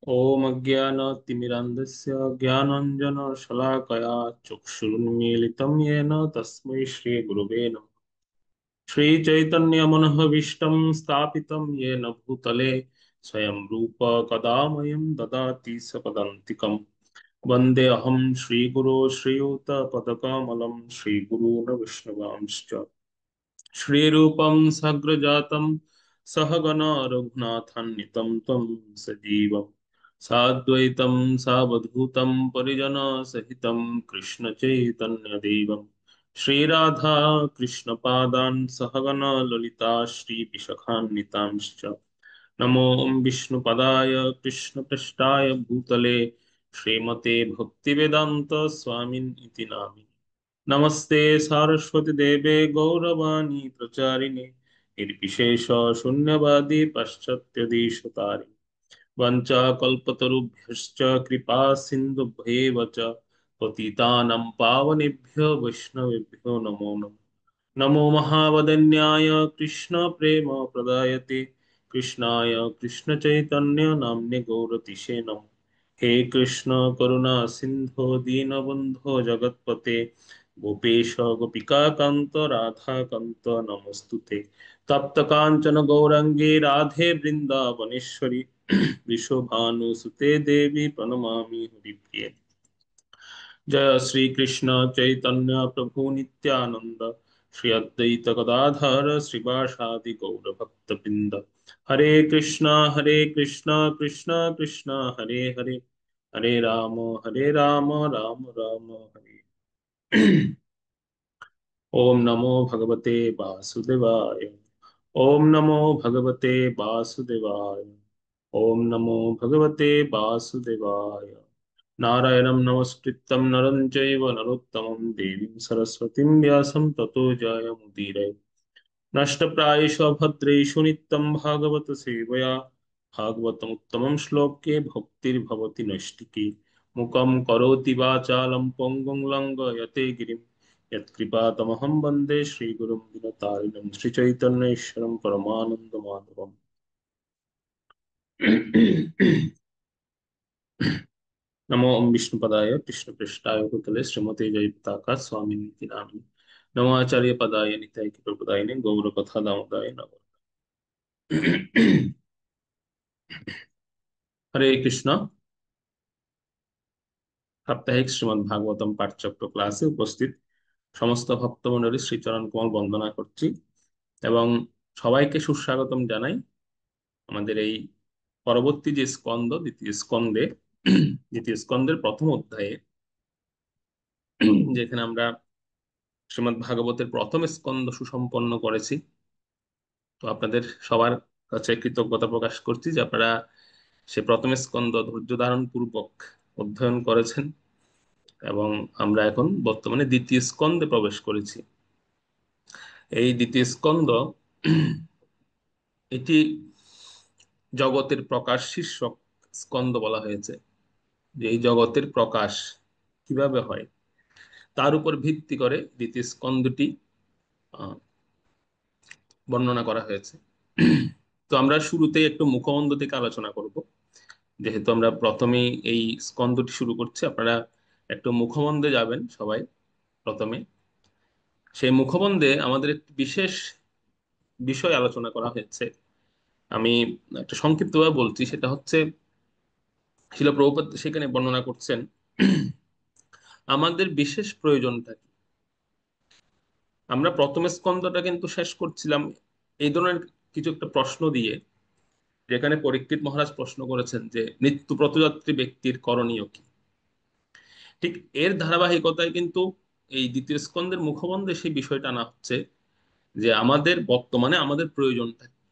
ॐ अज्ञानतिमिरान्धस्य ज्ञानाञ्जनशलाकया चक्षुरुन्मीलितं येन तस्मै श्रीगुरुवे नमः। श्रीचैतन्यमनोभीष्टं स्थापितं येन भूतले स्वयं रूप कदा मह्यं ददाति सपदान्तिकम्। वन्देऽहं श्रीगुरो श्रीयुतपदकमलं श्रीगुरून् विष्णुवांश्च श्रीरूपं सग्रजातं सहगण रघुनाथान्वितं तं सजीवं साद्वैतं सावधूतं परिजनसहितं कृष्णचैतन्यदेवं श्रीराधा कृष्णपादान् सहगण ललिता श्रीविशाखान्वितांश्च नमो विष्णुपदाय कृष्णपृष्ठाय भूतले श्रीमते भक्तिवेदान्त स्वामिन् इति नामिने नमस्ते सारस्वती देवे गौरवाणी प्रचारिणे निर्विशेष शून्यवादी पाश्चात्य देशतारिणे वञ्चाकल्पतरुभ्यश्च कृपा सिन्धुभ्येव च पतितानां पावनेभ्यो वैष्णवेभ्यो नमो नमः। नमो महावदन्याय कृष्ण प्रेम प्रदायते कृष्णाय कृष्ण चैतन्य नाम्ने गौरतिशे नमः। हे कृष्ण करुणा सिंधु दीनबंधो जगत्पते गोपेश गोपिका कांत राधा कांत नमस्तुते तप्त कांचन गौरंगे राधे वृंदावनेश्वरी विश्वभानुसुते देवी प्रणमामि हरिप्रिये। जय श्री कृष्ण चैतन्य प्रभु नित्यानंद श्री अद्वैत गदाधर श्रीवासादि गौर भक्त बिंद। हरे कृष्णा कृष्णा कृष्णा हरे हरे हरे राम राम राम हरे। ओम नमो भगवते वासुदेवाय। ओम नमो भगवते वासुदेवाय। ओम नमो भगवते वासुदेवाय। नारायणं नमस्कृत्यं नरं चैव नरोत्तमं देवीं सरस्वतीं व्यासं ततो जयमुदीरये। नष्टप्रायेषु भद्रेषु नित्यं भागवत सेवया भागवतमुत्तमं श्लोके भक्तिर्भवति नैष्टिकी मुखं करोति वाचालं पङ्गुं लङ्घयते गिरिं यत्कृपातमहं वन्दे श्रीगुरुं दिनतारिणं श्रीचैतन्येश्वरं परमानन्दमाधवम्। नमो ओम विष्णुपदाय कृष्णपृष्ठाय भूतले श्रीमते जयताका स्वामिनीति नामिने नमो आचार्य पदाय निताय प्रपदायिने गौर कथा दामोदाय नमः। हरे कृष्ण। সাপ্তাহিক শ্রীমদ্ ভাগবতম পাঠচক্র ক্লাসে উপস্থিত সমস্ত ভক্তমণ্ডলী শ্রীচরণ কমল বন্দনা করছি এবং সবাইকে সুস্বাগতম জানাই আমাদের এই পরবর্তী যে স্কন্দ দ্বিতীয় স্কন্দের প্রথম অধ্যায়ে, যেখানে আমরা শ্রীমদ্ ভাগবতের প্রথম স্কন্দ সুসম্পন্ন করেছি। তো আপনাদের সবার কাছে কৃতজ্ঞতা প্রকাশ করছি যে আপনারা সে প্রথম স্কন্দ ধৈর্য ধারণ পূর্বক অধ্যয়ন করেছেন এবং আমরা এখন বর্তমানে দ্বিতীয় স্কন্ধে প্রবেশ করেছি। এই দ্বিতীয় স্কন্ধ এটি জগতের প্রকাশ শীর্ষক স্কন্ধ বলা হয়েছে, যে এই জগতের প্রকাশ কিভাবে হয় তার উপর ভিত্তি করে দ্বিতীয় স্কন্ধটি আহ, বর্ণনা করা হয়েছে। তো আমরা শুরুতেই একটু মুখবন্ধ থেকে আলোচনা করব, যেহেতু আমরা প্রথমেই এই স্কন্ধটি শুরু করছি। আপনারা একটু মুখবন্ধে যাবেন সবাই। প্রথমে সেই মুখবন্ধে আমাদের একটি বিশেষ বিষয় আলোচনা করা হয়েছে। আমি একটা সংক্ষিপ্তভাবে বলছি, সেটা হচ্ছে শিল প্রভুপাদ সেখানে বর্ণনা করছেন আমাদের বিশেষ প্রয়োজনটা কি। আমরা প্রথম স্কন্ধটা কিন্তু শেষ করছিলাম এই ধরনের কিছু একটা প্রশ্ন দিয়ে, যেখানে পরীক্ষিত মহারাজ প্রশ্ন করেছেন যে মৃত্যু পথযাত্রী ব্যক্তির করণীয় কি। ঠিক এর ধারাবাহিকতায় কিন্তু এই দ্বিতীয় স্কন্ধের মুখবন্ধে সেই বিষয়টা আনা হচ্ছে যে আমাদের বর্তমানে আমাদের প্রয়োজনটা কি।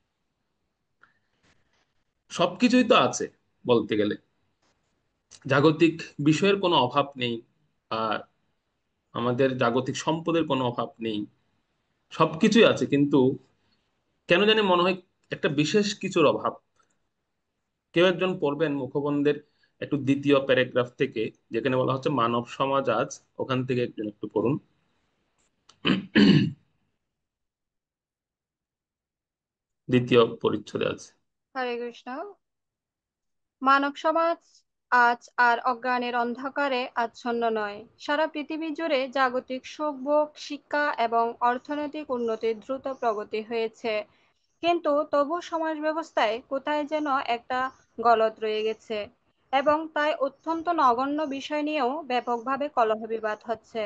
সবকিছুই তো আছে বলতে গেলে, জাগতিক বিষয়ের কোনো অভাব নেই, আর আমাদের জাগতিক সম্পদের কোনো অভাব নেই, সবকিছুই আছে, কিন্তু কেন জানি মনে হয় একটা বিশেষ কিছুর অভাব। কেউ একজন পড়বেন মুখবন্ধের একটু দ্বিতীয় প্যারাগ্রাফ থেকে, যেখানে বলা হচ্ছে মানব সমাজ আজ, ওখান থেকে একজন একটু পড়ুন। দ্বিতীয় পরিচ্ছদে আছে। হরে কৃষ্ণ। মানব সমাজ আজ আর অজ্ঞানের অন্ধকারে আচ্ছন্ন নয়। সারা পৃথিবী জুড়ে জাগতিক সুখ, ভোগ, শিক্ষা এবং অর্থনৈতিক উন্নতির দ্রুত প্রগতি হয়েছে। কিন্তু তবু সমাজ ব্যবস্থায় কোথায় যেন একটা গলদ রয়ে গেছে, এবং তাই অত্যন্ত নগণ্য বিষয় নিয়েও ব্যাপকভাবে কলহ বিবাদ হচ্ছে।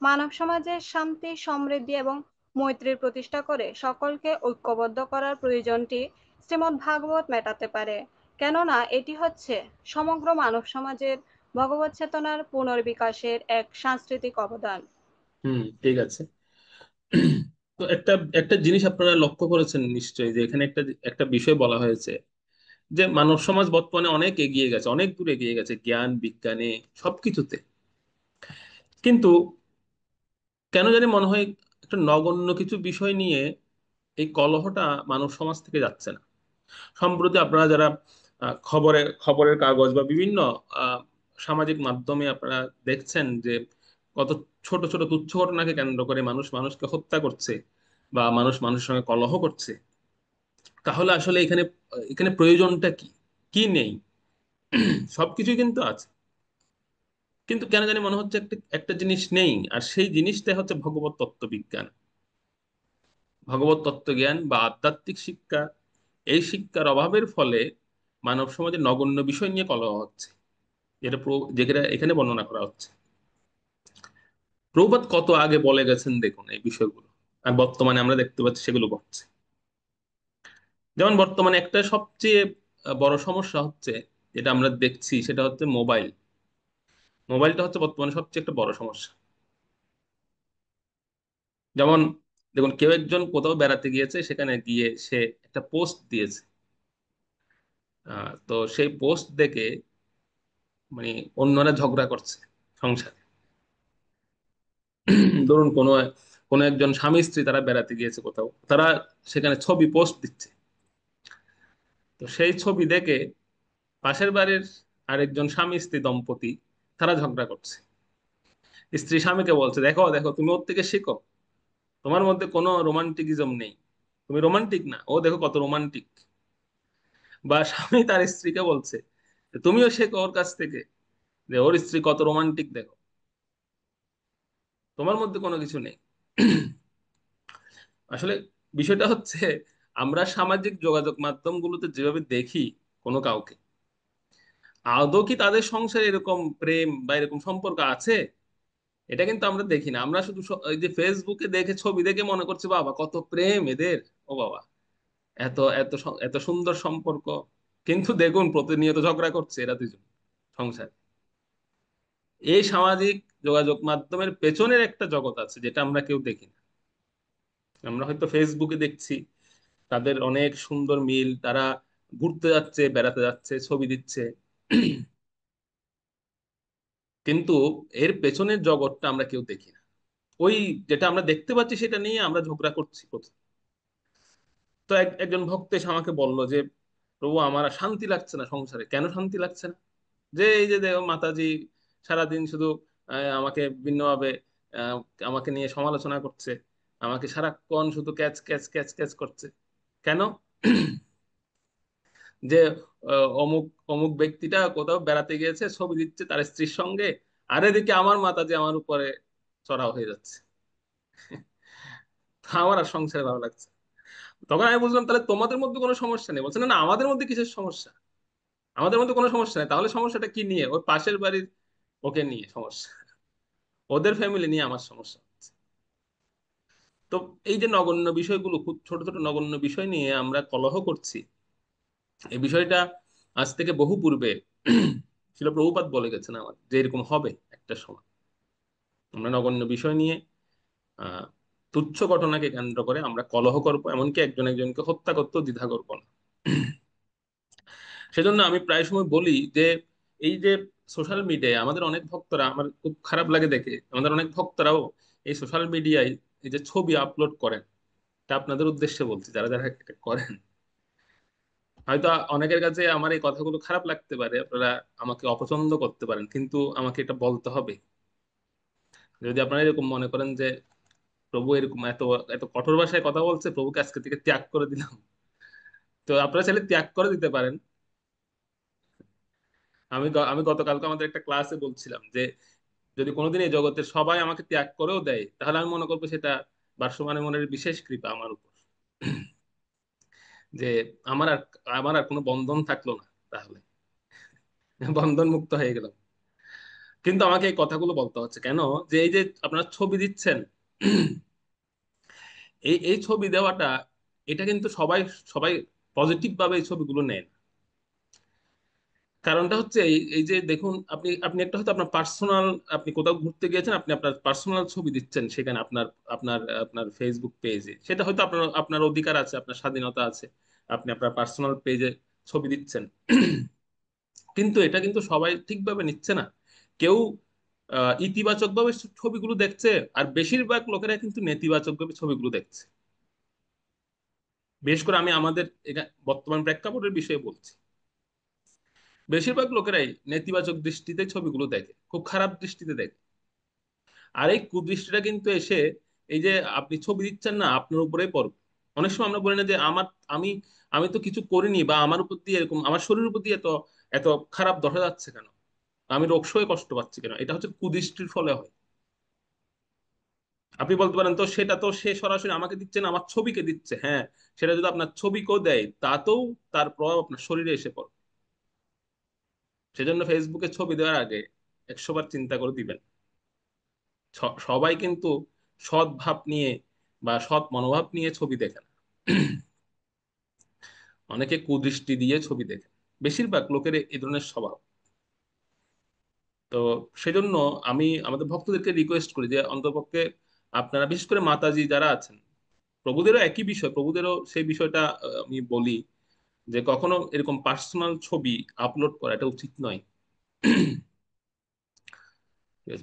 মানব সমাজের শান্তি, সমৃদ্ধি এবং মৈত্রীর প্রতিষ্ঠা করে সকলকে ঐক্যবদ্ধ করার প্রয়োজনটি শ্রীমদ্ ভাগবত মেটাতে পারে। কেননা এটি হচ্ছে সমগ্র মানব সমাজের ভগবত চেতনার পুনর্বিকাশের এক সাংস্কৃতিক অবদান। ঠিক আছে। তো একটা একটা জিনিস আপনারা লক্ষ্য করেছেন নিশ্চয়ই, যে এখানে একটা একটা বিষয় বলা হয়েছে যে মানব সমাজ বর্তমানে অনেক এগিয়ে গেছে, অনেক দূর এগিয়ে গেছে জ্ঞান বিজ্ঞানে, সবকিছুতে। কিন্তু কেন জানি মনে হয় একটা নগণ্য কিছু বিষয় নিয়ে এই কলহটা মানব সমাজ থেকে যাচ্ছে না। সম্প্রতি আপনারা যারা খবরের কাগজ বা বিভিন্ন আহ, সামাজিক মাধ্যমে আপনারা দেখছেন যে কত ছোট ছোট তুচ্ছ ঘটনাকে কেন্দ্র করে মানুষ মানুষকে হত্যা করছে বা মানুষ মানুষের সঙ্গে কলহ করছে। তাহলে আসলে এখানে এখানে প্রয়োজনটা কি? কি নেই? সবকিছুই কিন্তু আছে, কিন্তু কেন জানি মনে হচ্ছে একটা একটা জিনিস নেই, আর সেই জিনিসটা হচ্ছে ভগবত তত্ত্ববিজ্ঞান, ভগবত তত্ত্বজ্ঞান বা আধ্যাত্মিক শিক্ষা। এই শিক্ষার অভাবের ফলে মানব সমাজে নগণ্য বিষয় নিয়ে কলহ হচ্ছে, যেটা এখানে বর্ণনা করা হচ্ছে। প্রভুপাদ কত আগে বলে গেছেন দেখুন এই বিষয়গুলো, আর বর্তমানে আমরা দেখতে পাচ্ছি সেগুলো ঘটছে। যেমন বর্তমানে একটা সবচেয়ে বড় সমস্যা হচ্ছে, যেটা আমরা দেখছি, সেটা হচ্ছে মোবাইল। মোবাইলটা হচ্ছে বর্তমানে সবচেয়ে একটা বড় সমস্যা। যেমন দেখুন, কেউ একজন কোথাও বেড়াতে গিয়েছে, সেখানে গিয়ে সে একটা পোস্ট দিয়েছে। তো সেই পোস্ট দেখে মানে অন্যরা ঝগড়া করছে সংসারে। ধরুন কোনো কোনো একজন স্বামী স্ত্রী তারা বেড়াতে গিয়েছে কোথাও, তারা সেখানে ছবি পোস্ট দিচ্ছে। তো সেই ছবি দেখে পাশের বাড়ির আরেকজন স্বামী স্ত্রী দম্পতি তারা ঝগড়া করছে। স্ত্রী স্বামীকে বলছে, দেখো দেখো, তুমি ওর থেকে শিখো, তোমার মধ্যে কোনো রোমান্টিকিজম নেই, তুমি রোমান্টিক না, ও দেখো কত রোমান্টিক। বা স্বামী তার স্ত্রীকে বলছে যে, তুমিও শেখো ওর কাছ থেকে, যে ওর স্ত্রী কত রোমান্টিক দেখো, তোমার মধ্যে কোনো কিছু নেই। আসলে বিষয়টা হচ্ছে, আমরা সামাজিক যোগাযোগ মাধ্যমগুলোতে যেভাবে দেখি কোনো কাউকে, আদৌ কি তাদের সংসারে এরকম প্রেম বা এরকম সম্পর্ক আছে? এটা কিন্তু আমরা দেখি না। আমরা শুধু এই যে ফেসবুকে দেখে, ছবি দেখে মনে করছি বাবা কত প্রেম এদের, ও বাবা এত এত এত সুন্দর সম্পর্ক। কিন্তু দেখুন প্রতিনিয়ত ঝগড়া করছে এরা দুজন সংসারে। এই সামাজিক যোগাযোগ মাধ্যমের পেছনের একটা জগৎ আছে যেটা আমরা কেউ দেখি না। আমরা হয়তো ফেসবুকে দেখছি তাদের অনেক সুন্দর মিল, তারা ঘুরতে যাচ্ছে, বেড়াতে যাচ্ছে, ছবি দিচ্ছে, কিন্তু এর পেছনের জগৎটা আমরা কেউ দেখি না। ওই যেটা আমরা দেখতে পাচ্ছি সেটা নিয়ে আমরা ঝগড়া করছি প্রথম। তো একজন ভক্ত এসে আমাকে বলল যে, প্রভু আমার আর শান্তি লাগছে না সংসারে। কেন শান্তি লাগছে না? যে এই যে দেখো মাতাজি সারাদিন শুধু আমাকে বিভিন্নভাবে আহ, আমাকে নিয়ে সমালোচনা করছে, আমাকে সারাক্ষণ শুধু ক্যাচ ক্যাচ ক্যাচ ক্যাচ করছে। কেন? যে অমুক অমুক ব্যক্তিটা কোথাও বেড়াতে গিয়েছে, ছবি দিচ্ছে তার স্ত্রীর সঙ্গে, আর এদিকে আমার মাতাজি আমার উপরে চড়াও হয়ে যাচ্ছে। আমার আর সংসারে ভালো লাগছে না। তখন আমি বুঝলাম তাহলে তোমাদের মধ্যে কোনো সমস্যা নেই। বলছে, না না, আমাদের মধ্যে কিসের সমস্যা? আমাদের মধ্যে কোনো সমস্যা নেই। তাহলে সমস্যাটা কি নিয়ে? ওই পাশের বাড়ির ওকে নিয়ে সমস্যা, ওদের ফ্যামিলি নিয়ে আমার সমস্যা হচ্ছে। তো এই যে নগণ্য বিষয়গুলো, খুব ছোট ছোট নগণ্য বিষয় নিয়ে আমরা কলহ করছি, এই বিষয়টা আজ থেকে বহু পূর্বে ছিল প্রভুপাদ বলে গেছেন আমার, যে এরকম হবে একটা সময়। আমরা নগণ্য বিষয় নিয়ে, আহ তুচ্ছ ঘটনাকে কেন্দ্র করে আমরা কলহ করবো, এমনকি একজন একজনকে হত্যা করতেও দ্বিধা করবো না। সেজন্য আমি প্রায় সময় বলি যে এই যে সোশ্যাল মিডিয়ায় আমাদের অনেক ভক্তরা, আমার খুব খারাপ লাগে দেখে, আমাদের অনেক ভক্তরাও এই সোশ্যাল মিডিয়ায় এই যে ছবি আপলোড করেন, এটা আপনাদের উদ্দেশ্যে বলছি, যারা যারা এটা করেন। হয়তো অনেকের কাছে আমার এই কথাগুলো খারাপ লাগতে পারে, আপনারা আমাকে অপছন্দ করতে পারেন, কিন্তু আমাকে এটা বলতে হবে। যদি আপনারা এরকম মনে করেন যে প্রভু এরকম এত এত কঠোর ভাষায় কথা বলছে, প্রভুকে আজকে থেকে ত্যাগ করে দিলাম, তো আপনারা চাইলে ত্যাগ করে দিতে পারেন। আমি গতকালকে আমাদের একটা ক্লাসে বলছিলাম যে যদি কোনোদিন এই জগতের সবাই আমাকে ত্যাগ করেও দেয়, তাহলে আমি মনে করবো সেটা ভাসমান মনের বিশেষ কৃপা আমার উপর। যে আমার আর আমার আর কোনো বন্ধন থাকলো না, তাহলে বন্ধন মুক্ত হয়ে গেলাম। কিন্তু আমাকে এই কথাগুলো বলতে হচ্ছে কেন? যে এই যে আপনারা ছবি দিচ্ছেন, এই এই ছবি দেওয়াটা, এটা কিন্তু সবাই সবাই পজিটিভ ভাবে এই ছবিগুলো নেন। কারণটা হচ্ছে এই এই যে দেখুন, আপনি আপনি একটা হয়তো আপনার পার্সোনাল, আপনি কোথাও ঘুরতে গিয়েছেন, আপনি আপনার পার্সোনাল ছবি দিচ্ছেন সেখানে আপনার আপনার আপনার ফেসবুক পেজে, সেটা হয়তো আপনার আপনার অধিকার আছে, আপনার স্বাধীনতা আছে, আপনি আপনার পার্সোনাল পেজে ছবি দিচ্ছেন। কিন্তু এটা কিন্তু সবাই ঠিকভাবে নিচ্ছে না। কেউ ইতিবাচক ভাবে ছবিগুলো দেখছে, আর বেশিরভাগ লোকেরা কিন্তু নেতিবাচক ভাবে ছবিগুলো দেখছে। বিশেষ করে আমি আমাদের বর্তমান প্রেক্ষাপটের বিষয়ে বলছি। বেশিরভাগ লোকেরাই নেতিবাচক দৃষ্টিতে ছবিগুলো দেখে, খুব খারাপ দৃষ্টিতে দেখে। আর এই কুদৃষ্টিটা কিন্তু এসে, এই যে আপনি ছবি দিচ্ছেন না, আপনার উপরেই পড়বে। অনেক সময় আমরা বলি না যে আমার, আমি আমি তো কিছু করিনি, বা আমার উপর দিয়ে এরকম, আমার শরীরের উপর দিয়ে এত এত খারাপ দেখা যাচ্ছে কেন, আমি রোগশয়ে কষ্ট পাচ্ছি কেন, এটা হচ্ছে কুদৃষ্টির ফলে হয়। আপনি বলতে পারেন তো সেটা তো সে সরাসরি আমাকে দিচ্ছে না, আমার ছবিকে দিচ্ছে। হ্যাঁ, সেটা যদি আপনার ছবিকেও দেয়, তাতেও তার প্রভাব আপনার শরীরে এসে পড়ে। সেজন্য ফেসবুকে ছবি দেওয়ার আগে 100 বার চিন্তা করে দিবেন। সবাই কিন্তু সৎ ভাব নিয়ে বা সৎ মনোভাব নিয়ে ছবি দেখে না। অনেকে কুদৃষ্টি দিয়ে ছবি দেখে। বেশিরভাগ লোকের এই ধরনের স্বভাব। তো সেজন্য আমি আমাদের ভক্তদেরকে রিকোয়েস্ট করি যে অন্ততপক্ষে আপনারা, বিশেষ করে মাতাজি যারা আছেন, প্রভুদেরও একই বিষয়, প্রভুদেরও সেই বিষয়টা আমি বলি যে কখনো এরকম পার্সোনাল ছবি আপলোড করা এটা উচিত নয়।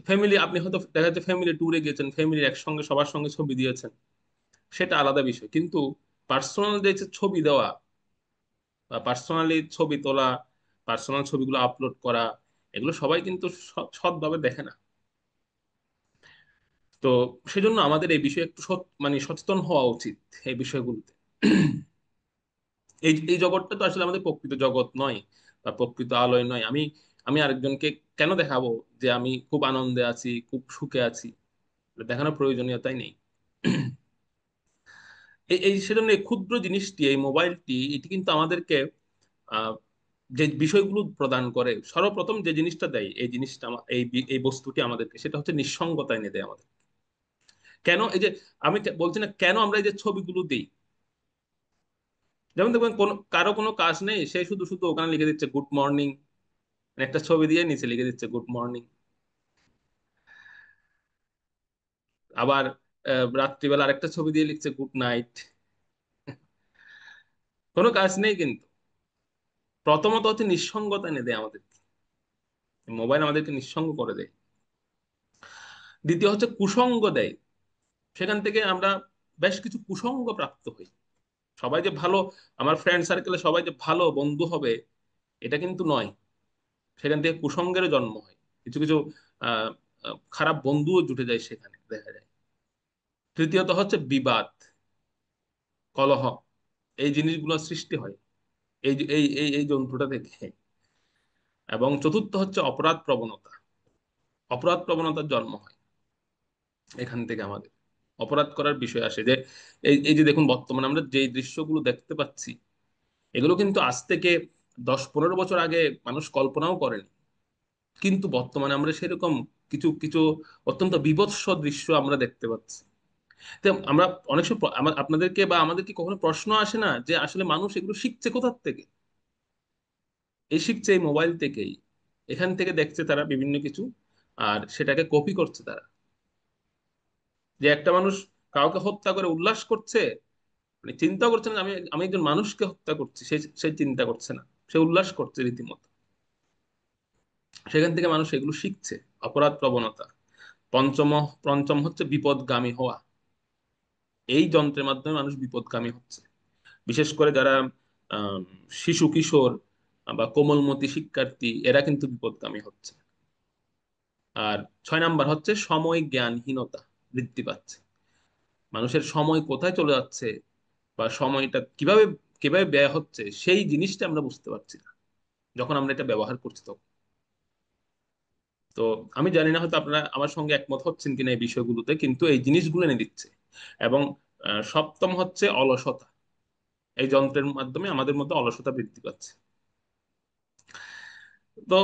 ফ্যামিলি, আপনি হয়তো দেখা যাচ্ছে ফ্যামিলি ট্যুরে গিয়েছেন, ফ্যামিলির একসঙ্গে সবার সঙ্গে ছবি দিয়েছেন, সেটা আলাদা বিষয়। কিন্তু পার্সোনাল যে ছবি দেওয়া বা পার্সোনালি ছবি তোলা, পার্সোনাল ছবিগুলো আপলোড করা, এগুলো সবাই কিন্তু সৎভাবে দেখে না। তো সেজন্য আমাদের এই বিষয়ে একটু মানে সচেতন হওয়া উচিত এই বিষয়গুলোতে। এই এই জগৎটা তো আসলে আমাদের প্রকৃত জগৎ নয়, বা প্রকৃত আলোয় নয়। আমি আমি আরেকজনকে কেন দেখাবো যে আমি খুব আনন্দে আছি, খুব সুখে আছি? এটা দেখানোর প্রয়োজনীয়তাই নেই। এই এই সেজন্য এই ক্ষুদ্র জিনিসটি, এই মোবাইলটি, এটি কিন্তু আমাদেরকে আহ, যে বিষয়গুলো প্রদান করে, সর্বপ্রথম যে জিনিসটা দেয়, এই জিনিসটা এই বস্তুটি আমাদেরকে, সেটা হচ্ছে নিঃসঙ্গতা এনে দেয় আমাদের। কেন এই যে আমি বলছি না, কেন আমরা এই যে ছবিগুলো দিই? যেমন দেখবেন কোন কারো কোনো কাজ নেই, সে শুধু শুধু ওখানে লিখে দিচ্ছে গুড মর্নিং, একটা ছবি দিয়ে নিচে লিখে দিচ্ছে গুড মর্নিং। আবার রাত্রিবেলা আরেকটা ছবি দিয়ে লিখছে গুড নাইট। কোনো কাজ নেই কিন্তু। প্রথমত হচ্ছে নিঃসঙ্গতা এনে দেয় আমাদের, মোবাইল আমাদেরকে নিঃসঙ্গ করে দেয়। দ্বিতীয় হচ্ছে কুসঙ্গ দেয়, সেখান থেকে আমরা বেশ কিছু কুসঙ্গ প্রাপ্ত হই। সবাই যে ভালো, আমার ফ্রেন্ড সার্কেলে সবাই যে ভালো বন্ধু হবে, এটা কিন্তু নয়। সেখান থেকে কুসঙ্গের জন্ম হয়। কিছু কিছু আহ খারাপ বন্ধুও জুটে যায় সেখানে, দেখা যায়। তৃতীয়ত হচ্ছে বিবাদ, কলহ, এই জিনিসগুলো সৃষ্টি হয় এই যন্ত্রটা থেকে। এবং চতুর্থ হচ্ছে অপরাধ প্রবণতা, অপরাধ প্রবণতার জন্ম হয় এখান থেকে। আমাদের অপরাধ করার বিষয় আসে যে এই যে দেখুন, বর্তমানে আমরা যে দৃশ্যগুলো দেখতে পাচ্ছি, এগুলো কিন্তু আজ থেকে 10-15 বছর আগে মানুষ কল্পনাও করেনি। কিন্তু বর্তমানে আমরা সেরকম কিছু কিছু অত্যন্ত বীভৎস দৃশ্য আমরা দেখতে পাচ্ছি। তো আমরা অনেক সময় আপনাদেরকে বা আমাদের কি কখনো প্রশ্ন আসে না যে আসলে মানুষ এগুলো শিখছে কোথার থেকে? এই শিখছে এই মোবাইল থেকেই। এখান থেকে দেখছে তারা বিভিন্ন কিছু, আর সেটাকে কপি করছে তারা। যে একটা মানুষ কাউকে হত্যা করে উল্লাস করছে, মানে চিন্তা করছে না যে আমি আমি একজন মানুষকে হত্যা করছি, সে সে চিন্তা করছে না, সে উল্লাস করছে রীতিমতো। সেখান থেকে মানুষ এগুলো শিখছে, অপরাধ প্রবণতা। পঞ্চম পঞ্চম হচ্ছে বিপদগামী হওয়া। এই যন্ত্রের মাধ্যমে মানুষ বিপদগামী হচ্ছে। বিশেষ করে যারা আম, শিশু কিশোর বা কোমলমতি শিক্ষার্থী, এরা কিন্তু বিপদগামী হচ্ছে। আর 6 নাম্বার হচ্ছে সময় জ্ঞানহীনতা বৃদ্ধি পাচ্ছে। মানুষের সময় কোথায় চলে যাচ্ছে, বা সময়টা কিভাবে কিভাবে ব্যয় হচ্ছে, সেই জিনিসটা আমরা বুঝতে পারছি না যখন আমরা এটা ব্যবহার করছি তখন। তো আমি জানি না হয়তো আপনারা আমার সঙ্গে একমত হচ্ছেন কিনা এই বিষয়গুলোতে, কিন্তু এই জিনিসগুলো এনে দিচ্ছে। এবং সপ্তম হচ্ছে অলসতা। এই যন্ত্রের মাধ্যমে আমাদের মধ্যে অলসতা বৃদ্ধি পাচ্ছে। তো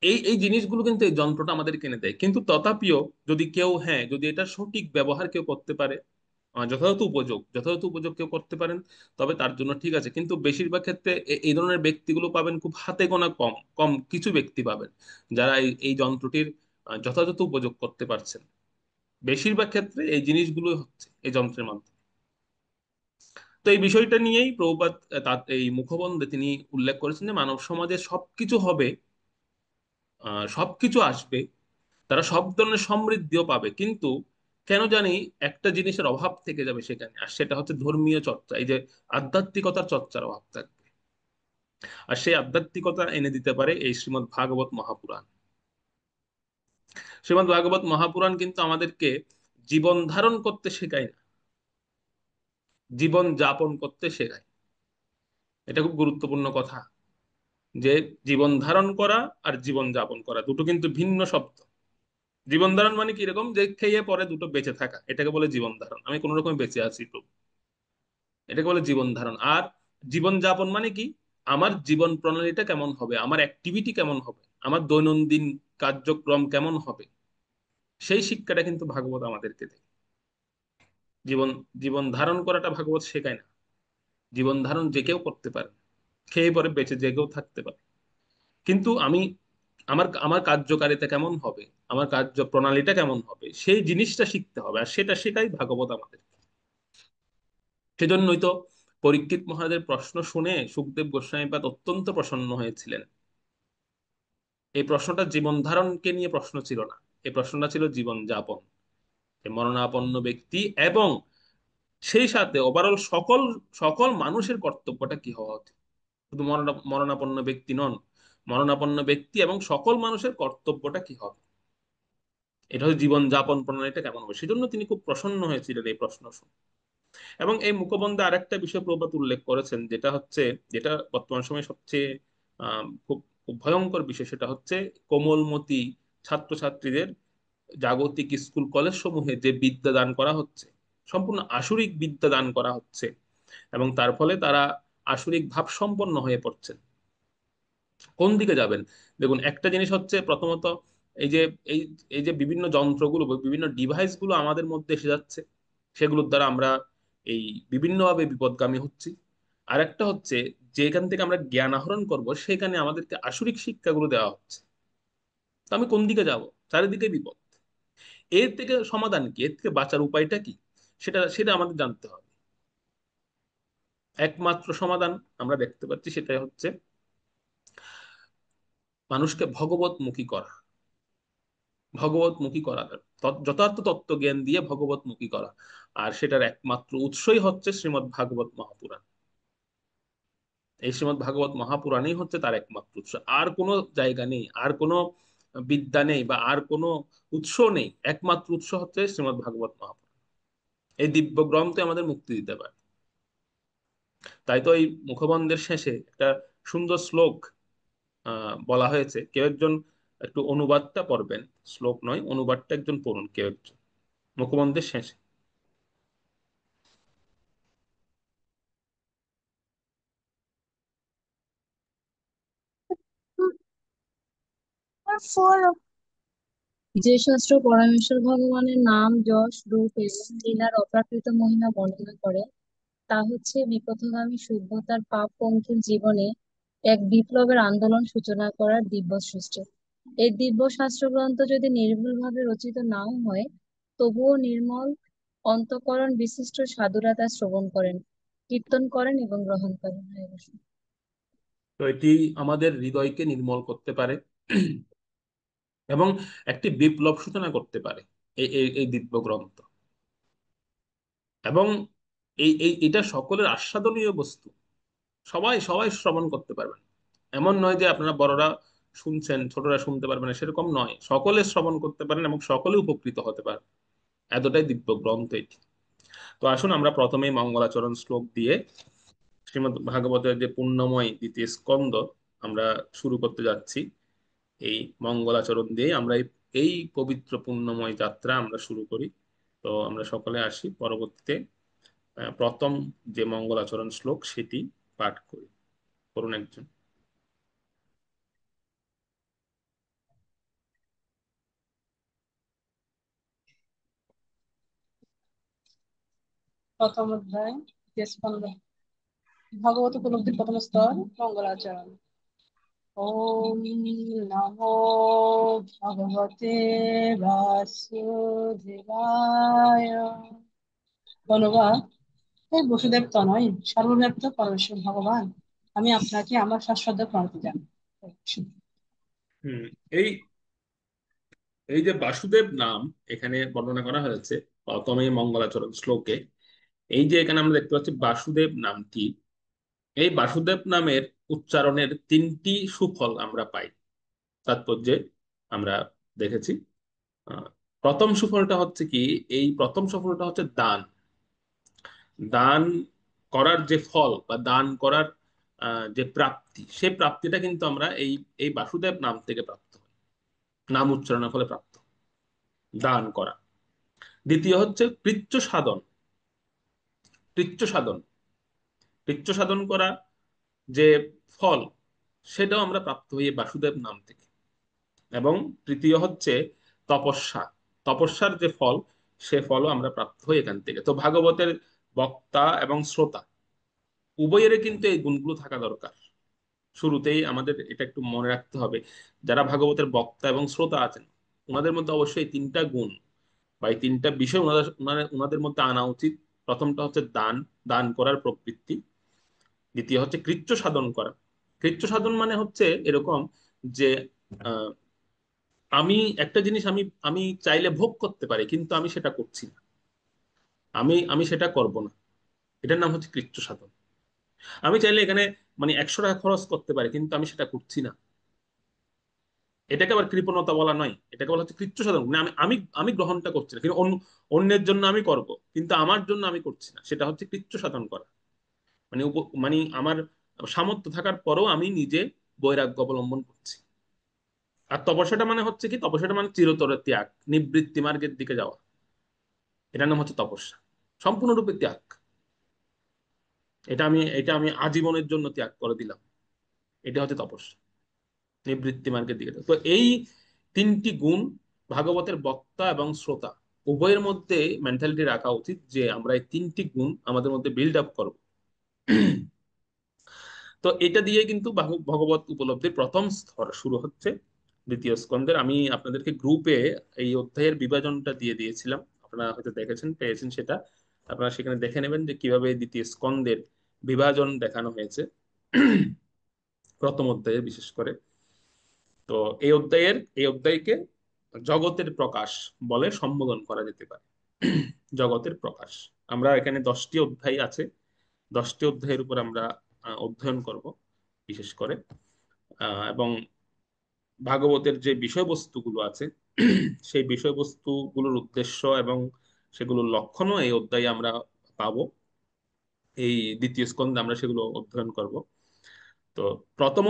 এই এই জিনিসগুলো কিন্তু এই যন্ত্রটা আমাদের কিনে দেয়, কিন্তু তথাপিও যদি কেউ, হ্যাঁ, যদি এটা সঠিক ব্যবহার কেউ করতে পারে, যথাযথ উপযোগ কেউ করতে পারেন, তবে তার জন্য ঠিক আছে। কিন্তু বেশিরভাগ ক্ষেত্রে এই ধরনের ব্যক্তিগুলো পাবেন খুব হাতে গোনা কম কম কিছু ব্যক্তি পাবেন যারা এই যন্ত্রটির যথাযথ উপযোগ করতে পারছেন। বেশিরভাগ ক্ষেত্রে এই জিনিসগুলো হচ্ছে এই যন্ত্রের মাধ্যমে। তো এই বিষয়টা নিয়েই প্রভুপাদ তার এই মুখবন্ধে তিনি উল্লেখ করেছেন যে মানব সমাজে সবকিছু হবে, সবকিছু আসবে, তারা সব ধরনের সমৃদ্ধিও পাবে, কিন্তু কেন জানি একটা জিনিসের অভাব থেকে যাবে সেখানে, আর সেটা হচ্ছে ধর্মীয় চর্চা। এই যে আধ্যাত্মিকতার চর্চার অভাব থাকবে। আর সেই আধ্যাত্মিকতা এনে দিতে পারে এই শ্রীমদ্ ভাগবত মহাপুরাণ। শ্রীমদ্ ভাগবত মহাপুরাণ কিন্তু আমাদেরকে জীবন ধারণ করতে শেখায় না, জীবন যাপন করতে শেখায়। এটা খুব গুরুত্বপূর্ণ কথা, যে জীবন ধারণ করা আর জীবন যাপন করা দুটো কিন্তু ভিন্ন শব্দ। জীবন ধারণ মানে কি, এরকম যে খেয়ে পরে দুটো বেঁচে থাকা, এটাকে বলে জীবন ধারণ, আমি কোনো রকম বেঁচে আছি প্রভু, এটাকে বলে জীবন ধারণ। আর জীবন যাপন মানে কি, আমার জীবন প্রণালীটা কেমন হবে, আমার অ্যাক্টিভিটি কেমন হবে, আমার দৈনন্দিন কার্যক্রম কেমন হবে, সেই শিক্ষাটা কিন্তু ভাগবত আমাদেরকে দেয়। জীবন জীবন ধারণ করাটা ভাগবত শেখায় না। জীবন ধারণ যে কেউ করতে পারে, খেয়ে পরে বেঁচে যে কেউ থাকতে পারে, কিন্তু আমি আমার আমার কার্যকারিতা কেমন হবে, আমার কার্য প্রণালীটা কেমন হবে, সেই জিনিসটা শিখতে হবে, আর সেটা শেখাই ভাগবত আমাদের। সেজন্যই তো পরীক্ষিত মহারাজের প্রশ্ন শুনে সুখদেব গোস্বামীপাদ অত্যন্ত প্রসন্ন হয়েছিলেন। এই প্রশ্নটা জীবন ধারণকে নিয়ে প্রশ্ন ছিল না, এই প্রশ্নটা ছিল জীবন যাপন, যে মরণাপন্ন ব্যক্তি এবং সেই সাথে ওভারঅল সকল সকল মানুষের কর্তব্যটা কি হওয়া উচিত। শুধু মরণাপন্ন ব্যক্তি নন, মরণাপন্ন ব্যক্তি এবং সকল মানুষের কর্তব্যটা কি হবে, এটা হচ্ছে জীবন যাপন প্রণালীটা কেমন হবে। সেজন্য তিনি খুব প্রসন্ন হয়েছিলেন এই প্রশ্ন শুনে। এবং এই মুখবন্ধে আরেকটা বিষয় প্রভুপাদ উল্লেখ করেছেন, যেটা হচ্ছে, যেটা বর্তমান সময়ে সবচেয়ে খুব খুব ভয়ঙ্কর বিষয়, সেটা হচ্ছে কোমলমতি ছাত্রছাত্রীদের জাগতিক স্কুল কলেজ সমূহে যে বিদ্যা দান করা হচ্ছে, সম্পূর্ণ আসরিক বিদ্যা দান করা হচ্ছে, এবং তার ফলে তারা আসরিক ভাব সম্পন্ন হয়ে পড়ছেন। কোন দিকে যাবেন? দেখুন, একটা জিনিস হচ্ছে প্রথমত, এই যে এই এই যে বিভিন্ন যন্ত্রগুলো, বিভিন্ন ডিভাইস গুলো আমাদের মধ্যে এসে যাচ্ছে, সেগুলোর দ্বারা আমরা এই বিভিন্নভাবে বিপদগামী হচ্ছি। আর একটা হচ্ছে, যেখান থেকে আমরা জ্ঞান আহরণ করব সেখানে আমাদেরকে আসরিক শিক্ষাগুলো দেওয়া হচ্ছে। তো আমি কোন দিকে যাব? চারিদিকে বিপদ। এর থেকে সমাধান কি, এর থেকে বাঁচার উপায়টা কি, সেটা সেটা আমাদের জানতে হবে। একমাত্র সমাধান আমরা দেখতে পাচ্ছি, সেটাই হচ্ছে মানুষকে ভগবতমুখী করা, ভগবতমুখী করা, যথার্থ তত্ত্ব জ্ঞান দিয়ে ভগবতমুখী করা। আর সেটার একমাত্র উৎসই হচ্ছে শ্রীমদ্ ভাগবত মহাপুরাণ। এই শ্রীমদ্ ভাগবত মহাপুরাণই হচ্ছে তার একমাত্র উৎস। আর কোনো জায়গা নেই, আর কোনো বিদ্যা নেই, বা আর কোনো উৎস নেই। একমাত্র উৎস হচ্ছে শ্রীমদ্ ভাগবত মহাপুরাণ। এই দিব্য গ্রন্থে আমাদের মুক্তি দিতে পারে। তাই তো এই মুখবন্ধের শেষে একটা সুন্দর শ্লোক বলা হয়েছে, কেউ একজন একটু অনুবাদটা পড়বেন, শ্লোক নয়, অনুবাদটা একজন পড়ুন কেউ একজন, মুখবন্ধের শেষে। যে শাস্ত্র পরমেশ্বর ভগবানের নাম যশ রূপ এবং লীলার অপ্রাকৃত মহিমা বর্ণনা করে, তা হচ্ছে বিপথগামী সভ্যতার পাপ পঙ্কিল জীবনে এক বিপ্লবের আন্দোলন সূচনা করার দিব্য সৃষ্টি। এই দিব্য শাস্ত্রগ্রন্থ যদি নির্ভুলভাবে রচিত নাও হয়, তবুও নির্মল অন্তঃকরণ বিশিষ্ট সাধুরা তা শ্রবণ করেন, কীর্তন করেন এবং গ্রহণ করেন। হরে কৃষ্ণ। তো এটি আমাদের হৃদয়কে নির্মল করতে পারে এবং একটি বিপ্লব সূচনা করতে পারে, এই দিব্য গ্রন্থ। এবং এটা সকলের আস্বাদনীয় বস্তু, সবাই সবাই শ্রবণ করতে পারবেন। এমন নয় যে আপনারা বড়রা শুনছেন, ছোটরা শুনতে পারবেন না, সেরকম নয়, সকলে শ্রবণ করতে পারেন এবং সকলে উপকৃত হতে পারেন। এতটাই দিব্য গ্রন্থ এটি। তো আসুন আমরা প্রথমেই মঙ্গলাচরণ শ্লোক দিয়ে শ্রীমদ্ ভাগবতের যে পুণ্যময় দ্বিতীয় স্কন্ধ আমরা শুরু করতে যাচ্ছি। এই মঙ্গলাচরণ দিয়ে আমরা এই পবিত্র পুণ্যময় যাত্রা আমরা শুরু করি। তো আমরা সকলে আসি, পরবর্তীতে প্রথম যে মঙ্গলাচরণ শ্লোক সেটি পাঠ করি। করুন একজন। প্রথম অধ্যায়, দ্বিতীয় স্কন্ধ। ভগবত উপলব্ধির প্রথম স্তর, মঙ্গলাচরণ। ওম নমো ভগবতে বাসুদেবায়। অনুবাদ: হে বসুদেব তনয় সর্বব্যাপ্ত পরমেশ্বর ভগবান, আমি আপনাকে আমার শাশ্বত প্রণতি জানাই। হুম। এই এই যে বাসুদেব নাম এখানে বর্ণনা করা হয়েছে প্রথম এই মঙ্গলাচরণ শ্লোকে। এই যে এখানে আমরা দেখতে পাচ্ছি বাসুদেব নামটি, এই বাসুদেব নামের উচ্চারণের তিনটি সুফল আমরা পাই তাৎপর্যে আমরা দেখেছি। আহ, প্রথম সুফলটা হচ্ছে কি, এই প্রথম সফলটা হচ্ছে দান। দান করার যে ফল বা দান করার যে প্রাপ্তি, সেই প্রাপ্তিটা কিন্তু আমরা এই এই বাসুদেব নাম থেকে প্রাপ্ত হই, নাম উচ্চারণের ফলে প্রাপ্ত হই, দান করা। দ্বিতীয় হচ্ছে কৃচ্ছ সাধন। কৃচ্ছ সাধন, কৃচ্ছ সাধন করা যে ফল, সেটাও আমরা প্রাপ্ত হই এই বাসুদেব নাম থেকে। এবং তৃতীয় হচ্ছে তপস্যা। তপস্যার যে ফল, সে ফলও আমরা প্রাপ্ত হই এখান থেকে। তো ভাগবতের বক্তা এবং শ্রোতা উভয়েরই কিন্তু এই গুণগুলো থাকা দরকার। শুরুতেই আমাদের এটা একটু মনে রাখতে হবে, যারা ভাগবতের বক্তা এবং শ্রোতা আছেন, ওনাদের মধ্যে অবশ্যই এই তিনটা গুণ বা এই তিনটা বিষয় ওনাদের মধ্যে আনা উচিত। প্রথমটা হচ্ছে দান, দান করার প্রবৃত্তি। দ্বিতীয় হচ্ছে কৃচ্ছ সাধন করা। কৃচ্ছ সাধন মানে হচ্ছে এরকম যে আহ, আমি একটা জিনিস আমি আমি চাইলে ভোগ করতে পারি, কিন্তু আমি সেটা করছি না, আমি আমি সেটা করব না, এটার নাম হচ্ছে কৃচ্ছ সাধন। আমি চাইলে এখানে মানে 100 টাকা খরচ করতে পারি, কিন্তু আমি সেটা করছি না, এটাকে আবার কৃপণতা বলা নয়, এটাকে বলা হচ্ছে কৃচ্ছ সাধন। মানে আমি আমি আমি গ্রহণটা করছি না, কিন্তু অন্যের জন্য আমি করব, কিন্তু আমার জন্য আমি করছি না, সেটা হচ্ছে কৃচ্ছ সাধন করা। মানে মানে আমার সামর্থ্য থাকার পরেও আমি নিজে বৈরাগ্য অবলম্বন করছি। আর তপস্যাটা মানে হচ্ছে কি, তপস্যাটা মানে চিরতরে ত্যাগ, নিবৃত্তি মার্গের দিকে যাওয়া, এটার নাম হচ্ছে তপস্যা। সম্পূর্ণরূপে ত্যাগ। এটা আমি আজীবনের জন্য ত্যাগ করে দিলাম, এটা হচ্ছে তপস্যা, নিবৃত্তি মার্গের দিকে। তো এই তিনটি গুণ ভাগবতের বক্তা এবং শ্রোতা উভয়ের মধ্যে মেন্টালিটি রাখা উচিত, যে আমরা এই তিনটি গুণ আমাদের মধ্যে বিল্ড আপ করব। তো এটা দিয়ে কিন্তু ভগবত উপলব্ধির প্রথম স্তর শুরু হচ্ছে দ্বিতীয় স্কন্ধের। আমি আপনাদেরকে গ্রুপে এই অধ্যায়ের বিভাজনটা দিয়ে দিয়েছিলাম, আপনারা হয়তো দেখেছেন, পেয়েছেন সেটা। আপনারা সেখানে দেখে নেবেন যে কিভাবে দ্বিতীয় স্কন্ধের বিভাজন দেখানো হয়েছে প্রথম অধ্যায়ে বিশেষ করে। তো এই অধ্যায়কে জগতের প্রকাশ বলে সম্বোধন করা যেতে পারে। জগতের প্রকাশ। আমরা এখানে 10টি অধ্যায় আছে, 10টি অধ্যায়ের উপর আমরা অধ্যয়ন করব বিশেষ করে। এবং ভাগবতের যে বিষয়বস্তুগুলো আছে সেই বিষয়বস্তুগুলোর উদ্দেশ্য এবং সেগুলোর লক্ষণও এই অধ্যায়ে আমরা পাবো। এই দ্বিতীয় স্কন্ধে আমরা সেগুলো অধ্যয়ন করব। তো প্রথম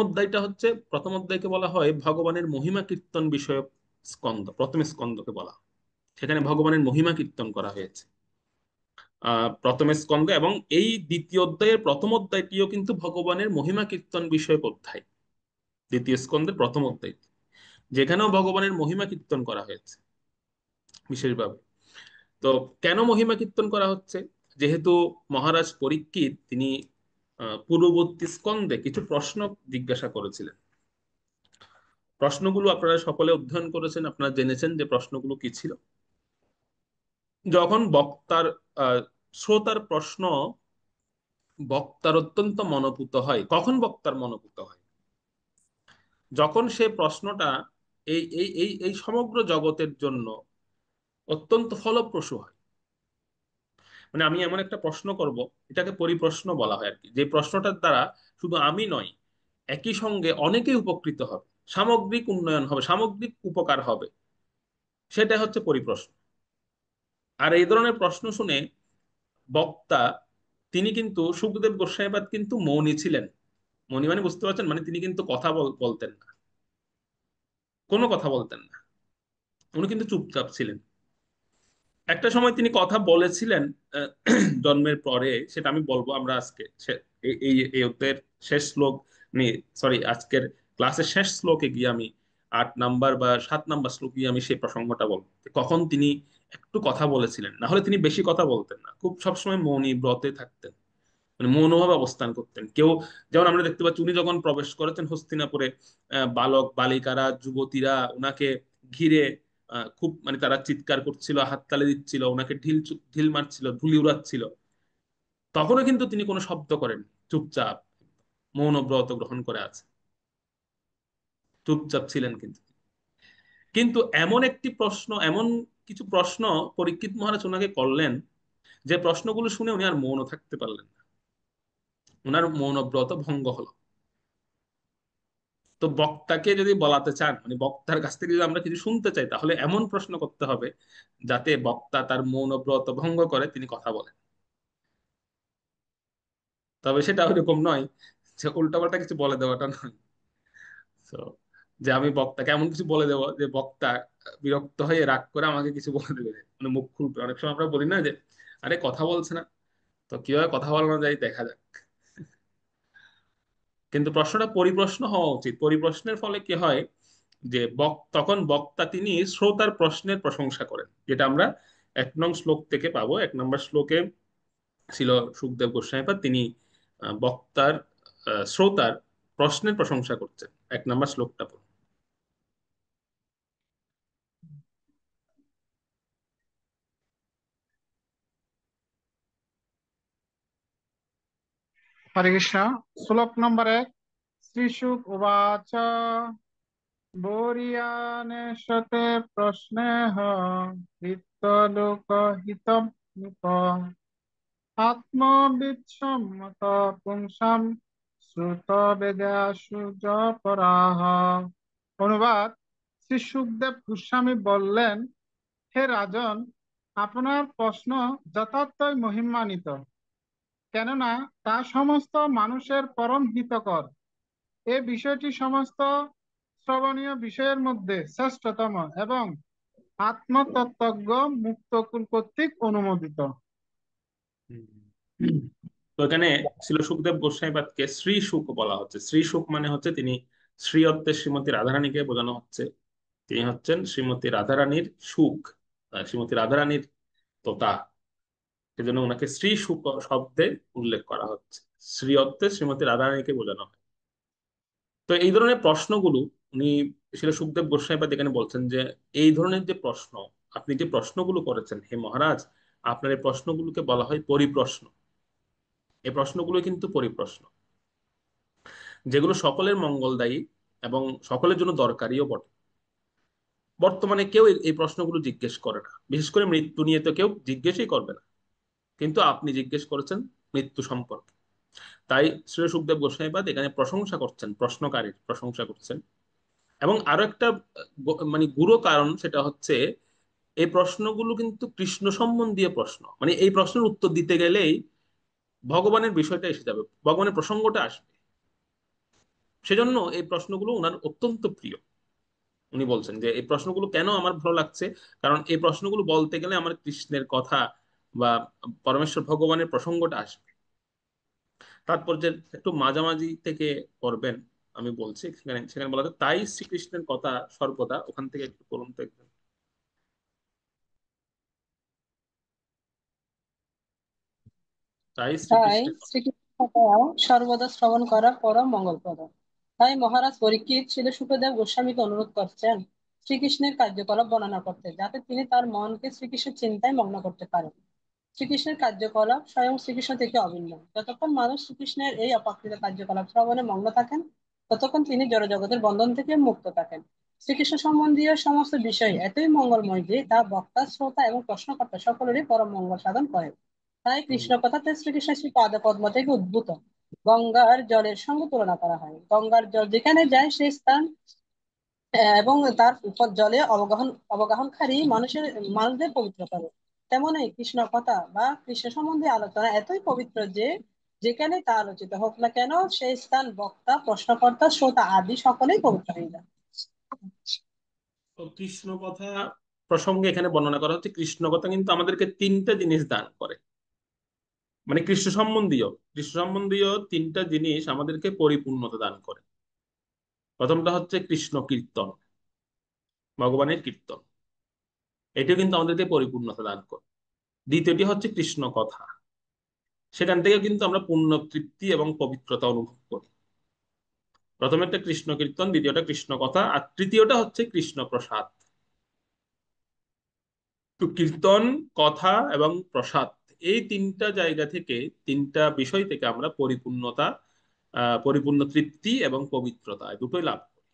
অধ্যায়কে বলা হয় ভগবানের মহিমা কীর্তন বিষয়ক স্কন্ধ, প্রথম স্কন্ধকে বলা হয়। সেখানে ভগবানের মহিমা কীর্তন করা হয়েছে প্রথম স্কন্ধ। এবং এই দ্বিতীয় অধ্যায়ের প্রথম অধ্যায়টিও কিন্তু ভগবানের মহিমা কীর্তন বিষয়ক অধ্যায়, দ্বিতীয় স্কন্ধের প্রথম অধ্যায়, যেখানেও ভগবানের মহিমা কীর্তন করা হয়েছে বিশেষভাবে। তো কেন মহিমা কীর্তন করা হচ্ছে? যেহেতু মহারাজ পরীক্ষিত তিনি পূর্ববর্তী স্কন্ধে কিছু প্রশ্ন জিজ্ঞাসা করেছিলেন। প্রশ্নগুলো আপনারা সকলে অধ্যয়ন করেছেন, আপনারা জেনেছেন যে প্রশ্নগুলো কি ছিল। যখন বক্তার শ্রোতার প্রশ্ন বক্তার অত্যন্ত মনোপুত হয়, কখন বক্তার মনোপুত হয়? যখন সে প্রশ্নটা এই এই এই এই সমগ্র জগতের জন্য অত্যন্ত ফলপ্রসূ হয়। মানে আমি এমন একটা প্রশ্ন করব, এটাকে পরিপ্রশ্ন বলা হয় আর কি, যে প্রশ্নটার দ্বারা শুধু আমি নয়, একই সঙ্গে অনেকেই উপকৃত হবে, সামগ্রিক উন্নয়ন হবে, সামগ্রিক উপকার হবে, সেটা হচ্ছে পরিপ্রশ্ন। আর এই ধরনের প্রশ্ন শুনে বক্তা, তিনি কিন্তু সুখদেব গোস্বামীপাদ কিন্তু মৌনী ছিলেন। মৌনী মানে বুঝতে পারছেন, মানে তিনি কিন্তু কথা বলতেন না। কোনো কথা বলতেন না, উনি কিন্তু চুপচাপ ছিলেন। একটা সময় তিনি কথা বলেছিলেন আহ, জন্মের পরে, সেটা আমি বলবো আমরা আজকে এই এই এই অধ্যায়ের শেষ শ্লোক নিয়ে, সরি আজকের ক্লাসের শেষ শ্লোকে গিয়ে আমি 8 নাম্বার বা 7 নাম্বার শ্লোক গিয়ে আমি সেই প্রসঙ্গটা বলবো যে কখন তিনি একটু কথা বলেছিলেন। না হলে তিনি বেশি কথা বলতেন না, খুব সবসময় মৌনী ব্রতে থাকতেন, মানে মৌনভাবে অবস্থান করতেন। কেউ, যেমন আমরা দেখতে পাচ্ছি উনি যখন প্রবেশ করেছেন হস্তিনাপুরে, বালক বালিকারা যুবতীরা ওনাকে ঘিরে খুব মানে তারা চিৎকার করছিল, হাততালি দিচ্ছিল, ওনাকে ঢিল মারছিল, ধুলি উড়াচ্ছিল, তখনও কিন্তু তিনি কোনো শব্দ করেন, চুপচাপ মৌন ব্রত গ্রহণ করে আছে, চুপচাপ ছিলেন। কিন্তু কিন্তু এমন একটি প্রশ্ন, এমন কিছু প্রশ্ন পরীক্ষিত মহারাজ ওনাকে করলেন, যে প্রশ্নগুলো শুনে উনি আর মৌন থাকতে পারলেন না, ওনার মৌন ব্রত ভঙ্গ হলো। তো বক্তাকে যদি বলাতে চান, মানে বক্তার কাছ থেকে যদি আমরা কিছু শুনতে চাই, তাহলে এমন প্রশ্ন করতে হবে যাতে বক্তা তার মৌনব্রত ভঙ্গ করে তিনি কথা বলেন। তবে সেটা ওইরকম নয় যে উল্টাপাল্টা কিছু বলে দেওয়াটা নয়। তো যে আমি বক্তাকে এমন কিছু বলে দেবো যে বক্তা বিরক্ত হয়ে রাগ করে আমাকে কিছু বলে দেবে, মানে মুখ খুলবে। অনেক সময় আমরা বলি না যে আরে কথা বলছে না, তো কিভাবে কথা বলানো যায় দেখা যাক। কিন্তু প্রশ্নটা পরিপ্রশ্ন হওয়া উচিত। পরিপ্রশ্নের ফলে কি হয়, যে তখন বক্তা তিনি শ্রোতার প্রশ্নের প্রশংসা করেন, যেটা আমরা 1 নং শ্লোক থেকে পাবো। 1 নম্বর শ্লোকে ছিল সুখদেব গোস্বামীপাদ, তিনি বক্তার শ্রোতার প্রশ্নের প্রশংসা করছেন। 1 নম্বর শ্লোকটা পড়ুন। হরে কৃষ্ণ। শ্লোক নম্বর 1। শ্রীশুক উবাচ বর্য়ানেশতে প্রশ্নেহ হিতলোকহিতম নিপ আত্মবিচ্ছম্মত পুংসাম শ্রুত বেদাসু পরাহ। অনুবাদ: শ্রী সুখদেব গোস্বামী বললেন, হে রাজন, আপনার প্রশ্ন যথার্থই মহিমান্বিত, কেননা তা সমস্ত মানুষের পরম হিতকর। এ বিষয়টি সমস্ত শ্রবণীয় বিষয়ের মধ্যে শ্রেষ্ঠতম এবং আত্মতত্ত্বজ্ঞ মুক্তকুল কর্তৃক অনুমোদিত। তো এখানে ছিল সুখদেব গোস্বামীপাদকে শ্রী সুখ বলা হচ্ছে। শ্রী সুখ মানে হচ্ছে তিনি শ্রী অর্থে শ্রীমতী রাধারানীকে বোঝানো হচ্ছে, তিনি হচ্ছেন শ্রীমতী রাধারানীর সুখ, শ্রীমতী রাধারানীর তোতা, সেজন্য ওনাকে শ্রী সুখ শব্দে উল্লেখ করা হচ্ছে। শ্রী অর্থে শ্রীমতী রাধারানীকে বোঝানো হয়। তো এই ধরনের প্রশ্নগুলো উনি শিল সুখদেব গোস্বামীপাদ এখানে বলছেন যে এই ধরনের যে প্রশ্ন, আপনি যে প্রশ্নগুলো করেছেন হে মহারাজ, আপনার এই প্রশ্নগুলোকে বলা হয় পরিপ্রশ্ন। এই প্রশ্নগুলো কিন্তু পরিপ্রশ্ন, যেগুলো সকলের মঙ্গলদায়ী এবং সকলের জন্য দরকারিও বটে। বর্তমানে কেউ এই প্রশ্নগুলো জিজ্ঞেস করে না, বিশেষ করে মৃত্যু নিয়ে তো কেউ জিজ্ঞেসই করবে না, কিন্তু আপনি জিজ্ঞেস করেছেন মৃত্যু সম্পর্কে। তাই শ্রী সুখদেব গোস্বামীপাদ এখানে প্রশংসা করছেন, প্রশ্নকারীর প্রশংসা করছেন। এবং আরো একটা মানে গুরু কারণ, সেটা হচ্ছে এই প্রশ্নগুলো কিন্তু কৃষ্ণ সম্বন্ধীয় প্রশ্ন, মানে এই প্রশ্নের উত্তর দিতে গেলেই ভগবানের বিষয়টা এসে যাবে, ভগবানের প্রসঙ্গটা আসবে। সেজন্য এই প্রশ্নগুলো ওনার অত্যন্ত প্রিয়। উনি বলছেন যে এই প্রশ্নগুলো কেন আমার ভালো লাগছে, কারণ এই প্রশ্নগুলো বলতে গেলে আমার কৃষ্ণের কথা বা পরমেশ্বর ভগবানের প্রসঙ্গটা আসবে। তাৎপর্যের একটু মাঝামাঝি থেকে করবেন, আমি বলছি সেখানে সেখানে বলা হয়, তাই শ্রীকৃষ্ণের কথা সর্বদা, ওখান থেকে একটু করুন তো একদম। তাই তাই শ্রীকৃষ্ণের কথা। শ্রীকৃষ্ণ কথা সর্বদা শ্রবণ করা পরম মঙ্গলপ্রদ। তাই মহারাজ পরীক্ষিত ছিল সুখদেব গোস্বামীকে অনুরোধ করছেন শ্রীকৃষ্ণের কার্যকলাপ বর্ণনা করতে, যাতে তিনি তার মনকে শ্রীকৃষ্ণের চিন্তায় মগ্ন করতে পারেন। শ্রীকৃষ্ণের কার্যকলাপ স্বয়ং শ্রীকৃষ্ণ থেকে অভিন্ন। যতক্ষণ মানুষ শ্রীকৃষ্ণের এই অপ্রাকৃত কার্যকলাপ শ্রবণে মগ্ন থাকেন, ততক্ষণ তিনি জড়জগতের বন্ধন থেকে মুক্ত থাকেন। শ্রীকৃষ্ণ সম্বন্ধীয় সমস্ত বিষয় এতই মঙ্গলময় যে তা বক্তা, শ্রোতা এবং প্রশ্নকর্তা সকলেরই পরম মঙ্গল সাধন করে। তাই হুম। কৃষ্ণ কথাতে শ্রীকৃষ্ণের শ্রী পাদপদ্ম থেকে উদ্ভূত গঙ্গার জলের সঙ্গে তুলনা করা হয়। গঙ্গার জল যেখানে যায় সেই স্থান এবং তার উপর জলে অবগাহনকারী মানুষদের পবিত্র করে। তেমনি কৃষ্ণ কথা বা কৃষ্ণ সম্বন্ধে আলোচনা এতই পবিত্র যে যেখানে তা আলোচিত হোক না কেন, সেই স্থান বক্তা, প্রশ্নকর্তা, শ্রোতা আদি সকলেই পবিত্র হয়ে যায়। তো কৃষ্ণ কথা প্রসঙ্গে এখানে বর্ণনা করা হচ্ছে, কৃষ্ণ কথা কিন্তু আমাদেরকে তিনটা জিনিস দান করে। মানে কৃষ্ণ সম্বন্ধীয় তিনটা জিনিস আমাদেরকে পরিপূর্ণতা দান করে। প্রথমটা হচ্ছে কৃষ্ণ কীর্তন, ভগবানের কীর্তন, এটা কিন্তু আমাদেরকে পরিপূর্ণতা দান করে। দ্বিতীয়টি হচ্ছে কৃষ্ণ কথা, সেখান থেকে কিন্তু আমরা পূর্ণ তৃপ্তি এবং পবিত্রতা অনুভব করি। প্রথমেরটা কৃষ্ণ কীর্তন, দ্বিতীয়টা কৃষ্ণ কথা, আর তৃতীয়টা হচ্ছে কৃষ্ণ প্রসাদ। তো কীর্তন, কথা এবং প্রসাদ, এই তিনটা জায়গা থেকে, তিনটা বিষয় থেকে আমরা পরিপূর্ণতা, পরিপূর্ণ তৃপ্তি এবং পবিত্রতা এই দুটোই লাভ করি।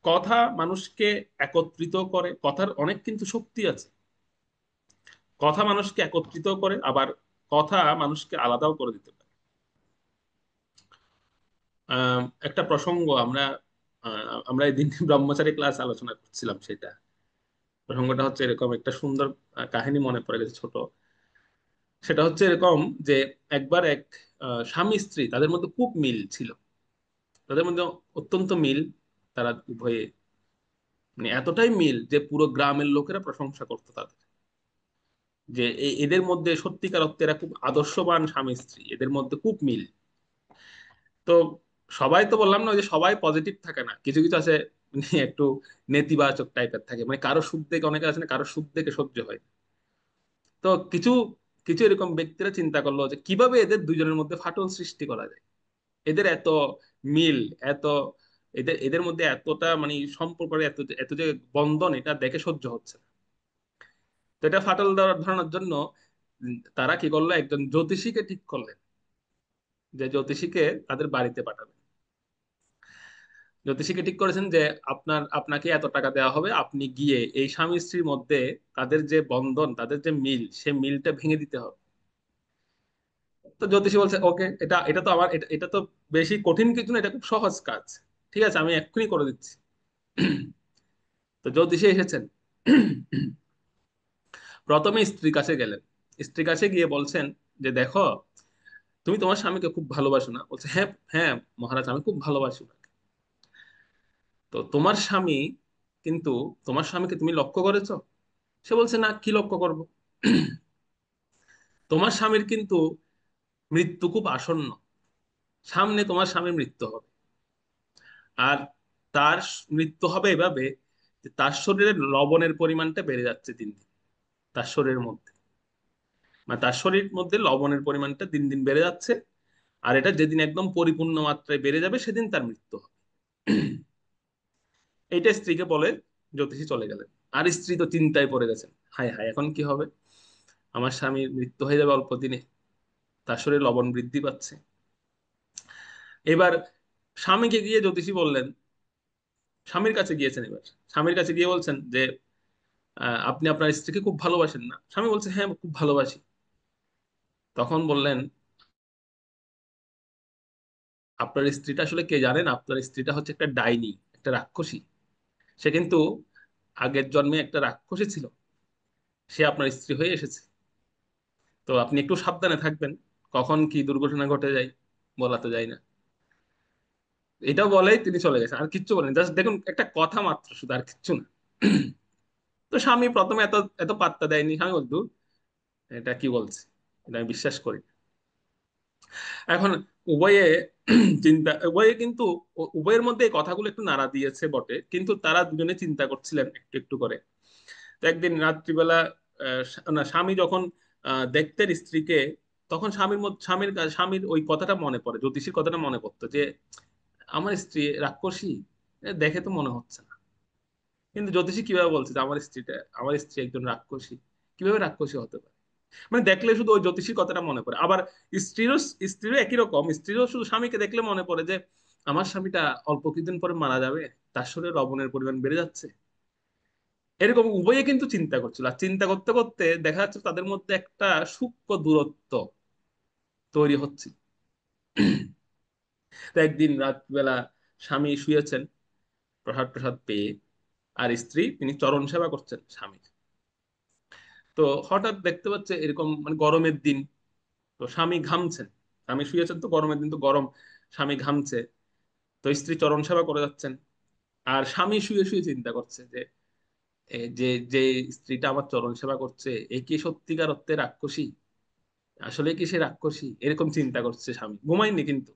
কথা মানুষকে একত্রিত করে, কথার অনেক কিন্তু শক্তি আছে। কথা মানুষকে একত্রিত করে, আবার কথা মানুষকে আলাদাও করে দিতে পারে। একটা প্রসঙ্গ আমরা এই দিন ব্রহ্মচারী ক্লাস আলোচনা করছিলাম, সেটা প্রসঙ্গটা হচ্ছে এরকম, একটা সুন্দর কাহিনী মনে পড়ে গেছে ছোট। সেটা হচ্ছে এরকম যে একবার এক স্বামী স্ত্রী, তাদের মধ্যে খুব মিল ছিল, তাদের মধ্যে অত্যন্ত মিল। তারা উভয়ে, মানে এতটাই মিল যে পুরো গ্রামের লোকেরা প্রশংসা করতো তাদের, যে এদের মধ্যে সত্যিকার অর্থে এরা খুব আদর্শবান স্বামী স্ত্রী, এদের মধ্যে খুব মিল। তো সবাই তো বললাম না, ওই যে সবাই পজিটিভ থাকে না, কিছু কিছু আছে মানে একটু নেতিবাচক টাইপের থাকে, মানে কারো সুখ দেখে, অনেকে আছে না কারো সুখ দেখে সহ্য হয় না। তো কিছু কিছু এরকম ব্যক্তিরা চিন্তা করলো যে কিভাবে এদের দুজনের মধ্যে ফাটল সৃষ্টি করা যায়। এদের এত মিল, এত, এদের এদের মধ্যে এতটা মানে সম্পর্ক, এত এত যে বন্ধন, এটা দেখে সহ্য হচ্ছে না। তো এটা ফাটল ধরানোর জন্য তারা কি করলো, একজন জ্যোতিষীকে ঠিক করলেন, যে জ্যোতিষীকে তাদের বাড়িতে পাঠাবে। জ্যোতিষীকে ঠিক করেছেন যে আপনাকে এত টাকা দেওয়া হবে, আপনি গিয়ে এই স্বামী স্ত্রীর মধ্যে তাদের যে বন্ধন, তাদের যে মিল, সে মিলটা ভেঙে দিতে হবে। তো জ্যোতিষী বলছে ওকে, এটা এটা তো আমার এটা এটা তো বেশি কঠিন কিছু না, এটা খুব সহজ কাজ, ঠিক আছে আমি এক্ষুনি করে দিচ্ছি। তো জ্যোতিষী এসেছেন। প্রথমে স্ত্রীর কাছে গেলেন, স্ত্রীর কাছে গিয়ে বলছেন যে দেখো, তুমি তোমার স্বামীকে খুব ভালোবাসো না? বলছে হ্যাঁ হ্যাঁ মহারাজ, আমি খুব ভালোবাসি ওনাকে। তো কিন্তু তোমার স্বামীকে তুমি লক্ষ্য করেছো? সে বলছে না, কি লক্ষ্য করব? তোমার স্বামীর কিন্তু মৃত্যু খুব আসন্ন, সামনে তোমার স্বামীর মৃত্যু হবে। আর তার মৃত্যু হবে এভাবে যে তার শরীরে লবণের পরিমাণটা বেড়ে যাচ্ছে দিন দিন, তার শরীরের মধ্যে, মানে তার শরীর মধ্যে লবণের পরিমাণটা দিন দিন বেড়ে যাচ্ছে। আর এটা যেদিন একদম পরিপূর্ণ মাত্রায় বেড়ে যাবে, সেদিন তার মৃত্যু হবে। এইটা স্ত্রীকে বলে জ্যোতিষী চলে গেলেন। আর স্ত্রী তো চিন্তায় পড়ে গেছেন, হায় হায় এখন কি হবে, আমার স্বামীর মৃত্যু হয়ে যাবে অল্প দিনে, তার শরীরে লবণ বৃদ্ধি পাচ্ছে। এবার স্বামীকে গিয়ে জ্যোতিষী বললেন, স্বামীর কাছে গিয়েছেন, এবার স্বামীর কাছে গিয়ে বলছেন যে আপনি আপনার স্ত্রীকে খুব ভালোবাসেন না? স্বামী বলছে হ্যাঁ খুব ভালোবাসি। তখন বললেন, আপনার স্ত্রীটা আসলে কে জানেন? আপনার স্ত্রীটা হচ্ছে একটা ডাইনি, একটা রাক্ষসী। সে কিন্তু আগের জন্মে একটা রাক্ষসী ছিল, সে আপনার স্ত্রী হয়ে এসেছে। তো আপনি একটু সাবধানে থাকবেন, কখন কি দুর্ঘটনা ঘটে যায় বলা তো যায় না। এটাও বলেই তিনি চলে গেছেন, আর কিচ্ছু বলেন, জাস্ট দেখুন একটা কথা মাত্র, শুধু আর কিচ্ছু না। তো স্বামী প্রথমে এত এত পাত্তা দেয়নি, স্বামী বলতো এটা কি বলছে, এটা আমি বিশ্বাস করি না। এখন উভয়ে উভয়ে কিন্তু উভয়ের মধ্যে এই কথাগুলো একটু নাড়া দিয়েছে বটে, কিন্তু তারা দুজনে চিন্তা করছিলেন একটু একটু করে। তো একদিন রাত্রিবেলা না, স্বামী যখন দেখতেন স্ত্রীকে, তখন স্বামীর ওই কথাটা মনে পড়ে, জ্যোতিষীর কথাটা মনে পড়তো যে আমার স্ত্রী রাক্ষসী, দেখে তো মনে হচ্ছে না। কিন্তু জ্যোতিষী কিভাবে বলছে যে আমার স্ত্রী একজন রাক্ষসী, কিভাবে রাক্ষসী হতে পারে? মানে দেখলে শুধু ওই জ্যোতিষীর কথাটা মনে পড়ে। আবার স্ত্রীরও স্ত্রীরও একই রকম, স্ত্রীরও শুধু স্বামীকে দেখলে মনে পড়ে যে আমার স্বামীটা অল্প কিছুদিন পরে মারা যাবে, তার শরীরে লবণের পরিমাণ বেড়ে যাচ্ছে। এরকম উভয়ে কিন্তু চিন্তা করছিল, আর চিন্তা করতে করতে দেখা যাচ্ছে তাদের মধ্যে একটা সূক্ষ্ম দূরত্ব তৈরি হচ্ছে। তো একদিন রাতবেলা স্বামী শুয়েছেন প্রসাদ প্রসাদ পেয়ে, আর স্ত্রী তিনি চরণ সেবা করছেন স্বামীর। তো হঠাৎ দেখতে পাচ্ছে এরকম, মানে গরমের দিন, তো স্বামী ঘামছেন, স্বামী শুয়েছেন তো গরমের দিন, তো গরম, স্বামী ঘামছে। তো স্ত্রী চরণ সেবা করে যাচ্ছেন। আর স্বামী শুয়ে শুয়ে চিন্তা করছে যে যে যে স্ত্রীটা আমার চরণ সেবা করছে এ কি সত্যিকার অর্থে রাক্ষসী, আসলে কি সে রাক্ষসী, এরকম চিন্তা করছে স্বামী। ঘুমায়নি কিন্তু,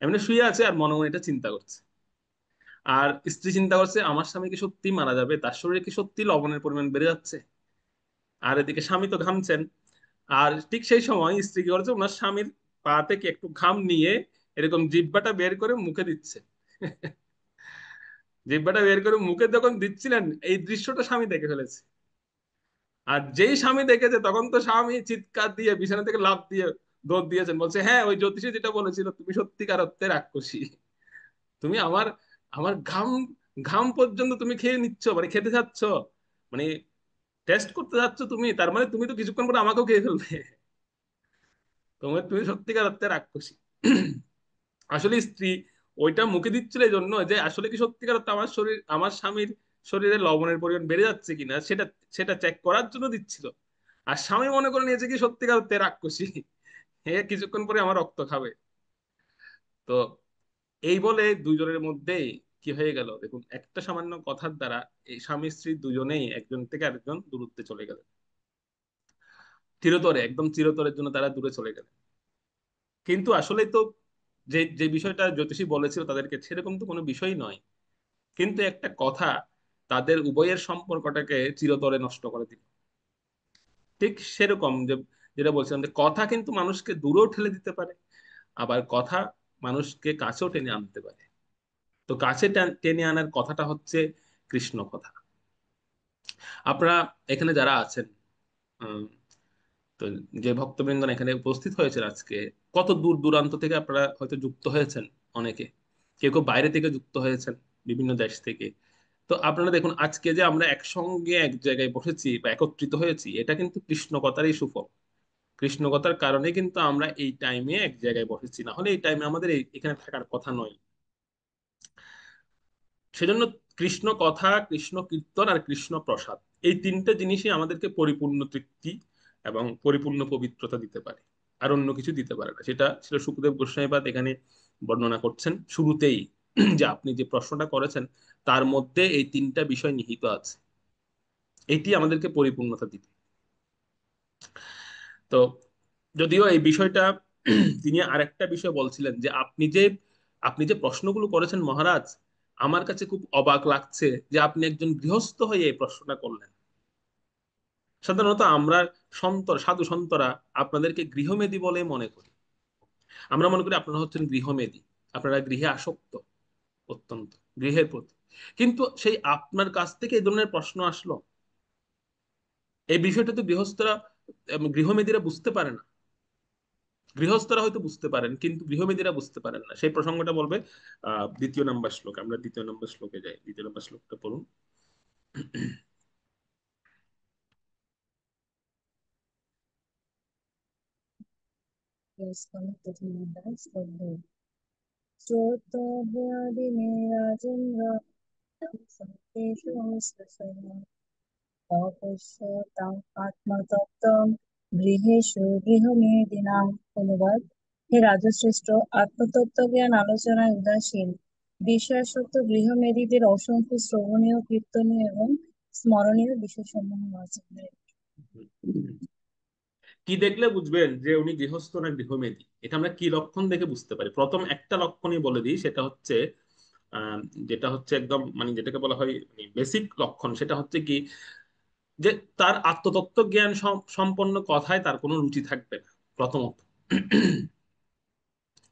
এমনি শুয়ে আছে আর মনে মনে এটা চিন্তা করছে। আর স্ত্রী চিন্তা করছে আমার স্বামী কি সত্যি মারা যাবে, তার শরীরে কি সত্যি লবণের পরিমাণ বেড়ে যাচ্ছে। আর এদিকে স্বামী তো ঘামছেন। আর ঠিক সেই সময় স্ত্রী কি করছে, ওনার স্বামীর পা থেকে একটু ঘাম নিয়ে এরকম জিহ্বাটা বের করে মুখে দিচ্ছে। জিহ্বাটা বের করে মুখে যখন দিচ্ছিলেন, এই দৃশ্যটা স্বামী দেখে ফেলেছে। আর যেই স্বামী দেখেছে তখন তো স্বামী চিৎকার দিয়ে বিছানা থেকে লাফ দিয়ে দৌড় দিয়েছেন, বলছে হ্যাঁ ওই জ্যোতিষী যেটা বলেছিল তুমি সত্যিকার অর্থে রাক্ষসী, তুমি আমার আমার ঘাম ঘাম পর্যন্ত তুমি খেয়ে নিচ্ছ, মানে খেতে যাচ্ছ, মানে টেস্ট করতে যাচ্ছ তুমি, তার মানে তুমি তো কিছুক্ষণ পরে আমাকেও খেয়ে ফেলবে, তুমি সত্যিকার অর্থে রাক্ষসী। আসলে স্ত্রী ওইটা মুখে দিচ্ছিল এই জন্য যে আসলে কি সত্যিকার অর্থে আমার স্বামীর শরীরে লবণের পরিমাণ বেড়ে যাচ্ছে কিনা সেটা সেটা চেক করার জন্য দিচ্ছিল। আর স্বামী মনে করে নিয়েছে কি সত্যিকার অর্থে রাক্ষসী, হে কিছুক্ষণ পরে আমার রক্ত খাবে। তো এই বলে দুইজনের মধ্যে কি হয়ে গেল দেখুন, একটা সামান্য কথার দ্বারা এই স্বামী স্ত্রী দুজনেই একজন থেকে আরেকজন দূরত্বে চলে গেলেন, চিরতরে, একদম চিরতরের জন্য তারা দূরে চলে গেলেন। কিন্তু আসলে তো যে যে বিষয়টা জ্যোতিষী বলেছিল তাদেরকে, সেরকম তো কোনো বিষয় নয়। কিন্তু একটা কথা তাদের উভয়ের সম্পর্কটাকে চিরতরে নষ্ট করে দিল। ঠিক সেরকম যে যেটা বলছিলাম যে কথা কিন্তু মানুষকে দূরেও ঠেলে দিতে পারে, আবার কথা মানুষকে কাছেও টেনে আনতে পারে। তো কাছে টেনে আনার কথাটা হচ্ছে কৃষ্ণ কথা। আপনারা এখানে যারা আছেন, উম, তো যে ভক্তবৃন্দ এখানে উপস্থিত হয়েছেন আজকে, কত দূর দূরান্ত থেকে আপনারা হয়তো যুক্ত হয়েছেন। অনেকে, কেউ কেউ বাইরে থেকে যুক্ত হয়েছেন, বিভিন্ন দেশ থেকে। তো আপনারা দেখুন আজকে যে আমরা একসঙ্গে এক জায়গায় বসেছি বা একত্রিত হয়েছি, এটা কিন্তু কৃষ্ণ কথারই সুফল। কৃষ্ণ কথার কারণে কিন্তু আমরা এই টাইমে এক জায়গায় বসেছি, না হলে এই টাইমে আমাদের এখানে থাকার কথা নয়। সেজন্য কৃষ্ণ কথা, কৃষ্ণ কীর্তন আর কৃষ্ণ প্রসাদ, এই তিনটে জিনিসই আমাদেরকে পরিপূর্ণ তৃপ্তি এবং পরিপূর্ণ পবিত্রতা দিতে পারে, আর অন্য কিছু দিতে পারে না। সেটা ছিল সুখদেব গোস্বামীপাদ এখানে বর্ণনা করছেন শুরুতেই, যে আপনি যে প্রশ্নটা করেছেন তার মধ্যে এই তিনটা বিষয় নিহিত আছে, এটি আমাদেরকে পরিপূর্ণতা দিবে। তো যদিও এই বিষয়টা তিনি আরেকটা বিষয় বলছিলেন যে আপনি যে প্রশ্নগুলো করেছেন মহারাজ, আমার কাছে খুব অবাক লাগছে যে আপনি একজন গৃহস্থ হয়ে এই প্রশ্নটা করলেন। সাধারণত আমরা সাধু সন্তরা আপনাদেরকে গৃহমেদী বলে মনে করি। আমরা মনে করি আপনারা হচ্ছেন গৃহমেদী, আপনারা গৃহে আসক্ত অত্যন্ত, গৃহের প্রতি। কিন্তু সেই আপনার কাছ থেকে এই ধরনের প্রশ্ন আসলো, এই বিষয়টা তো গৃহস্থরা গৃহমেদীরা বুঝতে পারে না। গৃহস্থরা হয়তো বুঝতে পারেন কিন্তু গৃহমেদীরা বুঝতে পারেন না। সেই প্রসঙ্গটা বলবে দ্বিতীয় নাম্বার শ্লোক। আমরা দ্বিতীয় নাম্বার শ্লোকে যাই, দ্বিতীয় নাম্বার শ্লোকটা পড়ুন। শ্রোতব্যাদিনে রাজেন্দ্র সন্তেষু অপশ্যতাম আত্মতত্ত্বম গৃহেষু গৃহমেদিনাম। অনুবাদ: হে রাজশ্রেষ্ঠ, আত্মতত্ত্ব জ্ঞান আলোচনায় উদাসীন বিষয়াসক্ত গৃহমেদীদের অসংখ্য শ্রবণীয়, কীর্তনীয় এবং স্মরণীয় বিষয়সমূহ আছে। কি দেখলে বুঝবেন যে উনি গৃহস্থ না গৃহমেদী? এটা আমরা কি লক্ষণ দেখে বুঝতে পারি? প্রথম একটা লক্ষণই বলে দিই, সেটা হচ্ছে আহ, যেটা হচ্ছে একদম মানে যেটাকে বলা হয় বেসিক লক্ষণ, সেটা হচ্ছে কি যে তার আত্মতত্ত্ব জ্ঞান সম্পন্ন কথায় তার কোনো রুচি থাকবে না প্রথমত।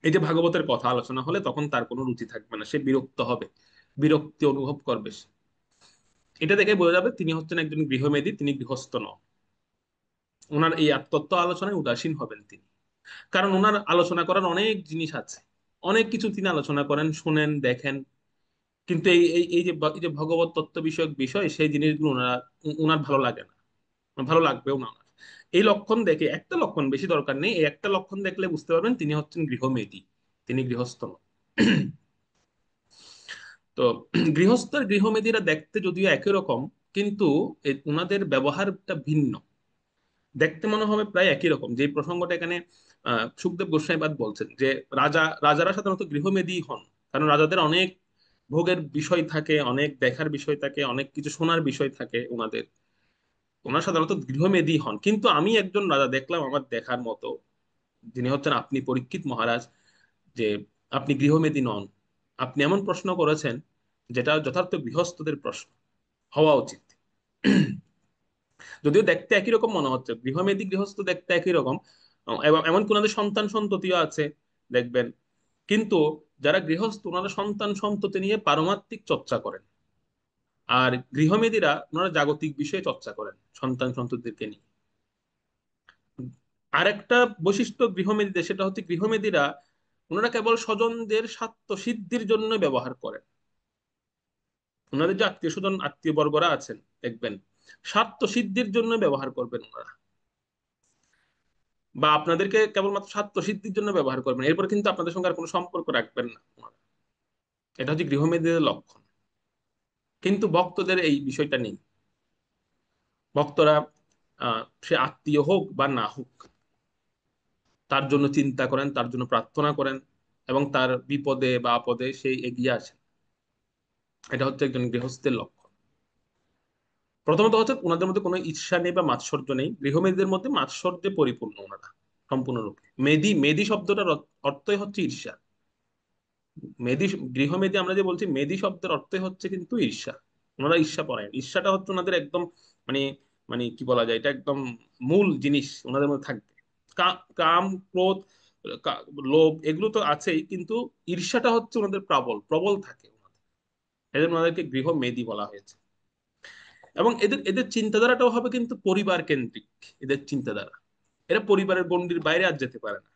এই যে ভাগবতের কথা আলোচনা হলে তখন তার কোনো রুচি থাকবে না, সে বিরক্ত হবে, বিরক্তি অনুভব করবে সে। এটা দেখে বোঝা যাবে তিনি হচ্ছেন একজন গৃহমেদী, তিনি গৃহস্থ নন। ওনার এই আত্মতত্ত্ব আলোচনায় উদাসীন হবেন তিনি, কারণ ওনার আলোচনা করার অনেক জিনিস আছে, অনেক কিছু তিনি আলোচনা করেন, শুনেন, দেখেন। কিন্তু এই যে ভগবত তত্ত্ব বিষয়ক বিষয়, সেই জিনিসগুলো ওনার ভালো লাগে না, ভালো লাগবেও না ওনার। এই লক্ষণ দেখে, একটা লক্ষণ, বেশি দরকার নেই, এই একটা লক্ষণ দেখলে বুঝতে পারবেন তিনি হচ্ছেন গৃহমেদী, তিনি গৃহস্থ নন। তো গৃহস্থ আর গৃহমেদীরা দেখতে যদিও একই রকম, কিন্তু ওনাদের ব্যবহারটা ভিন্ন। দেখতে মনে হবে প্রায় একই রকম। যে প্রসঙ্গটা এখানে সুখদেব গোস্বামীপাদ বলছেন যে রাজারা সাধারণত গৃহমেদী হন, কারণ রাজাদের অনেক ভোগের বিষয় থাকে, অনেক দেখার বিষয় থাকে, অনেক কিছু শোনার বিষয় থাকে ওনাদের। ওনারা সাধারণত গৃহমেধী হন, কিন্তু আমি একজন রাজা দেখলাম আমার দেখার মতো, যিনি হচ্ছেন আপনি পরীক্ষিত মহারাজ, যে আপনি গৃহমেধী নন। আপনি এমন প্রশ্ন করেছেন যেটা যথার্থ গৃহস্থদের প্রশ্ন হওয়া উচিত। যদিও দেখতে একই রকম মনে হচ্ছে, গৃহমেধী গৃহস্থ দেখতে একই রকম, এবং এমন কোন সন্তান সন্ততিও আছে দেখবেন, কিন্তু যারা গৃহস্থ ওনারা সন্তান সন্ততি নিয়ে পারমার্থিক চর্চা করেন, আর গৃহমেধীরা ওনারা জাগতিক বিষয়ে চর্চা করেন সন্তান সন্ততিকে নিয়ে। আরেকটা বৈশিষ্ট্য গৃহমেধীদের, সেটা হচ্ছে গৃহমেধীরা ওনারা কেবল স্বজনদের স্বার্থ সিদ্ধির জন্য ব্যবহার করেন। ওনাদের যে আত্মীয় স্বজন আত্মীয় বর্গরা আছেন দেখবেন স্বার্থ সিদ্ধির জন্য ব্যবহার করবেন ওনারা, বা আপনাদেরকে কেবলমাত্র স্বার্থ সিদ্ধির জন্য ব্যবহার করবেন, এরপর কিন্তু আপনাদের সঙ্গে আর কোনো সম্পর্ক রাখবেন না ওনারা। এটা হচ্ছে গৃহমেধীদের লক্ষণ। কিন্তু ভক্তদের এই বিষয়টা নেই। ভক্তরা সে আত্মীয় হোক বা না হোক, তার জন্য চিন্তা করেন, তার জন্য প্রার্থনা করেন, এবং তার বিপদে বা আপদে সেই এগিয়ে আসেন। এটা হচ্ছে একজন গৃহস্থের লক্ষণ। প্রথমত হচ্ছে ওনাদের মধ্যে কোনো ঈর্ষা নেই বা মাৎসর্য নেই। গৃহমেধীদের মধ্যে মাৎসর্যে পরিপূর্ণ ওনারা সম্পূর্ণরূপে। মেধি, মেধি শব্দটার অর্থই হচ্ছে ঈর্ষা। মেধি, গৃহমেধি আমরা যে বলছি, মেধি শব্দের অর্থই হচ্ছে কিন্তু ঈর্ষা। ওনারা ঈর্ষা পরায়ণ। ঈর্ষাটা হচ্ছে ওনাদের একদম মানে, মানে কি বলা যায়, এটা একদম মূল জিনিস ওনাদের মধ্যে থাকবে। কাম, ক্রোধ, লোভ এগুলো তো আছেই, কিন্তু ঈর্ষাটা হচ্ছে ওনাদের প্রবল প্রবল থাকে ওনাদের। এদের ওনাদেরকে গৃহমেধি বলা হয়েছে। এবং এদের এদের চিন্তাধারাটাও হবে কিন্তু পরিবার কেন্দ্রিক। এদের চিন্তাধারা, এরা পরিবারের গণ্ডির বাইরে আর যেতে পারে না।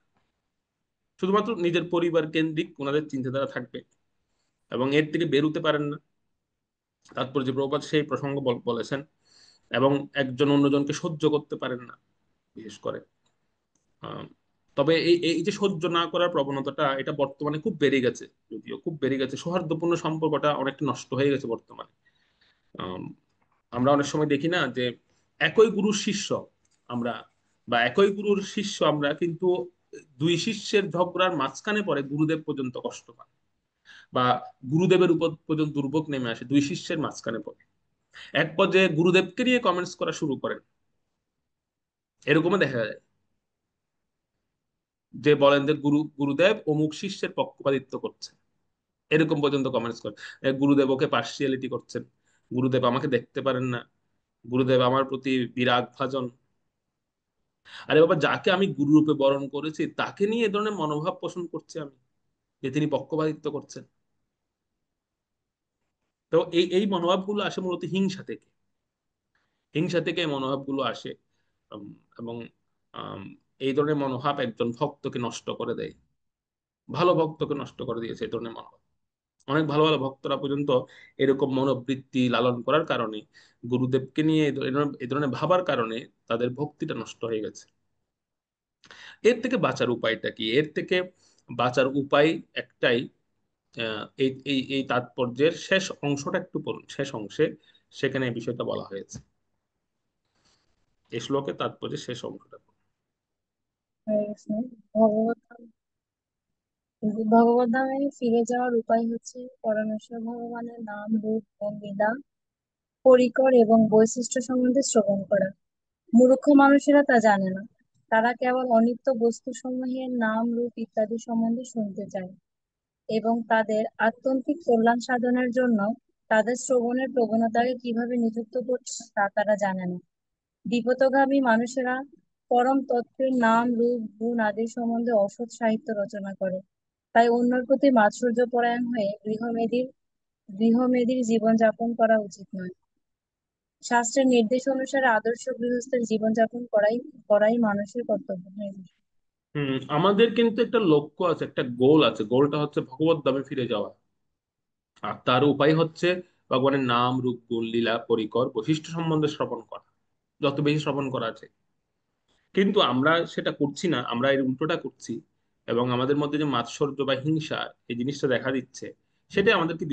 শুধুমাত্র নিজের পরিবার কেন্দ্রিক ওনাদের চিন্তাধারা থাকবে, এবং এর থেকে বেরোতে পারেন না। তাৎপর্য প্রভুপাদ সেই প্রসঙ্গ বলেছেন। এবং একজন অন্যজনকে সহ্য করতে পারেন না, বিশেষ করে। আহ, তবে এই এই যে সহ্য না করার প্রবণতাটা, এটা বর্তমানে খুব বেড়ে গেছে, যদিও খুব বেড়ে গেছে। সৌহার্দ্যপূর্ণ সম্পর্কটা অনেকটা নষ্ট হয়ে গেছে বর্তমানে। আম, আমরা অনেক সময় দেখি না যে একই গুরুর শিষ্য আমরা, বা একই গুরুর শিষ্য আমরা, কিন্তু দুই শিষ্যের ঝগড়ার মাঝখানে পড়ে গুরুদেব পর্যন্ত কষ্ট পান, বা গুরুদেবের উপর পর্যন্ত দুর্ভোগ নেমে আসে দুই শিষ্যের মাঝখানে পড়ে। এক পর্যায়ে গুরুদেবকে নিয়ে কমেন্টস করা শুরু করেন, এরকমও দেখা যায়। যে বলেন যে গুরুদেব অমুক শিষ্যের পক্ষপাতিত্ব করছেন, এরকম পর্যন্ত কমেন্টস করেন। গুরুদেব ওকে পার্সিয়ালিটি করছেন, গুরুদেব আমাকে দেখতে পারেন না, গুরুদেব আমার প্রতি বিরাগ ভাজন। আরে বাবা, যাকে আমি গুরু রূপে বরণ করেছি তাকে নিয়ে এ ধরনের মনোভাব পোষণ করছে আমি, যে তিনি পক্ষপাতিত্ব করছেন। তো এই এই মনোভাবগুলো আসে মূলত হিংসা থেকে। হিংসা থেকে এই মনোভাবগুলো আসে। উম, এবং আম, এই ধরনের মনোভাব একজন ভক্তকে নষ্ট করে দেয়। ভালো ভক্তকে নষ্ট করে দিয়েছে এই ধরনের মনোভাব। অনেক ভালো ভালো ভক্তরা পর্যন্ত এরকম মনোবৃত্তি লালন করার কারণে, গুরুদেবকে নিয়ে এই ধরনের ভাবার কারণে তাদের ভক্তিটা নষ্ট হয়ে গেছে। এর থেকে বাঁচার উপায়টা কি? এর থেকে বাঁচার উপায় একটাই। এই এই এই তাৎপর্যের শেষ অংশটা একটু পড়ুন, শেষ অংশে সেখানে এই বিষয়টা বলা হয়েছে। এই শ্লোকের তাৎপর্যের শেষ অংশটা পড়ুন। হয়ে গেছে। ভগবত ভগবত ধামে ফিরে যাওয়ার উপায় হচ্ছে পরমেশ্বর ভগবানের নাম, রূপ ও লীলা, পরিকর এবং বৈশিষ্ট্য সম্বন্ধে শ্রবণ করা। মূর্খ মানুষেরা তা জানে না। তারা কেবল অনিত্য বস্তুসমূহের নাম, রূপ ইত্যাদি সম্বন্ধে শুনতে চায়, এবং তাদের আত্যন্তিক কল্যাণ সাধনের জন্য তাদের শ্রবণের প্রবণতাকে কিভাবে নিযুক্ত করছে তা তারা জানে না। বিপথগামী মানুষেরা পরম তত্ত্বের নাম, রূপ, গুণ আদি সম্বন্ধে অসৎ সাহিত্য রচনা করে। তাই অন্যের প্রতি মাৎসর্য পরায়ণ হয়ে গৃহমেধির জীবনযাপন করা উচিত নয়। শাস্ত্রের নির্দেশ অনুসারে আদর্শ গৃহস্থের জীবনযাপন করাই করাই মানুষের কর্তব্য। আমাদের কিন্তু একটা লক্ষ্য আছে, একটা গোল আছে। গোলটা হচ্ছে ভগবত ধামে ফিরে যাওয়া। আর তার উপায় হচ্ছে ভগবানের নাম, রূপ, গুণ, লীলা, পরিকর, বৈশিষ্ট্য সম্বন্ধে শ্রবণ করা, যত বেশি শ্রবণ করা আছে। কিন্তু আমরা সেটা করছি না, আমরা এর উল্টোটা করছি। এবং আমাদের মধ্যে যে মাৎসর্য বা হিংসা এই জিনিসটা দেখা দিচ্ছে, সেটাই আমাদেরকে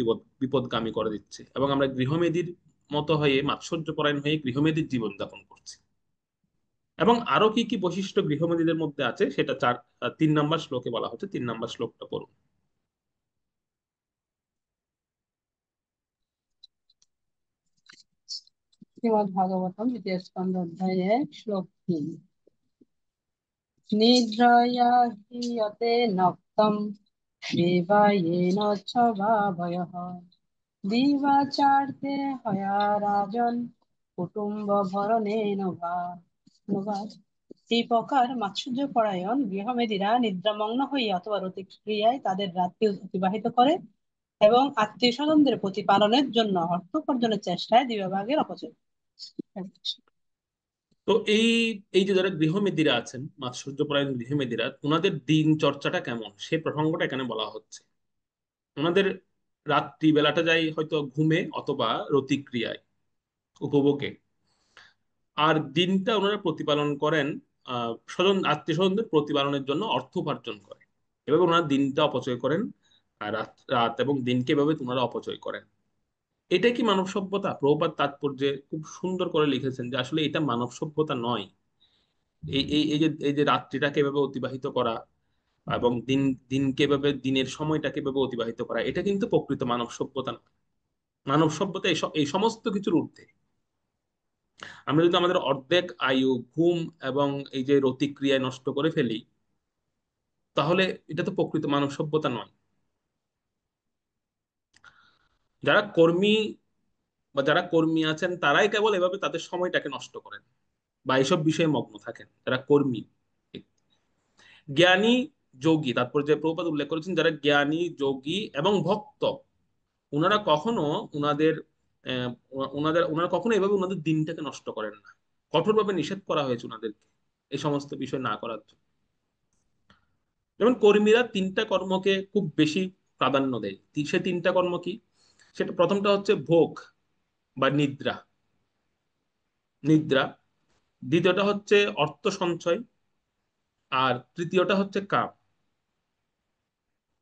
বিপদগামী করে দিচ্ছে। এবং আমরা গৃহমেধির মতো হয়ে, মাৎসর্য পরায়ণ হয়ে গৃহমেধির জীবন যাপন করছি। এবং আরো কি কি বৈশিষ্ট্য গৃহমেধিদের মধ্যে আছে সেটা 3 নম্বর শ্লোকে বলা হচ্ছে। 3 নম্বর শ্লোকটা পড়ুন। শ্রীমদ্ ভাগবতম 2য় স্কন্ধ অধ্যায় 1 শ্লোক 3। নিদ্রয়া হিয়তে নক্তম দেবায়েন চ ভাবয়ঃ দিবাচার্তে হয়া রাজন কুটুম্ব ভরণেন বা। অনুবাদ: এই প্রকার মাৎসর্য পরায়ণ গৃহমেদীরা নিদ্রামগ্ন হইয়া অথবা রতিক্রিয়ায় তাদের রাত্রি অতিবাহিত করে এবং আত্মীয় স্বজনদের প্রতিপালনের জন্য অর্থ উপার্জনের চেষ্টায় দিবাভাগের অপচয়। তো এই এই যে যারা গৃহমেদীরা আছেন, মাৎসর্যপরায়ণ গৃহমেদীরা, ওনাদের দিন চর্চাটা কেমন সে প্রসঙ্গটা এখানে বলা হচ্ছে। ওনাদের রাত্রি বেলাটা যায় হয়তো ঘুমে অথবা রতিক্রিয়ায়, উপভোগে। আর দিনটা ওনারা প্রতিপালন করেন স্বজন আত্মীয় স্বজনদের প্রতিপালনের জন্য অর্থ উপার্জন করে। এভাবে ওনারা দিনটা অপচয় করেন, আর রাত রাত এবং দিনকে এভাবে ওনারা অপচয় করেন। এটা কি মানব সভ্যতা? প্রভুপাদ তাৎপর্যে খুব সুন্দর করে লিখেছেন যে আসলে এটা মানব সভ্যতা নয়। এই যে রাত্রিটাকে এভাবে অতিবাহিত করা এবং দিনকে এভাবে, দিনের সময়টাকে এভাবে অতিবাহিত করা, এটা কিন্তু প্রকৃত মানব সভ্যতা নয়। মানব সভ্যতা এই সমস্ত কিছুর ঊর্ধ্বে। আমরা যদি আমাদের অর্ধেক আয়ু ঘুম এবং এই যে রতিক্রিয়ায় নষ্ট করে ফেলি, তাহলে এটা তো প্রকৃত মানব সভ্যতা নয়। যারা কর্মী যারা কর্মী আছেন তারাই কেবল এভাবে তাদের সময়টাকে নষ্ট করেন বা এইসব বিষয়ে মগ্ন থাকেন, যারা কর্মী। জ্ঞানী, যোগী, তারপর যে প্রভুপাদ উল্লেখ করেছেন যারা জ্ঞানী, যোগী এবং ভক্ত, ওনারা কখনো ওনাদের আহ, ওনারা কখনো এভাবে ওনাদের দিনটাকে নষ্ট করেন না। কঠোরভাবে নিষেধ করা হয়েছে ওনাদেরকে এই সমস্ত বিষয় না করার জন্য। যেমন কর্মীরা তিনটা কর্মকে খুব বেশি প্রাধান্য দেয়। সে তিনটা কর্ম কি? সেটা প্রথমটা হচ্ছে ভোগ বা নিদ্রা, নিদ্রা। দ্বিতীয়টা হচ্ছে অর্থ সঞ্চয়, আর তৃতীয়টা হচ্ছে কাম।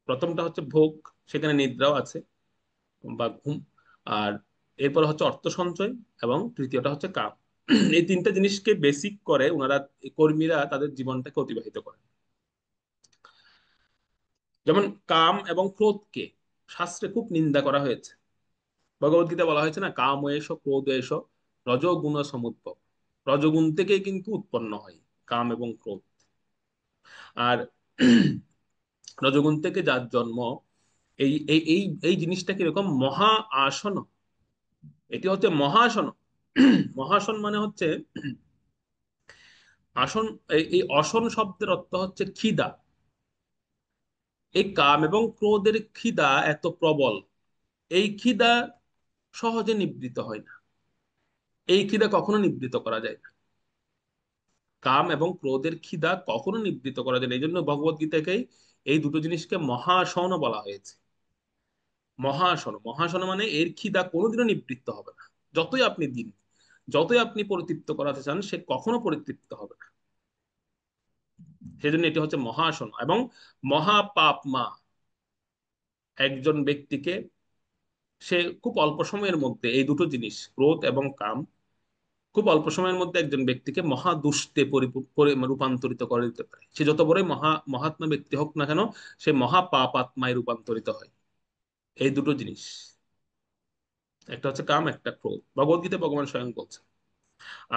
প্রথমটা হচ্ছে ভোগ, সেখানে নিদ্রাও আছে বা ঘুম। আর এরপর হচ্ছে অর্থ সঞ্চয় এবং তৃতীয়টা হচ্ছে কাম। এই তিনটা জিনিসকে বেসিক করে ওনারা, এই কর্মীরা তাদের জীবনটাকে অতিবাহিত করে। যেমন কাম এবং ক্রোধকে শাস্ত্রে খুব নিন্দা করা হয়েছে। ভগবদ্গীতা বলা হয়েছে না, কাম এসো ক্রোধ এসো রজগুণ সমুদ্ভব। রজগুণ থেকেই কিন্তু উৎপন্ন হয় কাম এবং ক্রোধ। আর রজগুণ থেকে যার জন্ম, এই এই এই এই জিনিসটা কিরকম মহা আসন। এটি হচ্ছে মহাসন। মহাসন মানে হচ্ছে আসন। এই অসন শব্দের অর্থ হচ্ছে খিদা। এই কাম এবং ক্রোধের খিদা এত প্রবল, এই খিদা সহজে নিবৃত হয় না। এই খিদা কখনো নিবৃত করা যায় না। কাম এবং ক্রোধের খিদা কখনো নিবৃত করা যায় না। এই জন্য ভগবত গীতাকেই এই দুটো জিনিসকে মহাসন বলা হয়েছে। মহাসন, মহাসন মানে এর খিদা কোনোদিনও নিবৃত্ত হবে না। যতই আপনি দিন, যতই আপনি পরিতৃপ্ত করাতে চান, সে কখনো পরিতৃপ্ত হবে না। সেজন্য এটি হচ্ছে মহাসন। এবং মহাপাপমা, একজন ব্যক্তিকে, সে খুব অল্প সময়ের মধ্যে এই দুটো জিনিস ক্রোধ এবং কাম, খুব অল্প সময়ের মধ্যে একজন ব্যক্তিকে মহাদুষ্টে রূপান্তরিত করে দিতে পারে। সে যত বড় মহাত্মা ব্যক্তি হোক না কেন, সে মহাপাপ আত্মায় রূপান্তরিত হয়। এই দুটো জিনিস, একটা হচ্ছে কাম, একটা ক্রোধ, ভগবদ্গীতা ভগবান স্বয়ং বলছেন।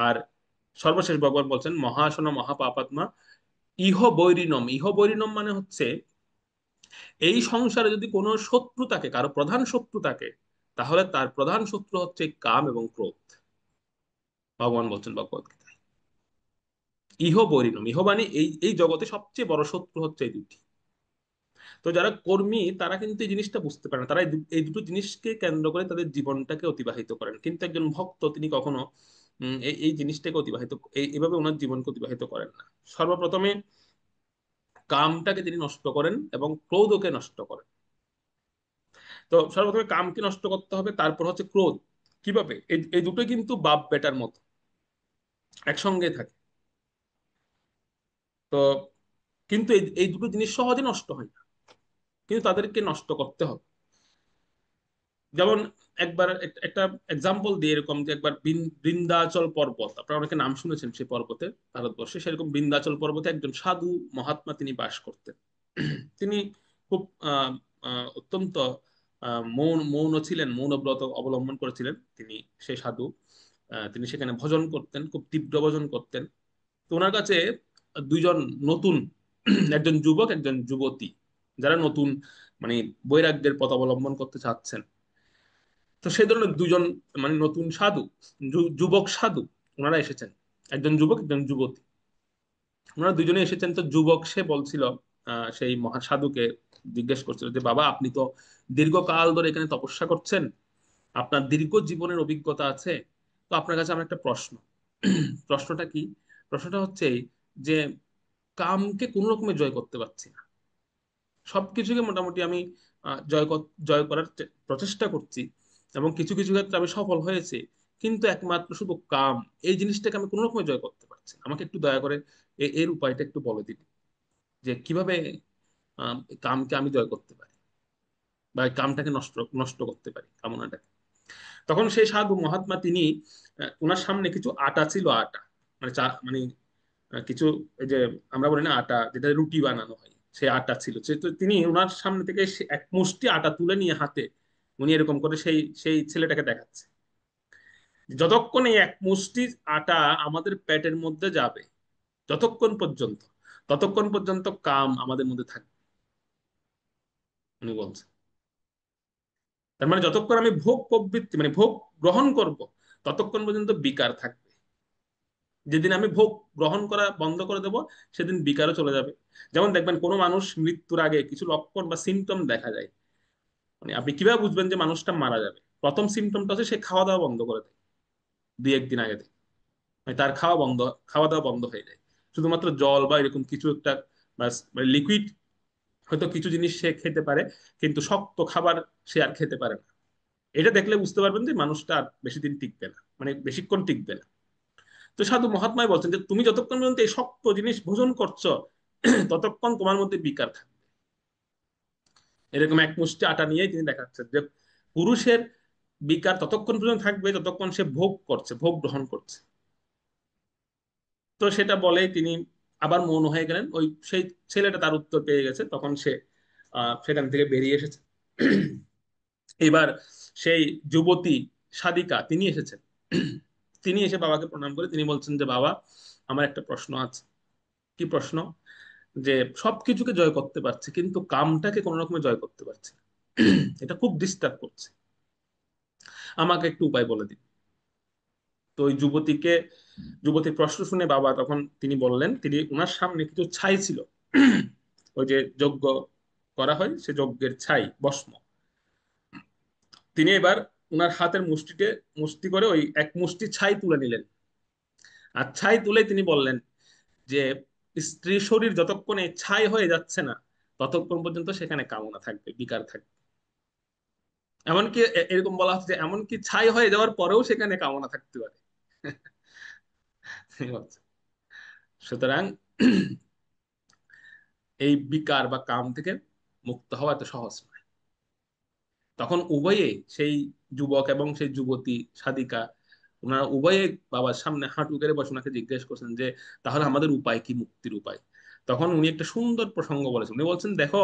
আর সর্বশেষ ভগবান বলছেন মহাসন মহাপাপাত্মা ইহ বৈরিণম। ইহ বৈরিণম মানে হচ্ছে এই সংসারে যদি কোনো শত্রু থাকে, কারো প্রধান শত্রু থাকে, তাহলে তার প্রধান শত্রু হচ্ছে কাম এবং ক্রোধ। ভগবান বলছেন ভগবত গীতায় ইহ বৈরিণম। ইহ মানে এই এই জগতে সবচেয়ে বড় শত্রু হচ্ছে এই দুটি। তো যারা কর্মী তারা কিন্তু এই জিনিসটা বুঝতে পারে না। তারা এই দুটো জিনিসকে কেন্দ্র করে তাদের জীবনটাকে অতিবাহিত করেন। কিন্তু একজন ভক্ত তিনি কখনো এই এই জিনিসটাকে অতিবাহিত, এইভাবে ওনার জীবনকে অতিবাহিত করেন না। সর্বপ্রথমে কামটাকে তিনি নষ্ট করেন এবং ক্রোধকে নষ্ট করেন। তো সর্বপ্রথমে কামকে নষ্ট করতে হবে, তারপর হচ্ছে ক্রোধ। কিভাবে? এই দুটোই কিন্তু বাপ বেটার মতো একসঙ্গে থাকে। তো কিন্তু এই দুটো জিনিস সহজে নষ্ট হয় না, কিন্তু তাদেরকে নষ্ট করতে হবে। যেমন একবার একটা এক্সাম্পল দিয়ে এরকম, যে একবার বৃন্দাচল পর্বত, আপনারা অনেকে নাম শুনেছেন সেই পর্বতে, ভারতবর্ষে। সেরকম বৃন্দাচল পর্বতে একজন সাধু মহাত্মা তিনি বাস করতেন। তিনি খুব অত্যন্ত মৌন মৌন ছিলেন, মৌন ব্রত অবলম্বন করেছিলেন তিনি, সেই সাধু। তিনি সেখানে ভজন করতেন, খুব তীব্র ভজন করতেন। তো ওনার কাছে দুইজন নতুন একজন যুবক একজন যুবতী, যারা নতুন মানে বৈরাগ্যের পথ অবলম্বন করতে চাচ্ছেন, তো সেই ধরনের দুজন মানে নতুন সাধু, যুবক সাধু ওনারা এসেছেন, একজন যুবক একজন যুবতী। ওনারা দুজনে এসেছেন। তো যুবক সে বলছিল, সেই মহাসাধুকে জিজ্ঞেস করছিল যে বাবা, আপনি তো দীর্ঘকাল ধরে এখানে তপস্যা করছেন, আপনার দীর্ঘ জীবনের অভিজ্ঞতা আছে, তো আপনার কাছে আমার একটা প্রশ্ন। প্রশ্নটা কি? প্রশ্নটা হচ্ছে এই যে কামকে কোনো রকমে জয় করতে পারছি না, সবকিছুকে মোটামুটি আমি জয় করার প্রচেষ্টা করছি, এবং কিছু কিছু ক্ষেত্রে আমি সফল হয়েছে, কিন্তু একমাত্র শুধু কাম, এই জিনিসটাকে আমি কোনো রকমে জয় করতে পারছি না। আমাকে একটু দয়া করে এর উপায়টা একটু বলে দিন, যে কিভাবে কামকে আমি জয় করতে পারি, বা এই কামটাকে নষ্ট নষ্ট করতে পারি, কামনাটাকে। তখন সেই সাধু মহাত্মা তিনি, ওনার সামনে কিছু আটা ছিল, আটা মানে মানে কিছু, এই যে আমরা বলি না আটা যেটা রুটি বানানো হয়, সেই আটা ছিল। তো তিনি ওনার সামনে থেকে এক মুষ্টি আটা তুলে নিয়ে হাতে উনি এরকম করে সেই সেই ছেলেটাকে দেখাচ্ছে, যতক্ষণ এই এক মুষ্টি আটা আমাদের পেটের মধ্যে যাবে, যতক্ষণ পর্যন্ত, ততক্ষণ পর্যন্ত কাম আমাদের মধ্যে থাকবে, উনি বলছেন। তার মানে যতক্ষণ আমি ভোগ প্রবৃত্তি মানে ভোগ গ্রহণ করব, ততক্ষণ পর্যন্ত বিকার থাকবে। যেদিন আমি ভোগ গ্রহণ করা বন্ধ করে দেব, সেদিন বিকারও চলে যাবে। যেমন দেখবেন কোনো মানুষ মৃত্যুর আগে কিছু লক্ষণ বা সিমটম দেখা যায়, মানে আপনি কিভাবে বুঝবেন যে মানুষটা মারা যাবে? প্রথম সিমটমটা হচ্ছে সে খাওয়া দাওয়া বন্ধ করে দেয়, দুই একদিন আগে থেকে মানে তার খাওয়া দাওয়া বন্ধ হয়ে যায়, শুধুমাত্র জল বা এরকম কিছু একটা লিকুইড, হয়তো কিছু জিনিস সে খেতে পারে, কিন্তু শক্ত খাবার সে আর খেতে পারে না। এটা দেখলে বুঝতে পারবেন যে মানুষটা আর বেশি দিন টিকবে না, মানে বেশিক্ষণ টিকবে না। তো সাধু মহাত্মাই বলছেন যে তুমি যতক্ষণ পর্যন্ত এই শক্ত জিনিস ভোজন করছো, ততক্ষণ তোমার মধ্যে বিকার থাকবে। এরকম এক মুষ্টি আটা নিয়ে তিনি দেখাচ্ছেন যে পুরুষের বিকার ততক্ষণ পর্যন্ত থাকবে যতক্ষণ সে ভোগ করছে, ভোগ গ্রহণ করছে। তো সেটা বলেই তিনি আবার মৌন হয়ে গেলেন। ওই সেই ছেলেটা তার উত্তর পেয়ে গেছে, তখন সে সেখান থেকে বেরিয়ে এসেছে। এবার সেই যুবতী সাধিকা তিনি এসেছেন। তিনি এসে বাবাকে প্রণাম করে তিনি বলছেন যে বাবা, আমার একটা প্রশ্ন আছে। কি প্রশ্ন? যে সবকিছুকে জয় করতে পারছে, কিন্তু কামটাকে কোনো রকমে জয় করতে পারছে না। এটা খুব ডিস্টার্ব করছে, আমাকে একটু উপায় বলে দিন। তো ওই যুবতীর প্রশ্ন শুনে বাবা তখন তিনি বললেন, তিনি ওনার সামনে কিছু ছাই ছিল, ওই যে যজ্ঞ করা হয় সে যজ্ঞের ছাই ভস্ম। তিনি এবার ওনার হাতের মুষ্টি করে ওই এক মুষ্টি ছাই তুলে নিলেন। আর ছাই তুলে তিনি বললেন যে স্ত্রী শরীর যতক্ষণ এই ছাই হয়ে যাচ্ছে না, ততক্ষণ পর্যন্ত সেখানে কামনা থাকবে, বিকার থাকবে। এমনকি এরকম বলা হচ্ছে যে এমনকি ছাই হয়ে যাওয়ার পরেও সেখানে কামনা থাকতে পারে। সুতরাং এই বিকার বা কাম থেকে মুক্ত হওয়া এত সহজ নয়। তখন উভয়ে, সেই যুবক এবং সেই যুবতী সাধিকা, ওনারা উভয়ে বাবার সামনে হাঁটু গেড়ে বসে ওনাকে জিজ্ঞেস করছেন যে তাহলে আমাদের উপায় কি, মুক্তির উপায়? তখন উনি একটা সুন্দর প্রসঙ্গ বলেছেন। উনি বলছেন দেখো,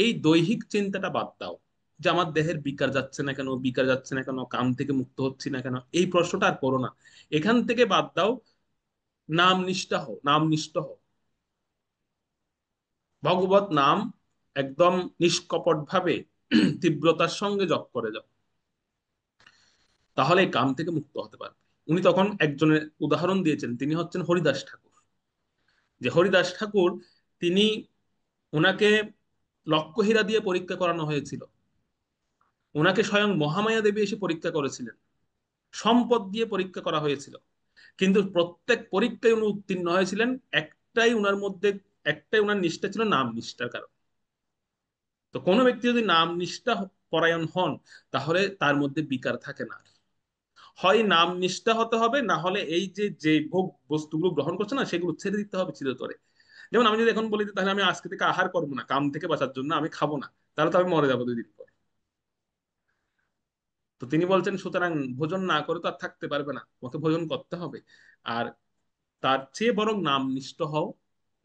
এই দৈহিক চিন্তাটা বাদ দাও, যে আমার দেহের বিকার যাচ্ছে না কেন, বিকার যাচ্ছে না কেন, কাম থেকে মুক্ত হচ্ছি না কেন, এই প্রশ্নটা আর করো না। এখান থেকে বাদ দাও, নাম নিষ্ঠা হও, নাম নিষ্ঠ হও, ভগবত নাম একদম নিষ্কপট ভাবে তীব্রতার সঙ্গে জপ করে যাও, তাহলে এই কাম থেকে মুক্ত হতে পারবে। উনি তখন একজনের উদাহরণ দিয়েছেন, তিনি হচ্ছেন হরিদাস ঠাকুর। যে হরিদাস ঠাকুর, তিনি, ওনাকে লক্ষ্যহীরা দিয়ে পরীক্ষা করানো হয়েছিল, ওনাকে স্বয়ং মহামায়া দেবী এসে পরীক্ষা করেছিলেন, সম্পদ দিয়ে পরীক্ষা করা হয়েছিল, কিন্তু প্রত্যেক পরীক্ষায় উনি উত্তীর্ণ হয়েছিলেন। একটাই উনার মধ্যে, একটাই উনার নিষ্ঠা ছিল, নাম নিষ্ঠার কারণ। তো কোনো ব্যক্তি যদি নাম নিষ্ঠা পরায়ণ হন, তাহলে তার মধ্যে বিকার থাকে না। হয় নাম নিষ্ঠা হতে হবে, না হলে এই যে যে ভোগ বস্তুগুলো গ্রহণ করছে না, সেগুলো ছেড়ে দিতে হবে চিরতরে। যেমন আমি যদি এখন বলি যে তাহলে আমি আজকে থেকে আহার করবো না, কাম থেকে বাঁচার জন্য আমি খাবো না, তাহলে তো আমি মরে যাবো 2 দিন পর। তো তিনি বলছেন সুতরাং ভোজন না করে তো আর থাকতে পারবে না, তোমাকে ভোজন করতে হবে। আর তার চেয়ে বরং নাম নিষ্ঠ হও,